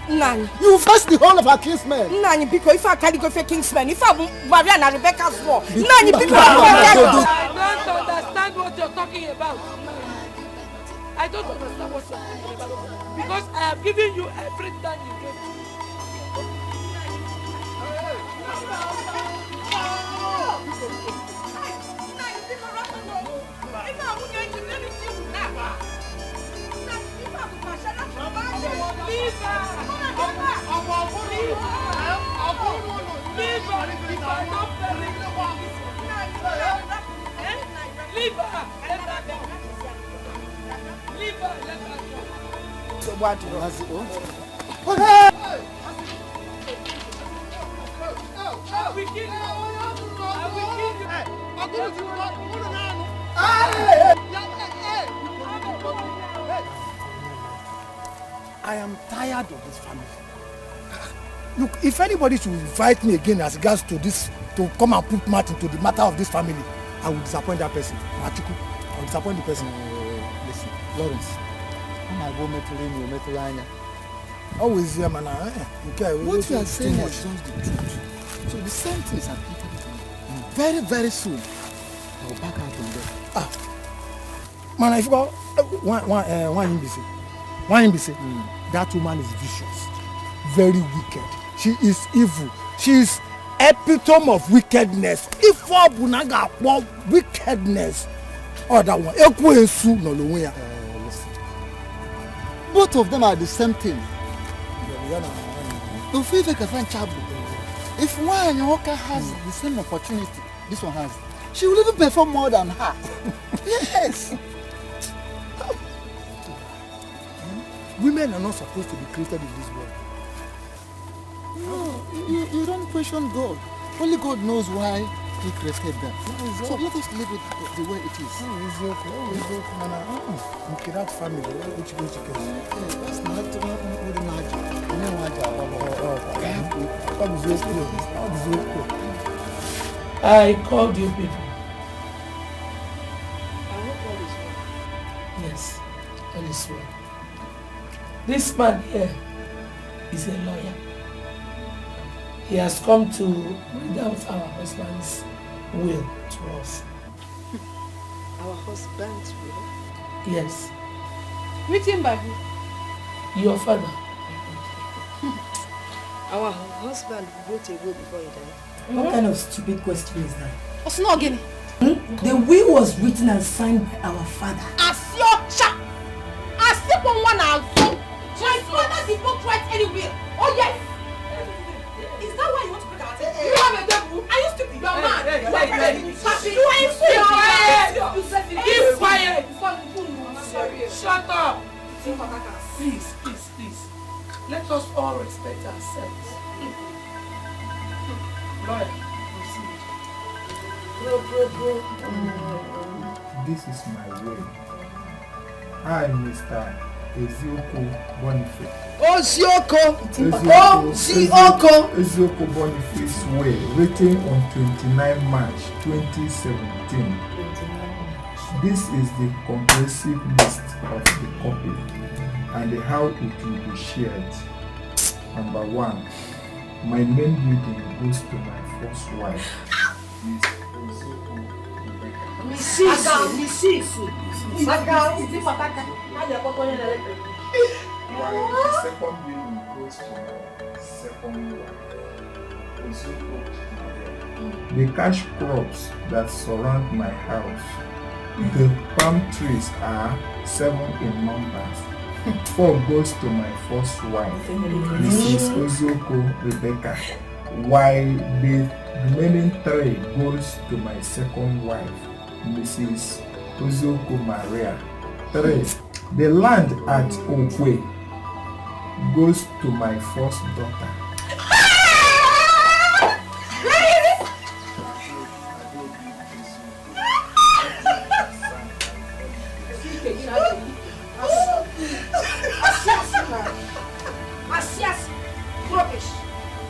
Speaker 14: Nani.
Speaker 10: You face the whole of our kinsmen.
Speaker 14: Nani, because if I can't go for kinsmen, if I Maria and Rebecca's war, Nani, because
Speaker 11: I don't understand what you're talking about. I don't understand what you're talking about because I have given you everything you gave me.
Speaker 14: So what do you
Speaker 12: bad of this family. Look, if anybody should invite me again as regards to this, to come and put mouth into the matter of this family, I will disappoint that person. Atiku, I will disappoint the person.
Speaker 10: Listen, Lawrence, when I go Metulanya, always here, man. What you are saying is just the truth. So the same thing is happening. Very, very soon, I will back out from there.
Speaker 12: Man, if you go, one NBC, that woman is vicious, very wicked. She is evil. She is epitome of wickedness. If for Bunaga, wickedness, or that one, listen.
Speaker 10: Both of them are the same thing. If one Oka has the same opportunity this one has, she will even perform more than her. Yes.
Speaker 12: Women are not supposed to be created in this world.
Speaker 10: No, you don't question God. Only God knows why He created them. So let us live it the way it is.
Speaker 12: That family,
Speaker 10: that's not
Speaker 1: I called you people. Yes, all is well. This man here is a lawyer. He has come to read out our husband's will to us.
Speaker 11: Our husband's will?
Speaker 1: Yes.
Speaker 6: Written by who?
Speaker 1: Your father.
Speaker 11: Our husband wrote a will before he died.
Speaker 14: What kind of stupid question is that?
Speaker 6: What's not again?
Speaker 14: The will was written and signed by our father.
Speaker 4: Asiocha! Asipon also. My father did not write any will. Oh yes! Is that why you want to break our table? You have a devil. Are you stupid? You are mad. You are
Speaker 1: Keep quiet. Shut up. Please. Let us all respect ourselves. Lawyer, proceed.
Speaker 19: This is my will. I, Mr. Boniface. Ezeonu Boniface will, written on 29 March 2017. This is the comprehensive list of the copy and how it will be shared. Number 1. My main building goes to my first wife, Miss While the second building goes to my second wife, Wazico. The cash crops that surround my house, the palm trees are 7 in numbers. 4 goes to my first wife, Mrs. Ugwuoke Rebecca, while the remaining 3 goes to my second wife, Mrs. Ugwuoke Maria. 3. The land at Okwe goes to my first daughter.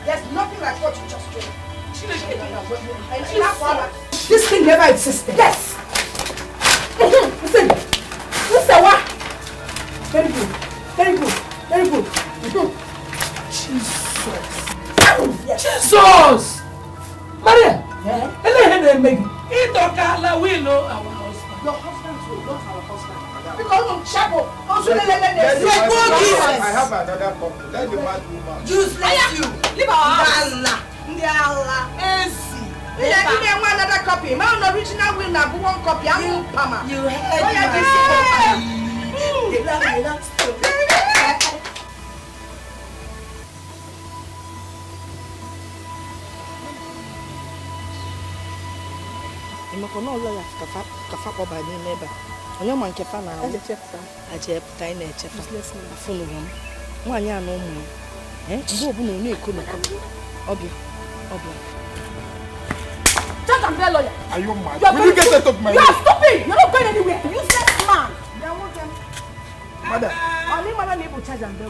Speaker 14: There's nothing like what you just did. This thing never existed. Yes. Listen. What? Very good.
Speaker 1: Jesus! Maria! We know our husband.
Speaker 14: Your husband's will, not our husband. Because of Chapo.
Speaker 19: I have another copy. Let the man do man.
Speaker 14: Useless you. Leave our house. You want another copy. My original will not be 1 copy. I will Pama. You had
Speaker 11: no lawyer kafa oba ni neba. Onye man kefa na aje puta ina echefa. Afunu hom. Nwanye anu mu. Mbo obu na onu ekono. Obia.
Speaker 14: Just and lawyer.
Speaker 19: Are you mad? Will you get out of my way?
Speaker 14: You are stupid. You're not going anywhere. Useless man.
Speaker 12: Madam.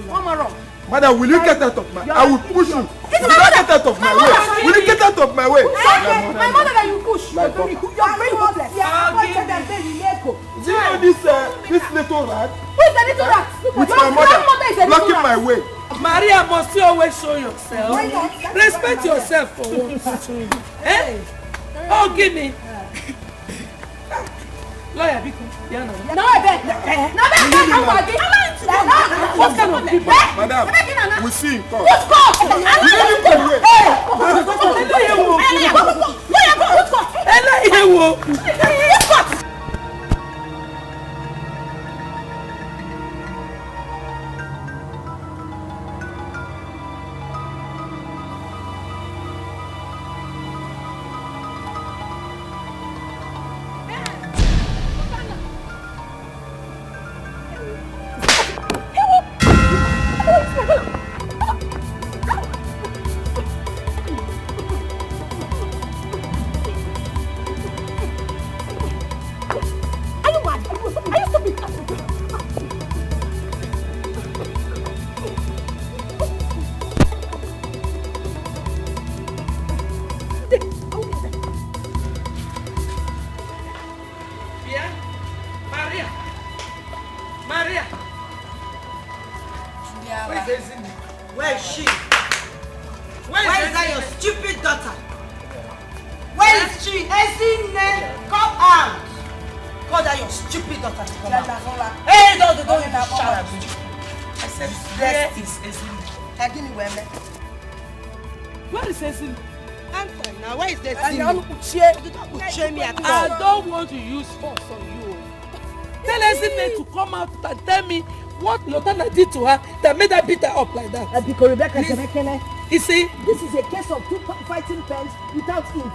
Speaker 14: Wrong.
Speaker 12: Madam, will you get out of my way? I will push you. Will you get out of my way? Will you get out of my way?
Speaker 14: My mother that you push. You're very hopeless. Do
Speaker 12: you know this little rat?
Speaker 14: Who is the little rat?
Speaker 12: With my mother blocking my way.
Speaker 11: Maria, must you always show yourself? Respect yourself for once. Eh? Oh, give me. Lawyer, be cool. Yeah, no.
Speaker 12: What kind of people? Madam, we see in court.
Speaker 14: Where is she? Where is that your stupid daughter? Where is she? Ezeonu, come out! Call that your stupid daughter to come out. Hey, don't shut up. I said, where is Ezeonu? Give me where.
Speaker 11: Where is Ezeonu?
Speaker 14: I'm fine now. Where is the
Speaker 11: I don't want to use force on you. Tell Ezeonu to come out and tell me what Lotana did to her that made her beat her up like that.
Speaker 14: Because Rebecca
Speaker 11: you see,
Speaker 14: this is a case of two fighting pens without ink.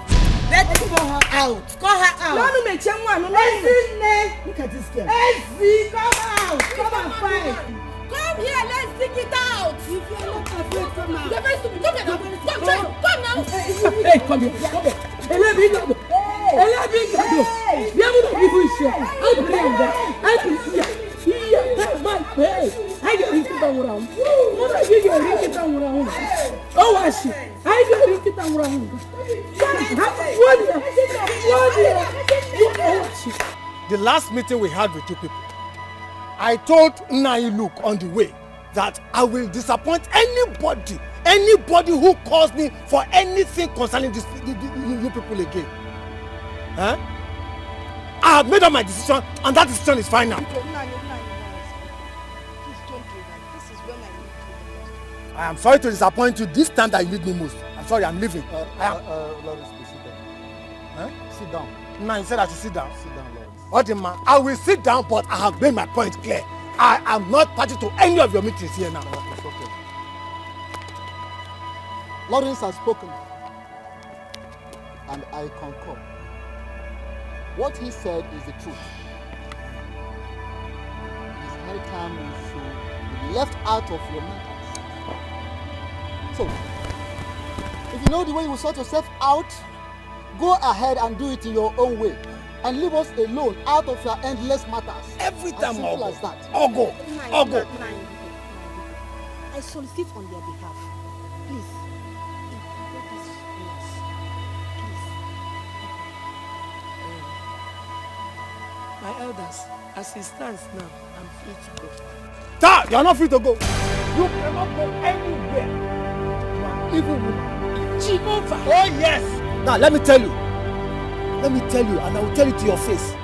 Speaker 14: Let's call her out. Call her out. No, look at this girl. Ezzy, come out. Come and fight.
Speaker 7: Come here, let's dig it out. If you're not afraid, come out. You're very stupid. Come here. Come now.
Speaker 11: Hey, come here. Come here. Let me go. Let me go. We have to give you shit. I'm playing that. I'm here. Here, that's my face. I get it around. What I get it around. Oh, I see. I get it around.
Speaker 12: The last meeting we had with you people, I told Ini Look on the way that I will disappoint anybody who calls me for anything concerning this you people again. Huh? I have made up my decision, and that decision is final. I am sorry to disappoint you this time that you need me most. I'm sorry, I'm leaving.
Speaker 10: Lawrence, please sit down.
Speaker 12: Huh?
Speaker 10: Sit down.
Speaker 12: No, you said I should sit down.
Speaker 10: Sit down, Lawrence.
Speaker 12: Odima, I will sit down, but I have made my point clear. I am not party to any of your meetings here now.
Speaker 10: It's okay. Lawrence has spoken, and I concur. What he said is the truth. It is high time you should be left out of your matters. So, if you know the way you will sort yourself out, go ahead and do it in your own way. And leave us alone out of your endless matters.
Speaker 12: Every time,
Speaker 10: as simple as that.
Speaker 12: Ogo.
Speaker 14: I solicit on their behalf. Please.
Speaker 11: My elders, as it stands now, I'm free to go.
Speaker 12: You are not free to go. You cannot go anywhere. You are evil woman.
Speaker 11: Jehovah.
Speaker 12: Oh yes. Now let me tell you, and I will tell it to your face.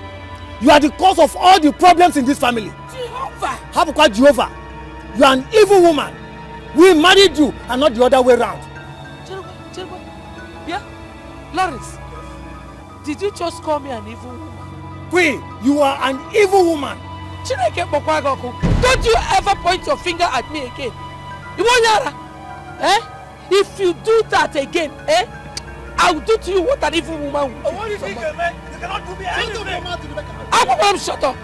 Speaker 12: You are the cause of all the problems in this family.
Speaker 11: Jehovah.
Speaker 12: How about Jehovah? You are an evil woman. We married you and not the other way around.
Speaker 11: Jehovah. Yeah? Lawrence, did you just call me an evil woman?
Speaker 12: Queen, you are an evil woman.
Speaker 11: Don't you ever point your finger at me again. You want Yara? Eh? If you do that again, I will do to you what an evil woman will do.
Speaker 12: What do you think, man? You cannot do me anything.
Speaker 11: Shut up.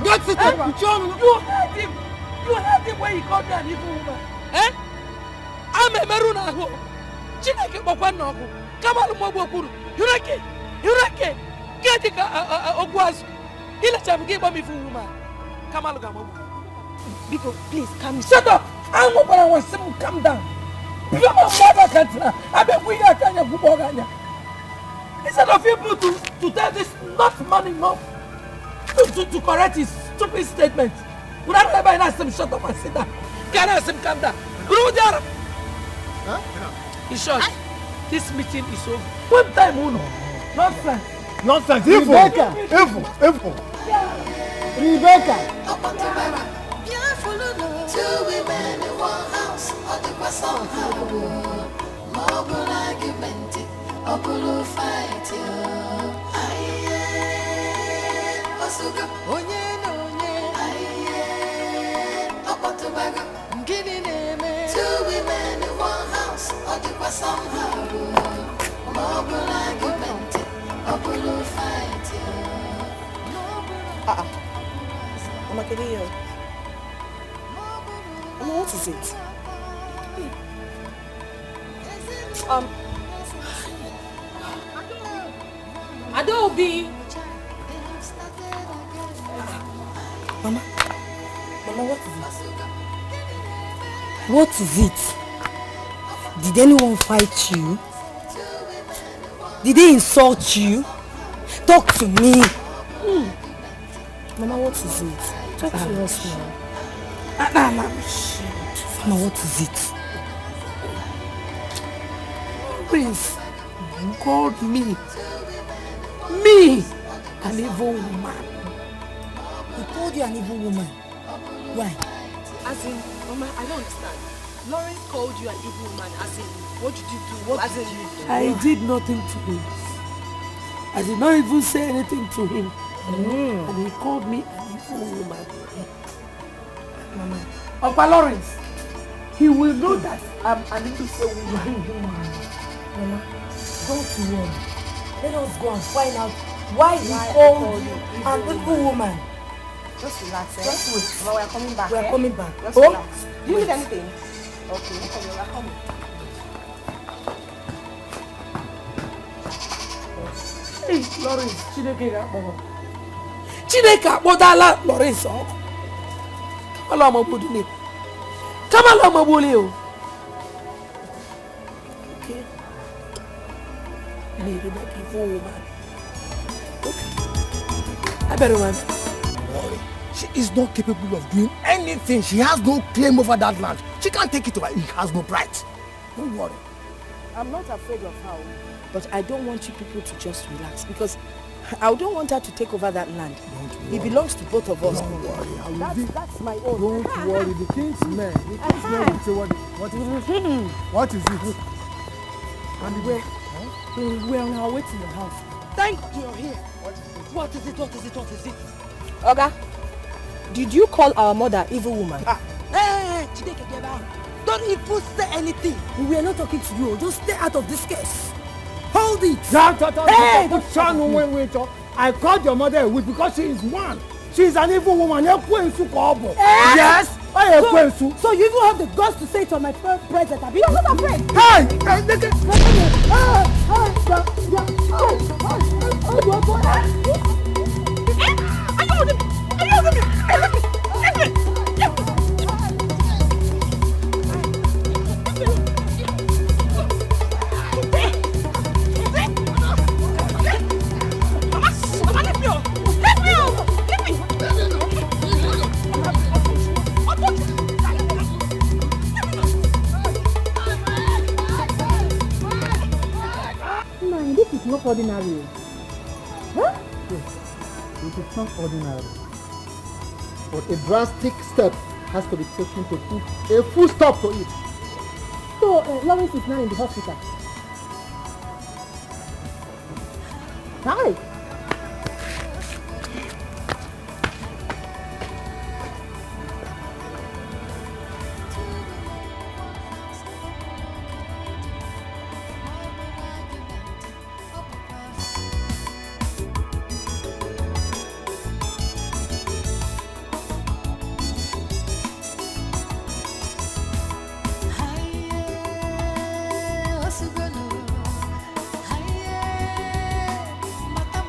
Speaker 12: Not sit down.
Speaker 11: You heard him when he called me an evil woman. Eh? I'm a Meruna. Chineke Bokwanoku. Come on, Mobokuru. Ureke. Get Ogwazuruike. He let him give me evil woman.
Speaker 14: Biko, please calm down.
Speaker 1: Shut up! I'm not going to calm down. You're my mother, Katina. I'm a queen. I can't go back. Instead of people to tell this not man enough to correct his stupid statement. Would I never ask him shut up and sit down? Can I ask him calm down? Huh? In short, this meeting is over. One time, Uno. Nonsense.
Speaker 12: Nonsense. Rebecca.
Speaker 9: Two women in one house, or the was somehow. Mobile argument, or blue fight. Aye, Osuga, Onye, aye, Obotobaga, Giddy name. Two women in one house, or the was somehow. Mobile argument, or blue fight.
Speaker 14: Mama Kiriyo. What is it?
Speaker 4: Adobe.
Speaker 14: Mama, what is it? Did anyone fight you? Did they insult you? Talk to me. Mama, what is it? Talk to us now. Mama, what is it?
Speaker 1: Prince, you called me, an evil woman.
Speaker 14: He called you an evil woman. Why?
Speaker 6: As in, Mama, I don't understand. Lawrence called you an evil woman. As in, what did you do? What did you do?
Speaker 1: I did nothing to him. I did not even say anything to him. And he called me an evil woman.
Speaker 14: Mama.
Speaker 1: Opa Lawrence, he will know that I'm an evil woman.
Speaker 14: Mama, don't worry. Let us go and find out why he called you an evil woman.
Speaker 4: Just relax, eh?
Speaker 14: Just wait.
Speaker 4: Mama, we are coming back.
Speaker 14: We are coming back.
Speaker 4: Just relax. Do you need anything? Okay, we are coming.
Speaker 1: Hey, Lawrence, Chineke akpọdala Lawrence ọkụ. Kamala ọmọbụdị ne. Kamala ọmọbụdị o. Okay. Maybe my people woman. Okay. I better run.
Speaker 12: She is not capable of doing anything. She has no claim over that land. She can't take it over. He has no right. Don't worry.
Speaker 14: I'm not afraid of her, but I don't want you people to just relax because I don't want her to take over that land. It belongs to both of us.
Speaker 12: Don't worry.
Speaker 14: That's my own.
Speaker 12: Don't worry. The king's men will say what is it? What is it?
Speaker 14: And we're on our way to your house.
Speaker 11: Thank you, you're here. What is it?
Speaker 14: Oga, did you call our mother evil woman?
Speaker 11: Hey, Dikeh, get out. Don't even say anything.
Speaker 14: We are not talking to you. Just stay out of this case. Hold it.
Speaker 12: Hey, I called your mother a witch because she is one. She is an evil woman. Yes.
Speaker 14: So you even have the guts to say it on my present. Are you not afraid?
Speaker 12: Hey!
Speaker 14: This is not ordinary.
Speaker 12: Huh? Yes, it is not ordinary. But a drastic step has to be taken to put a full stop to it.
Speaker 14: So, Lawrence is now in the hospital. Hi.
Speaker 9: Mata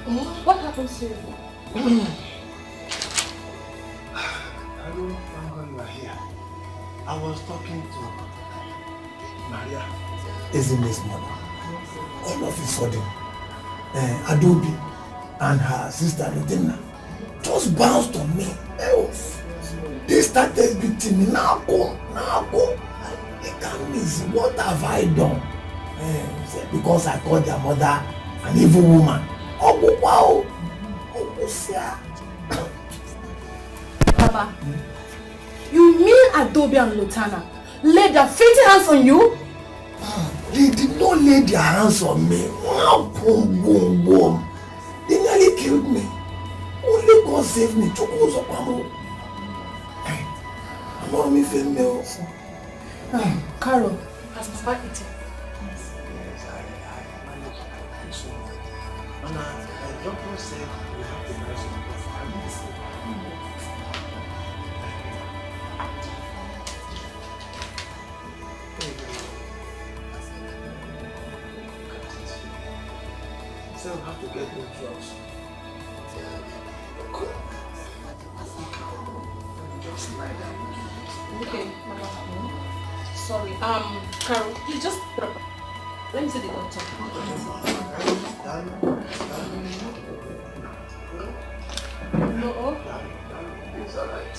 Speaker 6: What happens to you?
Speaker 19: Hello, thank God you are here. I was talking to Maria.
Speaker 12: Ezeme's mother. All of a sudden, Adobe and her sister Regina just bounced on me. They started beating me. Now go. They can't miss. What have I done? Because I called their mother an evil woman. Oh wow!
Speaker 6: Papa, you mean Adobe and Lutana laid their filthy hands on you?
Speaker 12: They did not lay their hands on me. Boom, boom, boom. They nearly killed me. Only God saved me. Mommy failed me also.
Speaker 6: Carol, has Papa eaten?
Speaker 19: Yes, I managed to eat so much. And the doctor said we have to buy some of families. So we have to get new drugs. Just lie down.
Speaker 6: Okay, Mama. Sorry. Carol, you just let me see the doctor. No.
Speaker 19: It's alright.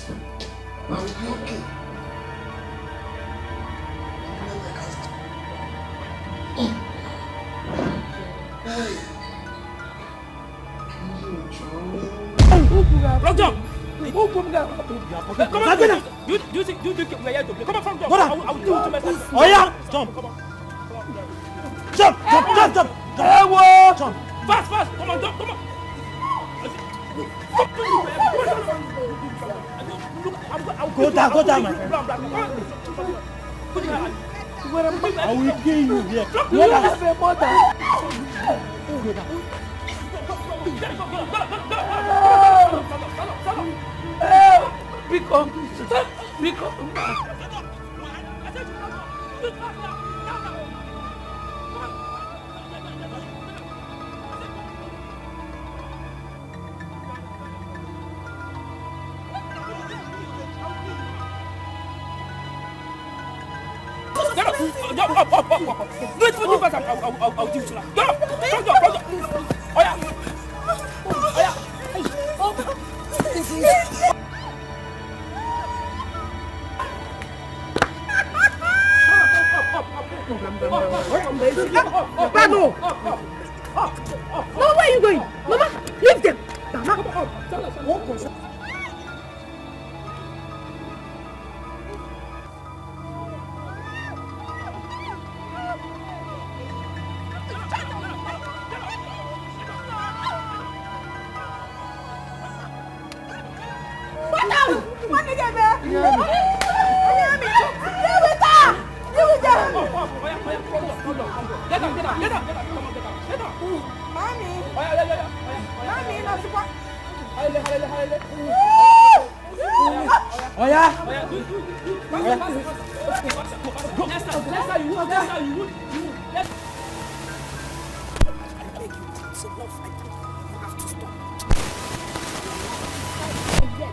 Speaker 19: I'll be okay.
Speaker 2: Lock down! Come on, you think we're here to play? Come on, from jump! I will do it to myself. Oh yeah! Jump! Jump! Jump! Fast! Come on, jump! Come on! Go down, my friend. I will kill you here. You have a mother. Go down. Because Wait for me first. I'll do it now. Go! Oh yeah!
Speaker 4: Pardon! No, where are you going? Mama, leave them! Mama!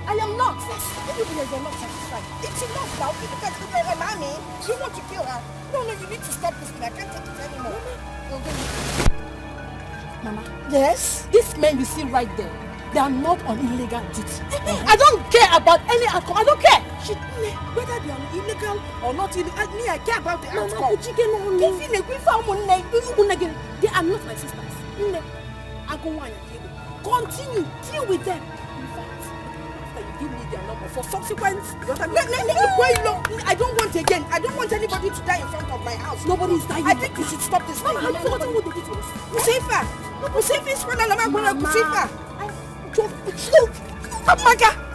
Speaker 13: I am not. Even if you're not satisfied, it's enough now. You can't kill her, mommy. You want to kill her? No, you need to stop this thing. I can't take it anymore.
Speaker 6: Mama.
Speaker 13: Yes?
Speaker 6: These men you see right there, they are not on illegal duty. I don't care about any alcohol. I don't care.
Speaker 13: Whether they are illegal or not illegal, me, I care about the alcohol.
Speaker 6: They are not my sisters. Continue. Deal with them. In fact, after you give me their number for subsequent...
Speaker 13: I don't want again. I don't want anybody to die in front of my house.
Speaker 6: Nobody is dying.
Speaker 13: I think you should stop this thing.
Speaker 6: Mama, have you forgotten what they did to us?
Speaker 13: Kusifa is one of Kusifa.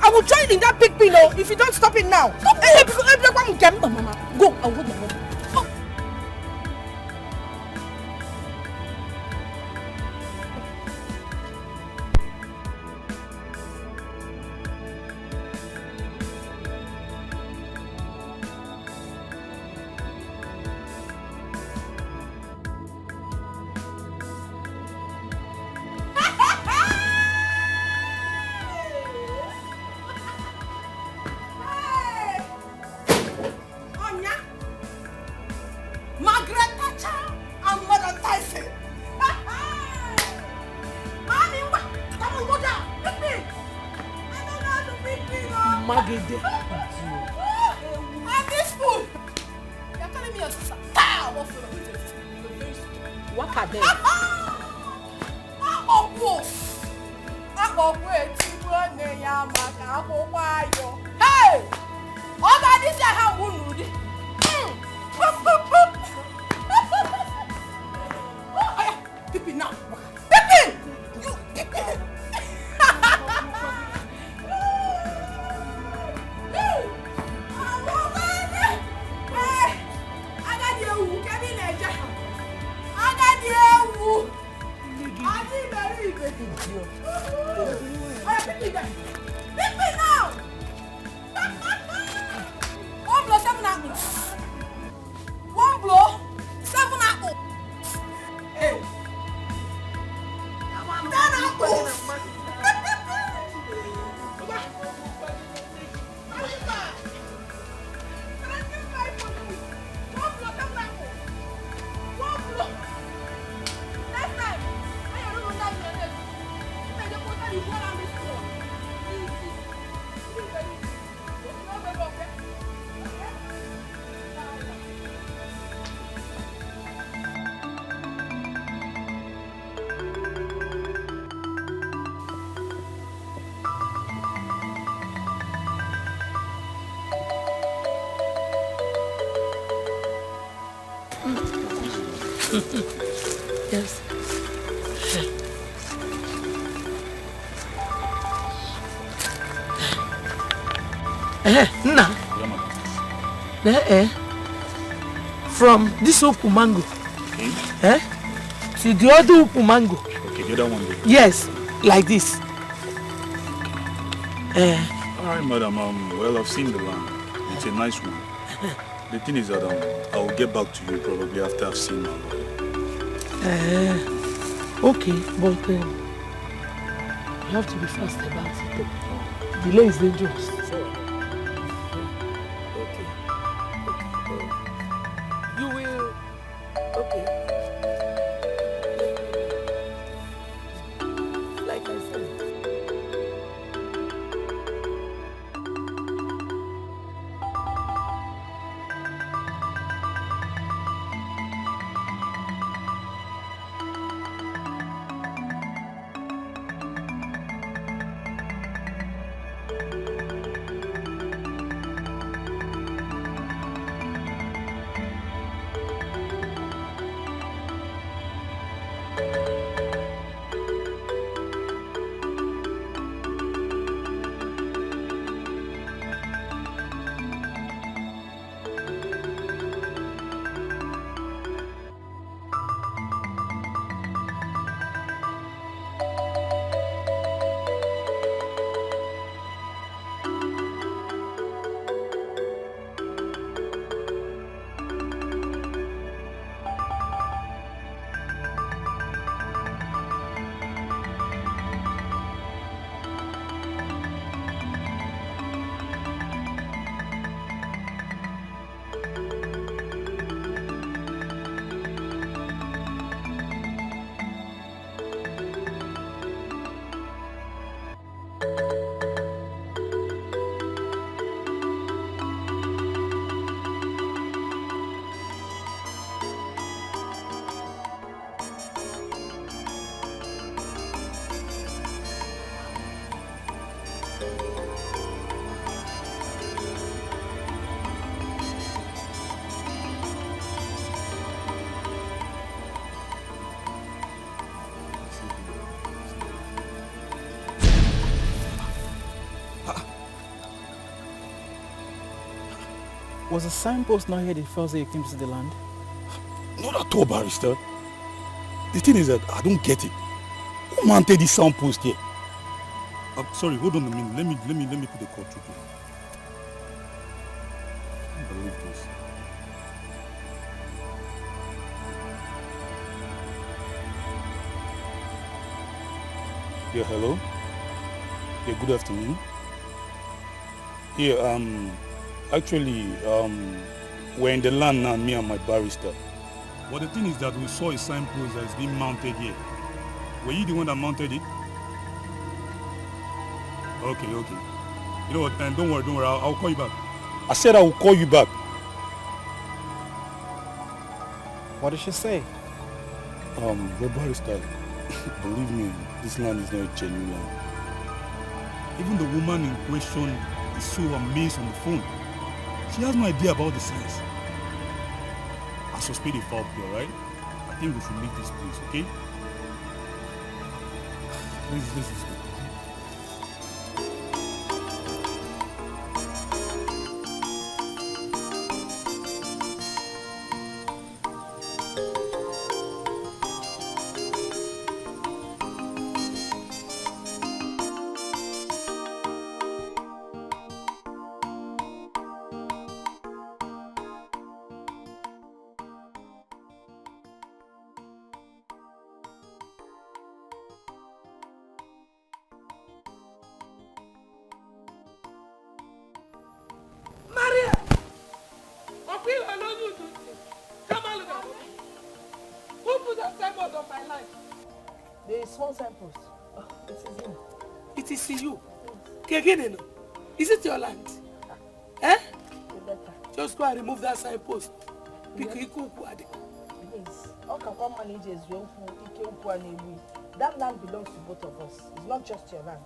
Speaker 13: I will join in that big pillow if you don't stop it now. Stop it!
Speaker 6: Mama, go. I will go.
Speaker 1: Magede.
Speaker 13: And this fool! You're telling me your sister.
Speaker 1: What are they?
Speaker 13: Hey! All that is how we do. Pippin now. Pippin! You Pippin! One blow, 7 apples. Hey. 10 apples.
Speaker 1: Yes. Nah. From this upu mango. To the other upu mango.
Speaker 8: Okay, the other one there.
Speaker 1: Yes, like this.
Speaker 8: Alright, madam. Well, I've seen the land. It's a nice one. The thing is that I will get back to you probably after I've seen my lawyer.
Speaker 1: Okay, but you have to be fast about it. Delay is dangerous. You will. Okay. Like I said.
Speaker 20: Was the signpost not here the first day you came to see the land?
Speaker 8: Not at all, barrister. The thing is that I don't get it. Who mounted this signpost here? I'm sorry, hold on a minute. Let me put the call through. I can't believe this. Yeah, hello? Yeah, good afternoon. Yeah, actually, we're in the land now, me and my barrister. But the thing is that we saw a signpost that is being mounted here. Were you the one that mounted it? Okay.
Speaker 15: You know what? And don't worry. I'll call you back.
Speaker 8: I said I will call you back.
Speaker 20: What did she say?
Speaker 8: The barrister, believe me, this land is not a genuine land.
Speaker 15: Even the woman in question is so amazed on the phone. She has no idea about the science. I suspect a foul play, alright? I think we should leave this place, okay? Let's go.
Speaker 14: Small signpost. Oh, it is him.
Speaker 1: It is you. Kegene, is it your land? Eh? Just go and remove that signpost.
Speaker 14: Please. How can one manage Ezeonu? That land belongs to both of us. It's not just your land.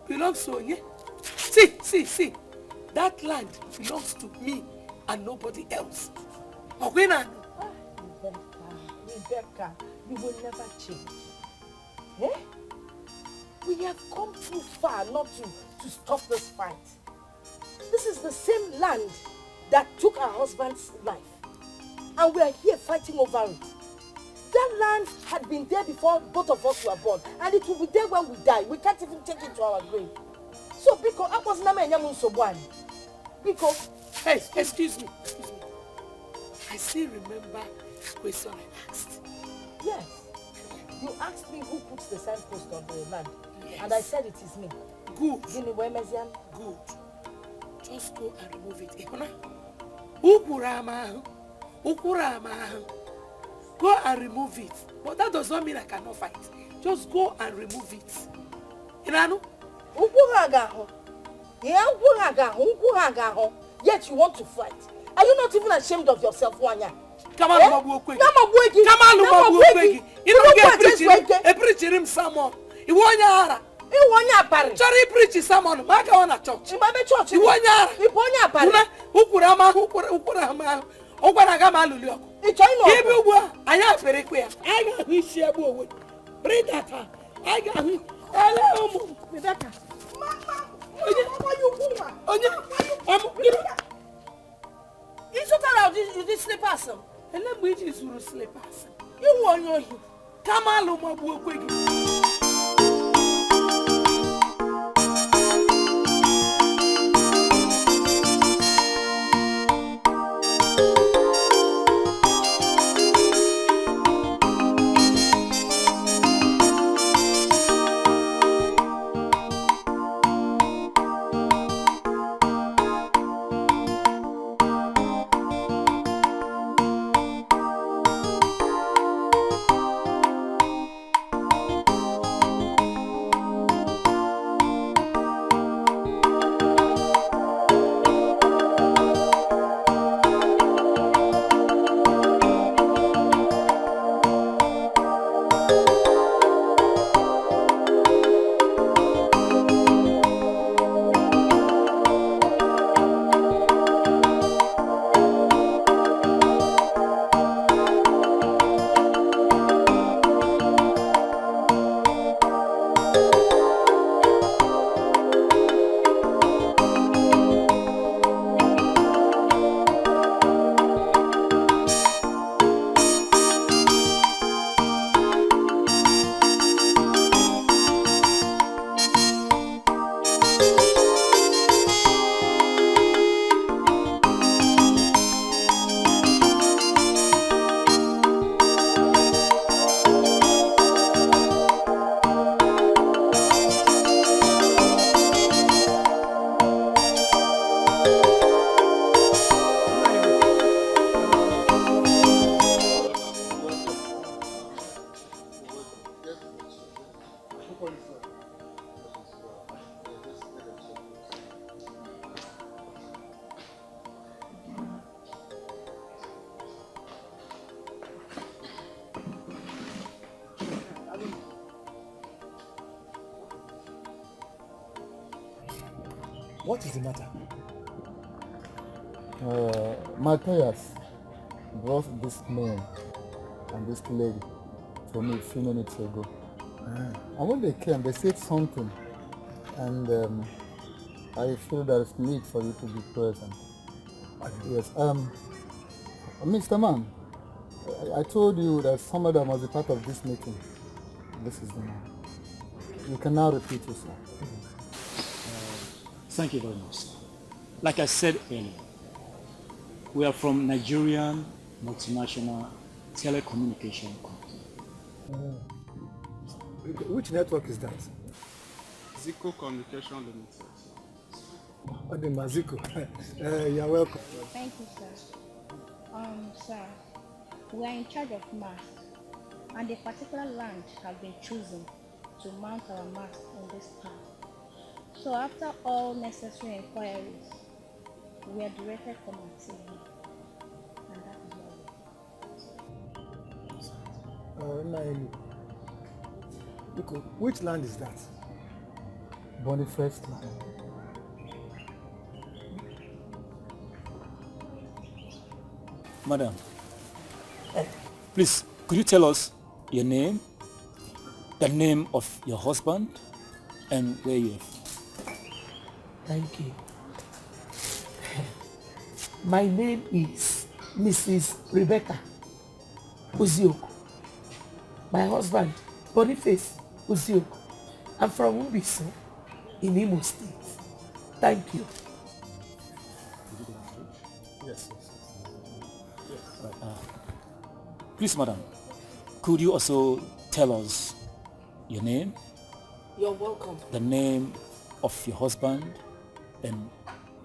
Speaker 1: Belongs to you? See. That land belongs to me and nobody else.
Speaker 14: Rebecca, you will never change. Eh? We have come too far not to stop this fight. This is the same land that took our husband's life. And we are here fighting over it. That land had been there before both of us were born. And it will be there when we die. We can't even take it to our grave. So, because I was not because
Speaker 1: hey, excuse me. I still remember the question I asked.
Speaker 14: Yes. You asked me who puts the signpost on the land.
Speaker 1: Yes.
Speaker 14: And I said it is me.
Speaker 1: Good.
Speaker 14: Good.
Speaker 1: Just go and remove it. Go and remove it. But that does not mean I cannot fight. Just go and remove it.
Speaker 14: Yet you want to fight. Are you not even ashamed of yourself, Wanya?
Speaker 1: Come on, Ugwuoke. Ugwuoke. You don't get a preacher him someone. You want yara.
Speaker 14: You want ya pari.
Speaker 1: Sorry, preach someone. Maka wana church.
Speaker 14: You church.
Speaker 1: You want yara.
Speaker 14: You want ya pari.
Speaker 1: Ukurama. Ogbanagama lulio.
Speaker 14: It's all no.
Speaker 1: Give you one. I have very clear. I got his share wood. Bring that up. I got him. Hello, Rebecca. Mama, you woman.
Speaker 14: You took out this slippers.
Speaker 1: And then we just will slippers.
Speaker 14: You want your hip.
Speaker 1: Come on, Ugwuoke.
Speaker 12: What is the matter?
Speaker 10: Matthias brought this man and this lady to me a few minutes ago. And when they came, they said something, and I feel there's need for you to be present. Yes. Mr. Man, I told you that somebody must be part of this meeting. This is the man. You can now repeat yourself.
Speaker 8: Thank you very much. Like I said earlier, we are from Nigerian multinational telecommunication company.
Speaker 12: Which network is that?
Speaker 15: Wazico Communication Limited.
Speaker 12: The Wazico. You're welcome.
Speaker 21: Thank you, sir. Sir, we are in charge of mast, and a particular land has been chosen to mount our mast in this town. So after all necessary inquiries, we are directed from our TV, and that is why
Speaker 12: Which land is that?
Speaker 10: Boniface land.
Speaker 8: Madam, please, could you tell us your name, the name of your husband, and where you are from?
Speaker 1: Thank you. My name is Mrs. Rebecca Uwuzuruike. My husband, Boniface Uwuzuruike. I'm from Ubiso in Imo State. Thank you.
Speaker 8: Yes. Please, madam, could you also tell us your name?
Speaker 1: You're welcome.
Speaker 8: The name of your husband, and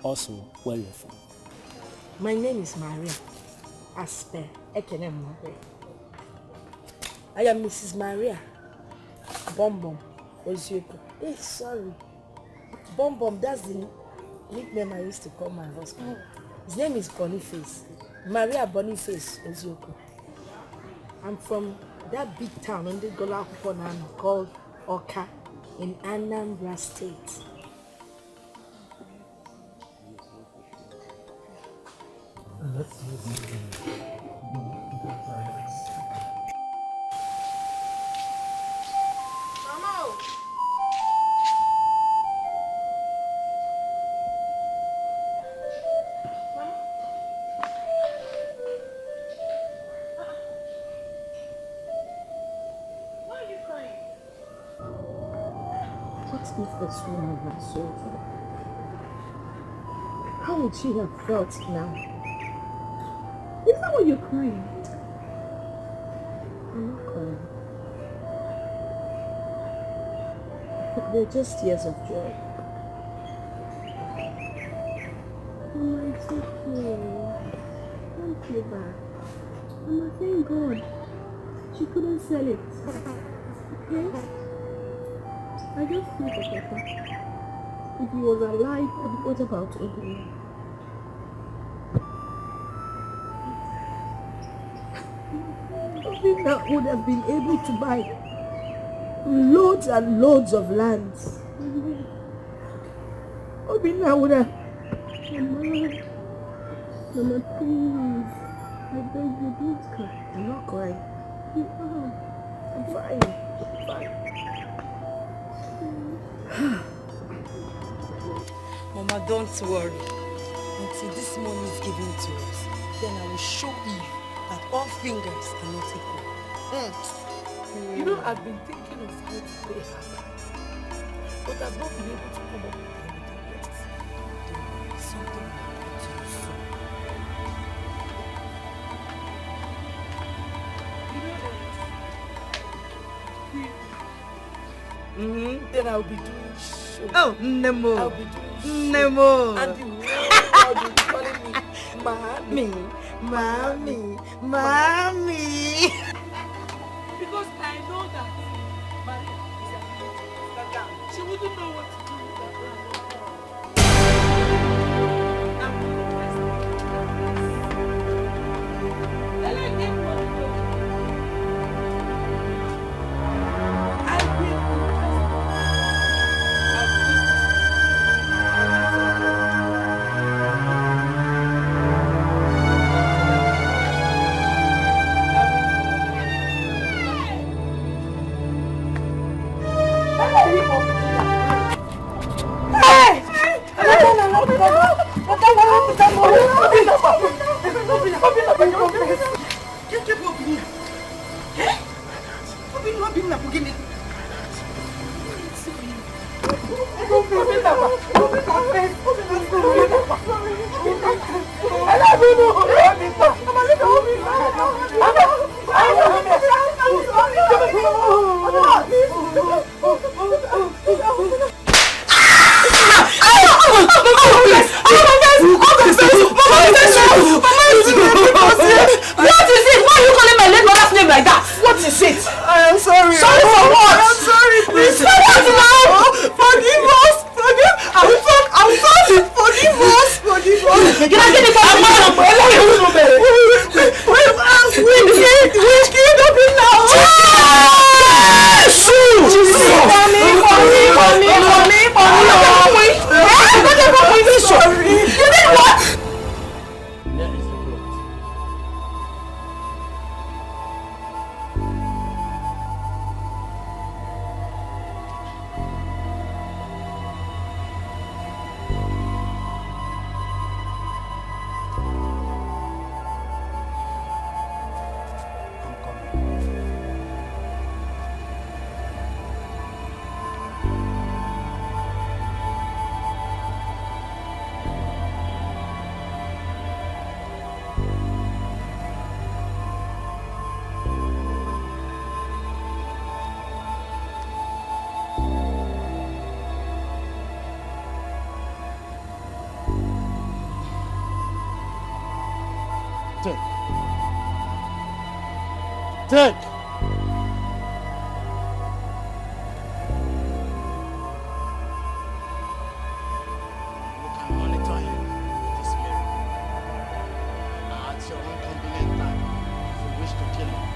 Speaker 8: also where you're from.
Speaker 14: My name is Maria Asper Ekenemwe. I am Mrs. Maria Bombom Wazico. Hey, sorry. Bombom, that's the nickname I used to call my husband. His name is Boniface. Maria Boniface Wazico. I'm from that big town on the Gola called Oka in Anambra State.
Speaker 10: Let's use
Speaker 14: If this woman had sold her, how would she have felt now? Is that what you're crying? I'm not crying. They're just tears of joy.
Speaker 17: Mama, it's okay. Don't feel bad. Mama, thank God. She couldn't sell it. Okay? I just feel better. If he was alive, what about Ebere?
Speaker 14: Obina would have been able to buy loads and loads of lands. Obina would have...
Speaker 17: Mama, please. I beg you, don't cry.
Speaker 14: I'm not crying.
Speaker 17: You are.
Speaker 14: I'm fine. I'm fine.
Speaker 11: Mama, don't worry. Until this money is given to us, then I will show you that all fingers are not equal.
Speaker 1: You know, I've been thinking of how to pay her back, but I've not been able to come up with anything yet.
Speaker 11: Something will happen to you soon.
Speaker 1: Then I'll be doing show.
Speaker 11: Oh, Nemo.
Speaker 1: I'll be doing show.
Speaker 11: Nemo.
Speaker 1: And the world will be calling me Mommy.
Speaker 11: Mommy.
Speaker 1: Because I know that Maria is a she wouldn't know what to do with that
Speaker 2: Take. You can monitor him with this mirror. Now at your own convenient time, if you wish to kill him.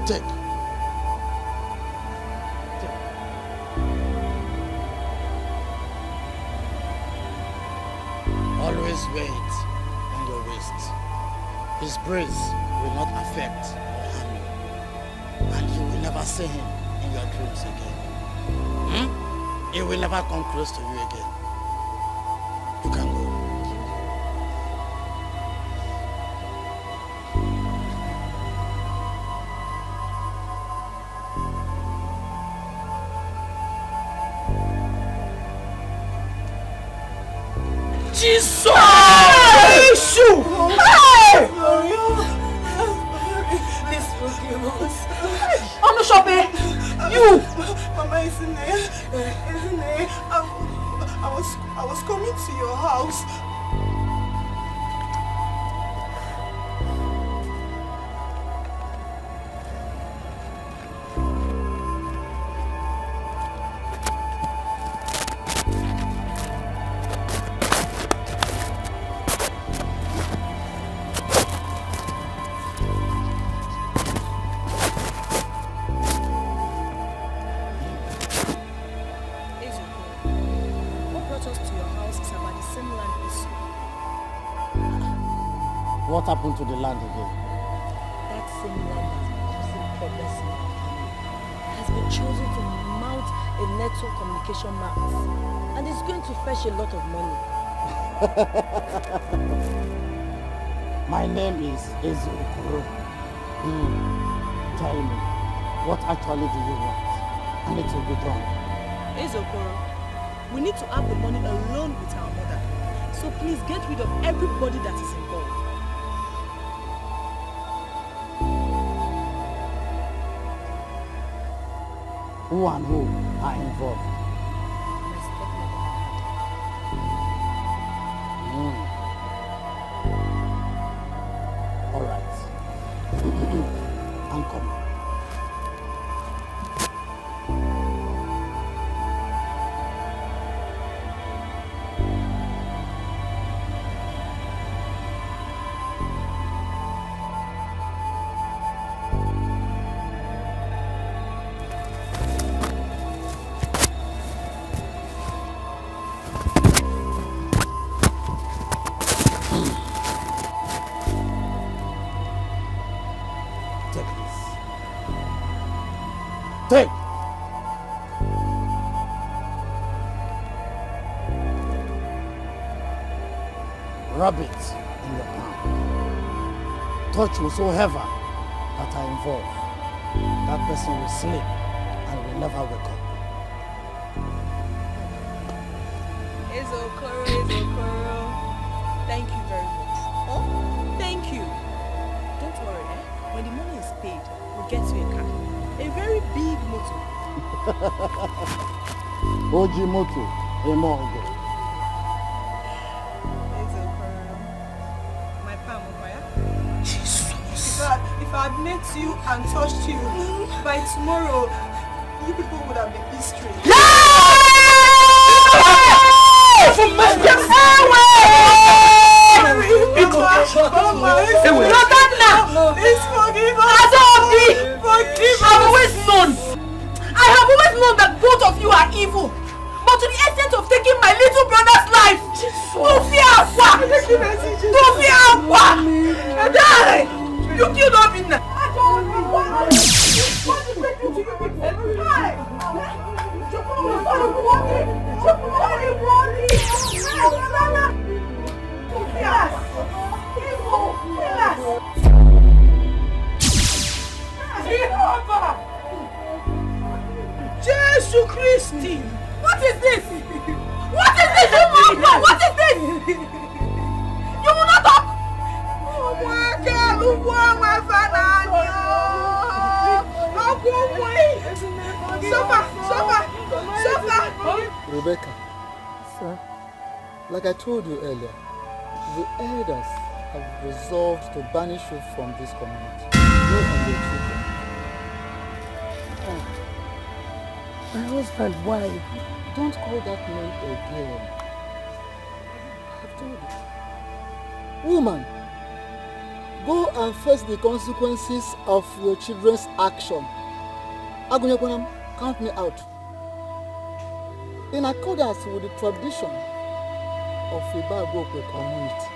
Speaker 2: Take. Always wear it on your waist. His breeze will not affect or harm you. And you will never see him in your dreams again. He will never come close to you again. You can go. Jesus! Issue! Hey!
Speaker 14: Please forgive us.
Speaker 13: Shoppe! You!
Speaker 14: Mama, isn't it? I was coming to your house.
Speaker 2: What happened to the land again?
Speaker 5: That same land has been causing problems in our family. Has been chosen to mount a network communication mast, and it's going to fetch a lot of money.
Speaker 2: My name is Ezeonu. Tell me, what actually do you want? And it will be done.
Speaker 13: Ezeonu, we need to have the money alone with our mother. So please get rid of everybody that is involved.
Speaker 2: who and who are involved. All right. I'm coming. Take. Rub it in your palm. Touch whosoever that are involved. That person will sleep and will never wake up.
Speaker 6: Okaro. Thank you very much. Oh, thank you. Don't worry, When the money is paid, we'll get you a car. A very big motor.
Speaker 2: Oji moto, Emogo.
Speaker 6: My palm, Jesus. If I had met you and touched you, by tomorrow, you people would have been history.
Speaker 4: I have always known that both of you are evil, but to the extent of taking my little brother's life. You killed Obina. Jesus Christi! What is this? What is this? What is this? You will not talk?
Speaker 10: Rebecca, sir, like I told you earlier, the elders have resolved to banish you from this community. You and your children.
Speaker 1: My husband, why?
Speaker 10: Don't call that name again. I've told you. Woman, go and face the consequences of your children's action. Agunyakonam, count me out. In accordance with the tradition of the Ugwuoke community.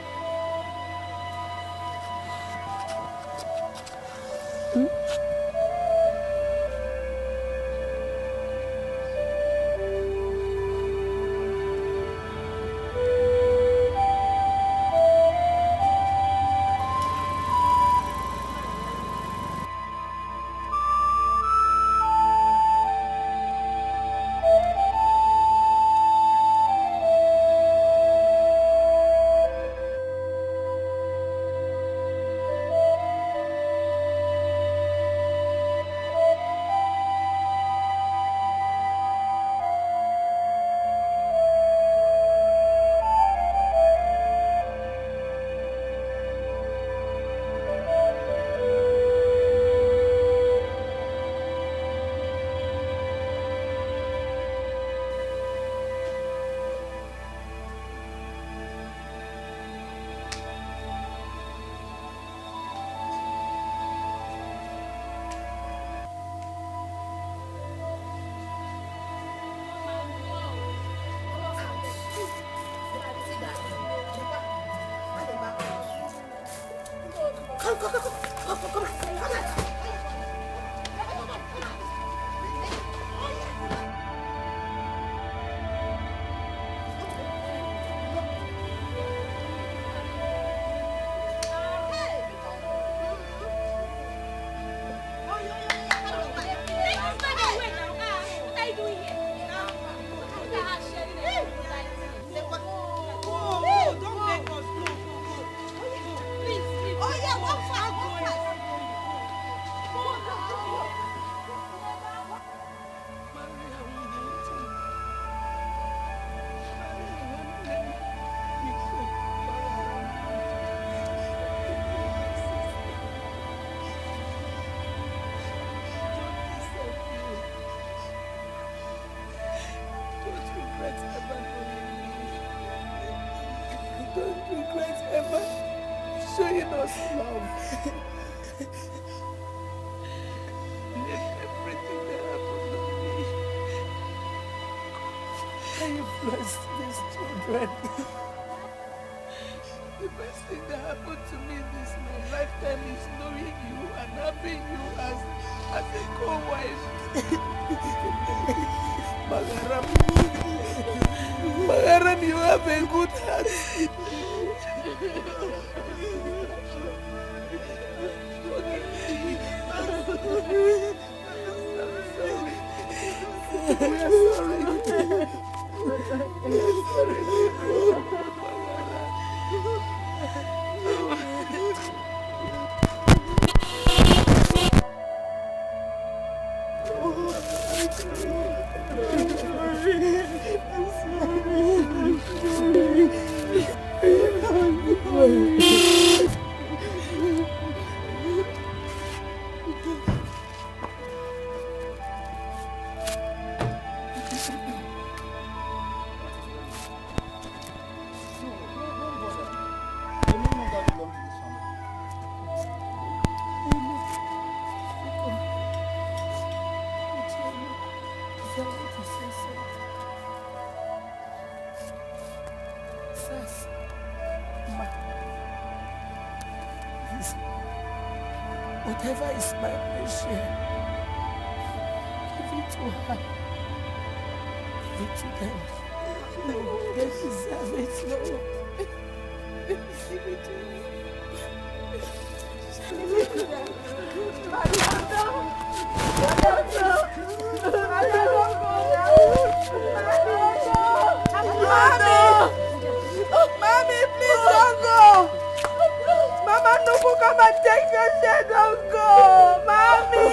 Speaker 1: us love.
Speaker 11: Let everything that happened to me.
Speaker 1: Can you bless these children?
Speaker 11: The best thing that happened to me this my lifetime is knowing you and having you as a co-wife. Magaram, you have a good heart. We are sorry.
Speaker 1: Whatever is my share, give it to her. Give it to them. No, they deserve it, Lord. Give it to them.
Speaker 11: Mommy, please don't go. Mama, no, come and take your share. Don't go, Mommy.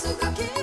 Speaker 9: Wazico.